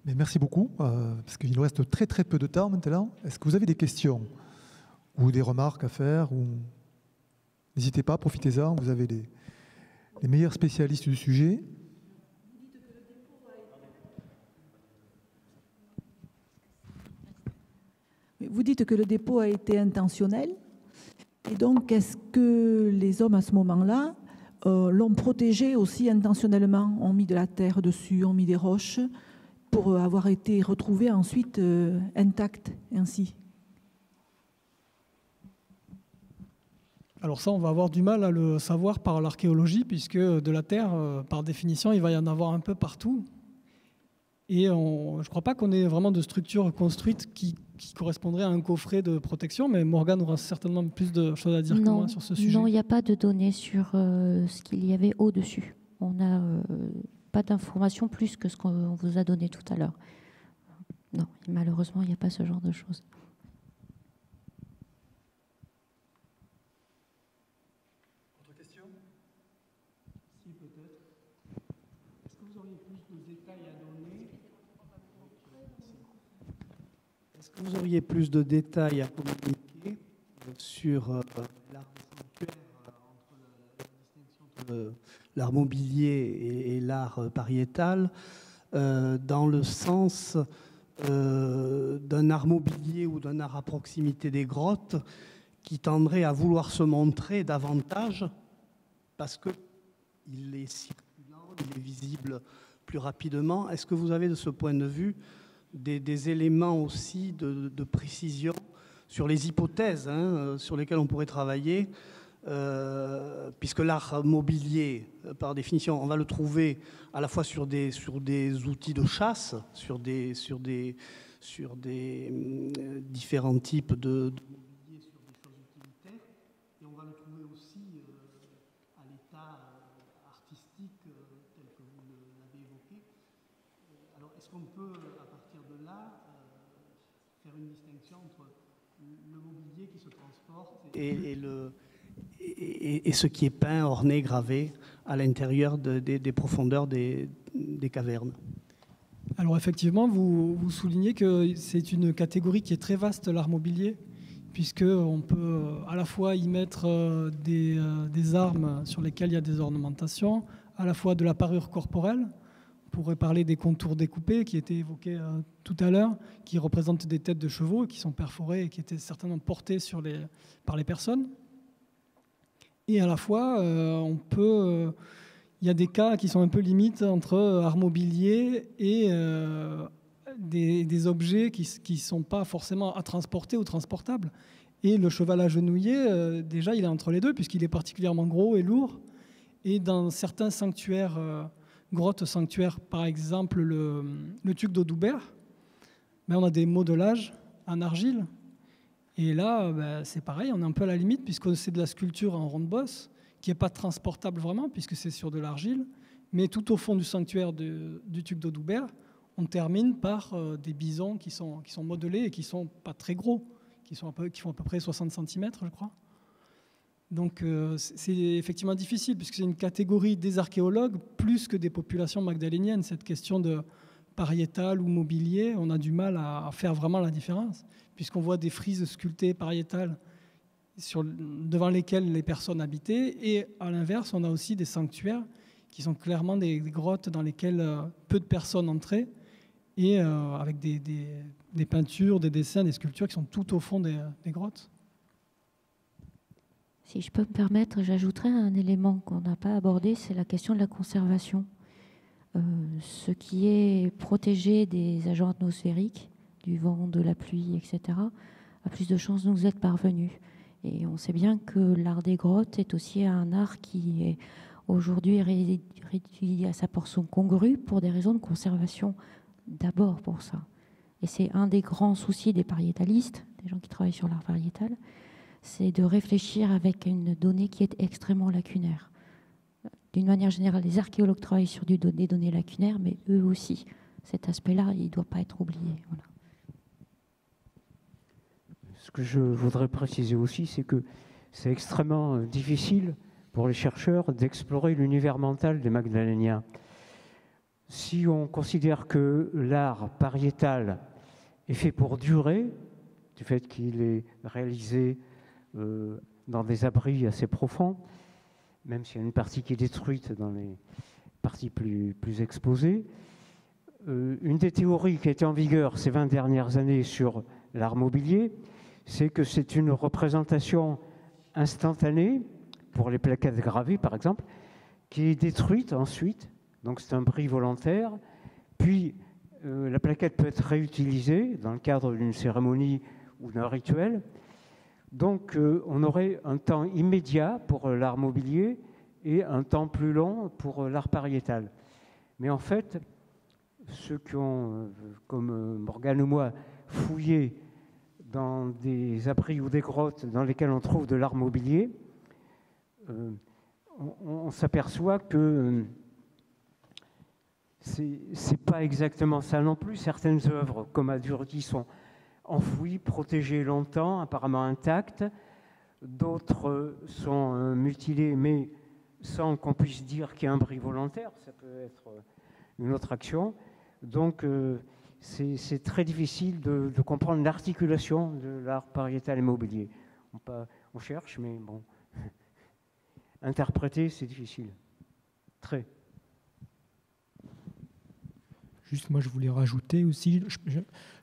Mais merci beaucoup, parce qu'il nous reste très très peu de temps maintenant. Est-ce que vous avez des questions ou des remarques à faire ou... N'hésitez pas, profitez-en, vous avez les meilleurs spécialistes du sujet. Vous dites que le dépôt a été intentionnel, et donc est-ce que les hommes à ce moment-là l'ont protégé aussi intentionnellement, ont mis de la terre dessus, ont mis des roches, pour avoir été retrouvés ensuite intacts ainsi? Alors ça, on va avoir du mal à le savoir par l'archéologie, puisque de la terre, par définition, il va y en avoir un peu partout. Et je ne crois pas qu'on ait vraiment de structure construite qui correspondrait à un coffret de protection, mais Morgane aura certainement plus de choses à dire que moi sur ce sujet. Non, il n'y a pas de données sur ce qu'il y avait au-dessus. On n'a pas d'informations plus que ce qu'on vous a donné tout à l'heure. Non, malheureusement, il n'y a pas ce genre de choses. Autre question? Si, peut-être. Est-ce que vous auriez plus de détails à donner? Est-ce que vous auriez plus de détails à communiquer sur l'art sanctuaire entre la distinction entre l'art mobilier et l'art pariétal, dans le sens d'un art mobilier ou d'un art à proximité des grottes qui tendrait à vouloir se montrer davantage parce qu'il est circulant, il est visible plus rapidement. Est-ce que vous avez de ce point de vue des éléments aussi de précision sur les hypothèses sur lesquelles on pourrait travailler, puisque l'art mobilier, par définition, on va le trouver à la fois sur des outils de chasse, sur des différents types de mobilier, sur des choses utilitaires, et on va le trouver aussi à l'état artistique tel que vous l'avez évoqué. Alors, est-ce qu'on peut, à partir de là, faire une distinction entre le mobilier qui se transporte et ce qui est peint, orné, gravé à l'intérieur des profondeurs des cavernes? Alors effectivement, vous soulignez que c'est une catégorie qui est très vaste, l'art mobilier, puisqu'on peut à la fois y mettre des armes sur lesquelles il y a des ornementations, à la fois de la parure corporelle. On pourrait parler des contours découpés qui étaient évoqués tout à l'heure, qui représentent des têtes de chevaux qui sont perforées et qui étaient certainement portées par les personnes. Et à la fois, il y a des cas qui sont un peu limites entre art mobilier et des objets qui ne sont pas forcément à transporter ou transportables. Et le cheval agenouillé, déjà, il est entre les deux, puisqu'il est particulièrement gros et lourd. Et dans certains sanctuaires, grottes sanctuaires, par exemple le Tuc d'Audoubert, ben, on a des modelages en argile. Et là, ben, c'est pareil, on est un peu à la limite, puisque c'est de la sculpture en ronde bosse, qui n'est pas transportable vraiment, puisque c'est sur de l'argile. Mais tout au fond du sanctuaire du Tuc d'Audoubert, on termine par des bisons qui sont modelés et qui ne sont pas très gros, qui font à peu près 60 cm, je crois. Donc c'est effectivement difficile, puisque c'est une catégorie des archéologues plus que des populations magdaléniennes. Cette question de pariétal ou mobilier, on a du mal à faire vraiment la différence, puisqu'on voit des frises sculptées pariétales devant lesquelles les personnes habitaient, et à l'inverse, on a aussi des sanctuaires qui sont clairement des grottes dans lesquelles peu de personnes entraient, et avec des peintures, des dessins, des sculptures qui sont tout au fond des grottes. Si je peux me permettre, j'ajouterais un élément qu'on n'a pas abordé, c'est la question de la conservation. Ce qui est protégé des agents atmosphériques, du vent, de la pluie, etc., a plus de chances de nous être parvenu. Et on sait bien que l'art des grottes est aussi un art qui est aujourd'hui réduit à sa portion congrue pour des raisons de conservation, d'abord pour ça. Et c'est un des grands soucis des pariétalistes, des gens qui travaillent sur l'art pariétal, c'est de réfléchir avec une donnée qui est extrêmement lacunaire. D'une manière générale, les archéologues travaillent sur des données lacunaires, mais eux aussi, cet aspect-là, il ne doit pas être oublié. Voilà. Ce que je voudrais préciser aussi, c'est que c'est extrêmement difficile pour les chercheurs d'explorer l'univers mental des Magdaléniens. Si on considère que l'art pariétal est fait pour durer, du fait qu'il est réalisé dans des abris assez profonds, même s'il y a une partie qui est détruite dans les parties plus exposées. Une des théories qui a été en vigueur ces 20 dernières années sur l'art mobilier, c'est que c'est une représentation instantanée, pour les plaquettes gravées par exemple, qui est détruite ensuite, donc c'est un bris volontaire, puis la plaquette peut être réutilisée dans le cadre d'une cérémonie ou d'un rituel. Donc on aurait un temps immédiat pour l'art mobilier et un temps plus long pour l'art pariétal. Mais en fait, ceux qui ont, comme Morgane ou moi, fouillé dans des abris ou des grottes dans lesquelles on trouve de l'art mobilier, on s'aperçoit que c'est pas exactement ça non plus. Certaines œuvres, comme à Durruti, sont enfouies, protégées longtemps, apparemment intactes. D'autres sont mutilées, mais sans qu'on puisse dire qu'il y a un bris volontaire. Ça peut être une autre action. Donc, c'est très difficile de comprendre l'articulation de l'art pariétal et mobilier. On cherche, mais bon, interpréter, c'est difficile. Très. Juste, moi, je voulais rajouter aussi,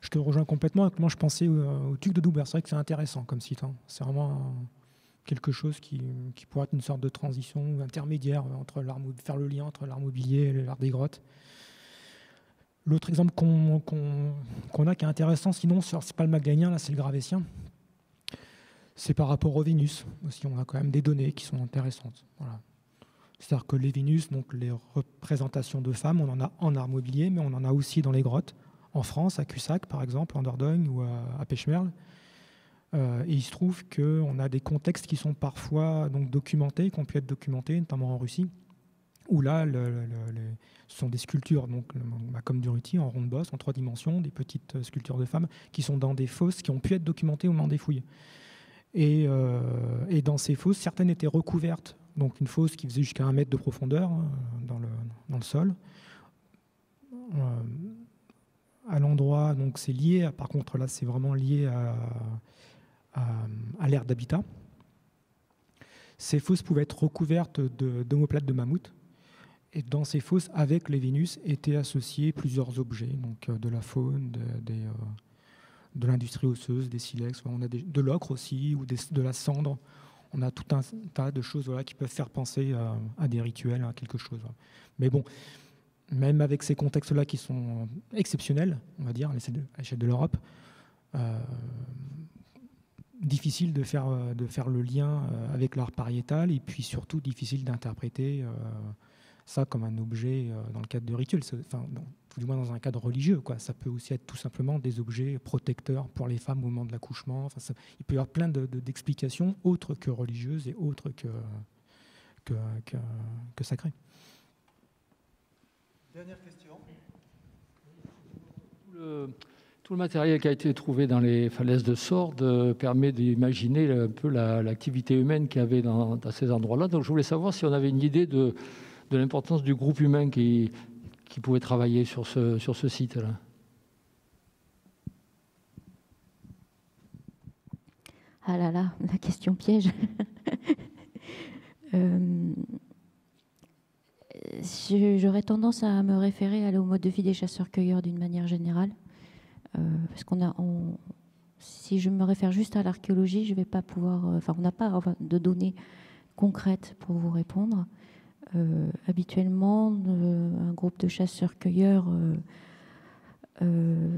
je te rejoins complètement. Moi, je pensais au Tuc d'Audoubert. C'est vrai que c'est intéressant comme site. Hein. C'est vraiment quelque chose qui pourrait être une sorte de transition intermédiaire entre faire le lien entre l'art mobilier et l'art des grottes. L'autre exemple qu'on a qui est intéressant, sinon, c'est pas le magdalénien, là, c'est le gravétien. C'est par rapport aux Vénus aussi. On a quand même des données qui sont intéressantes. Voilà. C'est-à-dire que les Vénus, donc les représentations de femmes, on en a en art mobilier, mais on en a aussi dans les grottes, en France, à Cussac par exemple, en Dordogne ou à Pêche-Merle. Et il se trouve qu'on a des contextes qui sont parfois donc, documentés, qui ont pu être documentés, notamment en Russie, où là, ce sont des sculptures, donc, comme Durruti, en ronde bosse, en 3 dimensions, des petites sculptures de femmes qui sont dans des fosses qui ont pu être documentées au moment des fouilles. Et dans ces fosses, certaines étaient recouvertes. Donc une fosse qui faisait jusqu'à 1 mètre de profondeur dans le sol. À l'endroit, donc c'est lié, par contre là c'est vraiment lié à l'aire d'habitat. Ces fosses pouvaient être recouvertes d'omoplates de mammouth. Et dans ces fosses, avec les Vénus, étaient associés plusieurs objets, donc de la faune, de l'industrie osseuse, des silex, on a de l'ocre aussi, ou de la cendre. on a tout un tas de choses qui peuvent faire penser à des rituels, à quelque chose. Mais bon, même avec ces contextes-là qui sont exceptionnels, on va dire, à l'échelle de l'Europe, difficile de faire le lien avec l'art pariétal, et puis surtout difficile d'interpréter ça comme un objet dans le cadre de rituels, enfin, tout du moins dans un cadre religieux, quoi. Ça peut aussi être tout simplement des objets protecteurs pour les femmes au moment de l'accouchement. Enfin, il peut y avoir plein d'explications autres que religieuses et autres que sacrées. Dernière question. Tout le matériel qui a été trouvé dans les falaises de Sordes permet d'imaginer un peu l'activité humaine qu'il y avait dans ces endroits-là. Donc je voulais savoir si on avait une idée de l'importance du groupe humain qui pouvait travailler sur ce site-là. Ah là là, la question piège. J'aurais tendance à me référer au mode de vie des chasseurs-cueilleurs d'une manière générale. Parce si je me réfère juste à l'archéologie, je vais pas pouvoir. On n'a pas de données concrètes pour vous répondre. Habituellement, un groupe de chasseurs-cueilleurs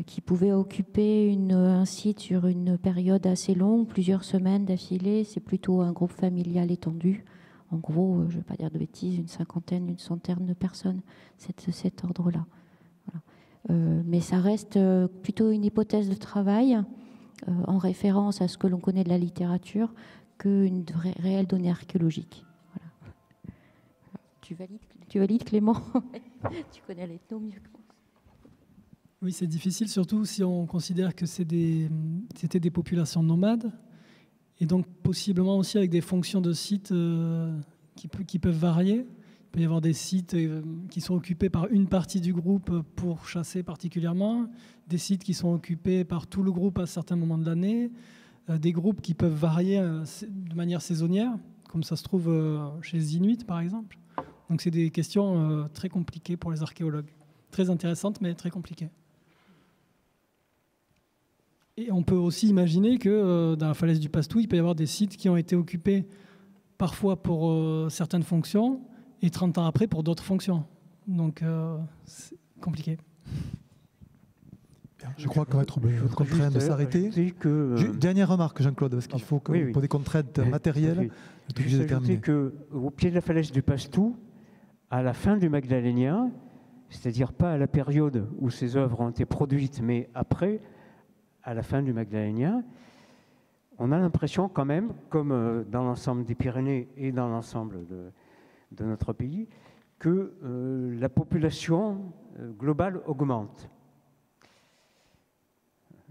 qui pouvait occuper un site sur une période assez longue, plusieurs semaines d'affilée, c'est plutôt un groupe familial étendu. En gros, je ne vais pas dire de bêtises, une cinquantaine, une centaine de personnes, cet ordre-là. Voilà. Mais ça reste plutôt une hypothèse de travail en référence à ce que l'on connaît de la littérature qu'une réelle donnée archéologique. Voilà. Tu valides, Clément? Tu connais l'ethno mieux que moi. Oui, c'est difficile, surtout si on considère que c'était des populations nomades, et donc possiblement aussi avec des fonctions de sites qui peuvent varier. Il peut y avoir des sites qui sont occupés par une partie du groupe pour chasser particulièrement, des sites qui sont occupés par tout le groupe à certains moments de l'année, des groupes qui peuvent varier de manière saisonnière, comme ça se trouve chez les Inuits par exemple. Donc c'est des questions très compliquées pour les archéologues. Très intéressantes, mais très compliquées. Et on peut aussi imaginer que dans la falaise du Pastou, il peut y avoir des sites qui ont été occupés parfois pour certaines fonctions et 30 ans après pour d'autres fonctions. Donc c'est compliqué. Bien, je crois qu'on va être contraint de s'arrêter. Dernière remarque, Jean-Claude, parce qu'il faut que pour des contraintes matérielles, je vais ajouter qu'au pied de la falaise du Pastou, à la fin du Magdalénien, c'est-à-dire pas à la période où ces œuvres ont été produites, mais après, à la fin du Magdalénien, on a l'impression quand même, comme dans l'ensemble des Pyrénées et dans l'ensemble de notre pays, que la population globale augmente.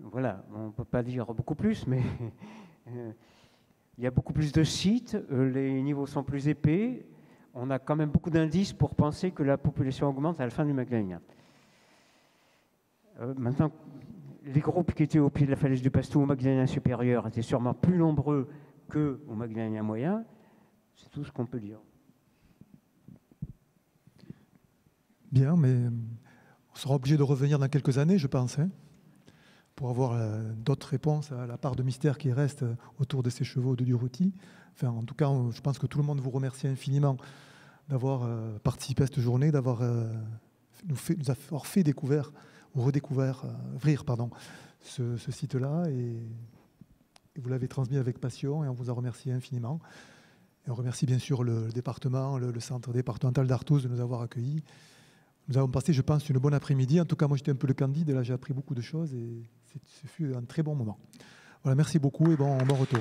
Voilà, on ne peut pas dire beaucoup plus, mais il y a beaucoup plus de sites, les niveaux sont plus épais, on a quand même beaucoup d'indices pour penser que la population augmente à la fin du Magdalénien. Maintenant, les groupes qui étaient au pied de la falaise du Pastou au Magdalénien supérieur étaient sûrement plus nombreux qu'au Magdalénien moyen. C'est tout ce qu'on peut dire. Bien, mais on sera obligé de revenir dans quelques années, je pense, pour avoir d'autres réponses à la part de mystère qui reste autour de ces chevaux de Durruti. Enfin, en tout cas, je pense que tout le monde vous remercie infiniment d'avoir participé à cette journée, d'avoir nous fait découvrir ou redécouvrir ce site-là, et vous l'avez transmis avec passion, et on vous en remercie infiniment. Et on remercie bien sûr le département, le centre départemental d'Artous de nous avoir accueillis. Nous avons passé, je pense, une bonne après-midi. En tout cas, moi, j'étais un peu le candide, et là, j'ai appris beaucoup de choses, et ce fut un très bon moment. Voilà, merci beaucoup, et bon retour.